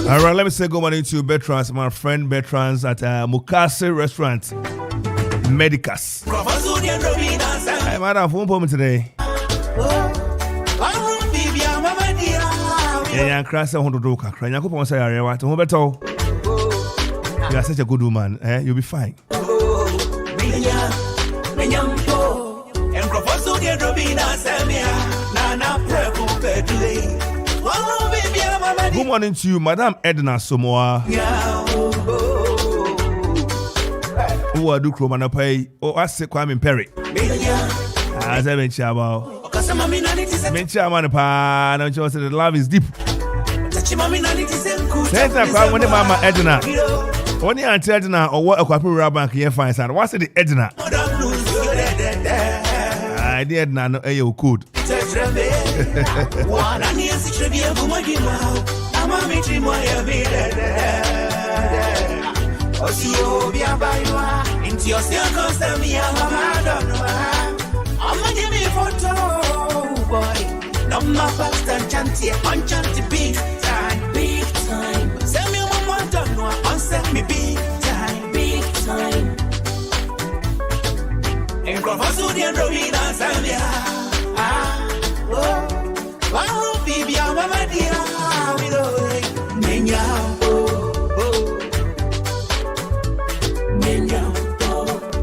All right, let me say good morning to Bertrand, my friend Bertrand at Mukase Restaurant, Medicas. Hey, madam, phone for me today. Yeah, crash on the door. Cry, you go say area what? Who better? You are such a good woman. You'll be fine. Good morning to you, Madam Edna Somoa. Who are do Kromana pay? Oh, I say Kwame Perry. As I mentioned about Menchaman Pa, and just the love is deep. Senta Kwame Mama Edna. Only Auntie Edna or what a Kwapura bank here finds out. What's the Edna? I did not know you could.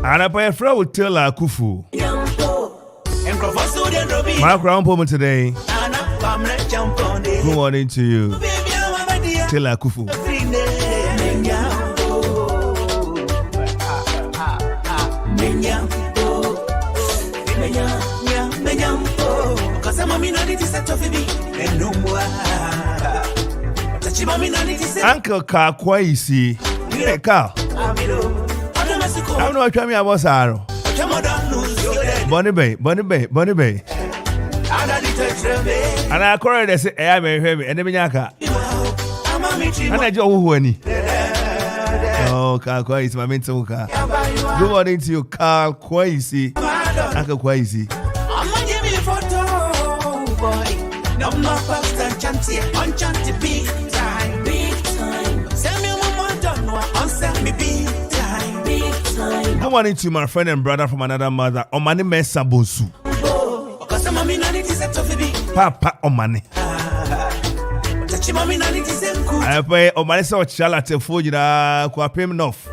And I pay a friend will tell Kufu. My crown moment today. Good morning to you. Tell Kufu. Uncle Carl Kwaisi. Hey, Carl. I'm not coming about Saro. Bonnie Bay. And I call it say, I may have and the Minyaka. And I do who any. Oh, Carl Kwaisi, my mental car. Good morning to you, Carl Kwaisi. Uncle Kwaisi. Good morning to my friend and brother from another mother, Omani Mesa Bonsu. Papa Omani. I pay Omani so chalate Fujira Kwapim North.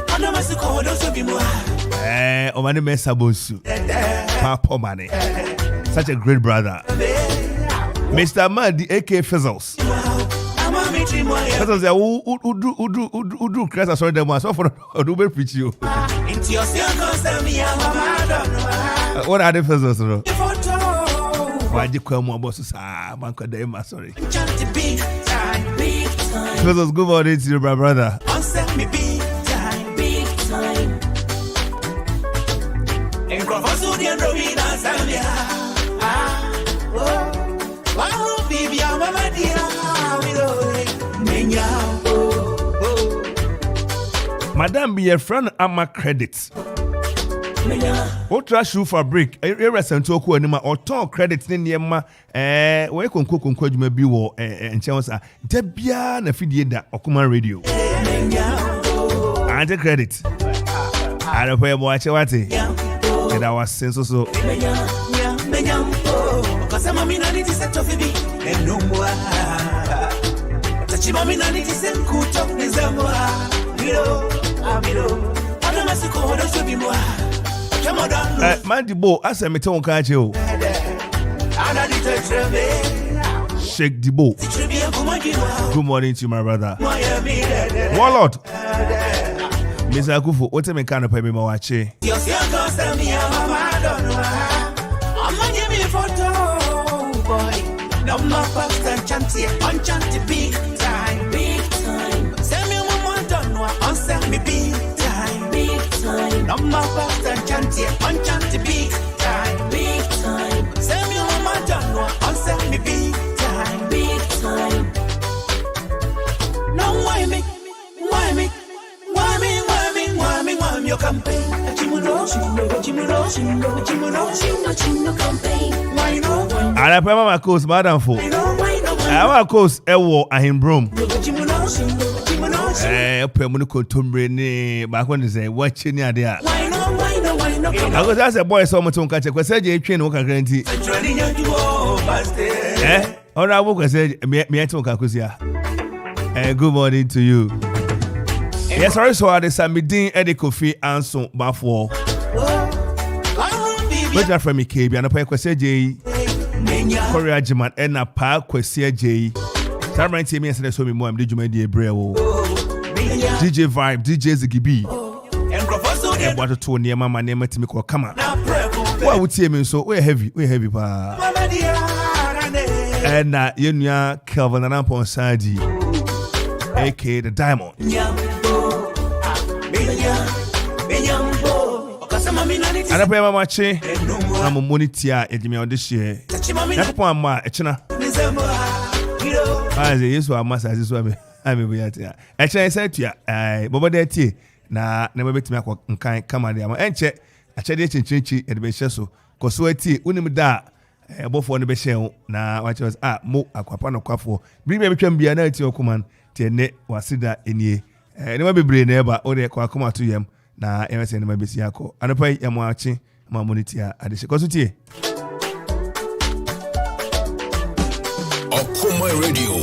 Omani Mesa Bonsu. Papa Omani. Such a great brother. Mr. Man, the AK Fizzles. Fizzles, who do Christ, I saw them once. So for do be preach you. What are the Fizzles? Why did you come on, boss? Man, sorry. Fizzles, good morning to you, my brother. Madam, be a friend at my credits. Ultra shoe fabric, a recent talk anima or ton credits in Yama, where you can cook and cook maybe war and chance. Debia na Fidia Okoman Radio. And the credit. I don't pay watch what it. And I was sense so. Mandibo, as a meton catch you. Shake the bow. Good morning to my brother. Warlord. Mr. Kufu, what a kind of pay me my watch? Ara pa mama coast madam fo. Our coast ewo ahimbrom. Pe mu no kontomre ni ba ko ni say wachi ni ade a. I go as a boy so much on catch kwese je etwe no kakra nti. Ora wo kwese me eto kakosia. Good morning to you. Yes, sorry, so I Samidin Eddie Kofi Ansong Baffour. But from me, KB, and a pay kwese J. Korea Jiman, and a pa kwese J. Tamran team yesterday so me more. I'm DJ Media Brewo. DJ Vibe, DJ Zigibi. And what to turn near mama name to me call come on. Why would see me so? We're heavy, pa. And you know, Kelvin and Ampon Sadi, aka the Diamond. And I pay my match. I'm a monitor at me on this year. That's one ma, Echina. I say, yes, I must as this way. I'm a way. Actually, I said to you, Boba de tea. Na never bet me a kind come on there. And check. I check it in Chinchi at the Besheso. Cause we tea, unim da. Both on the Beshel. Na what was mo aquapano quaffo. Bring me can be an night to Okoman. Tene was sida in ye. Never be brain never or they come out to him. Na everything my besiako. And I pay him watching my monitor at the Shikosuti. Okoman Radio.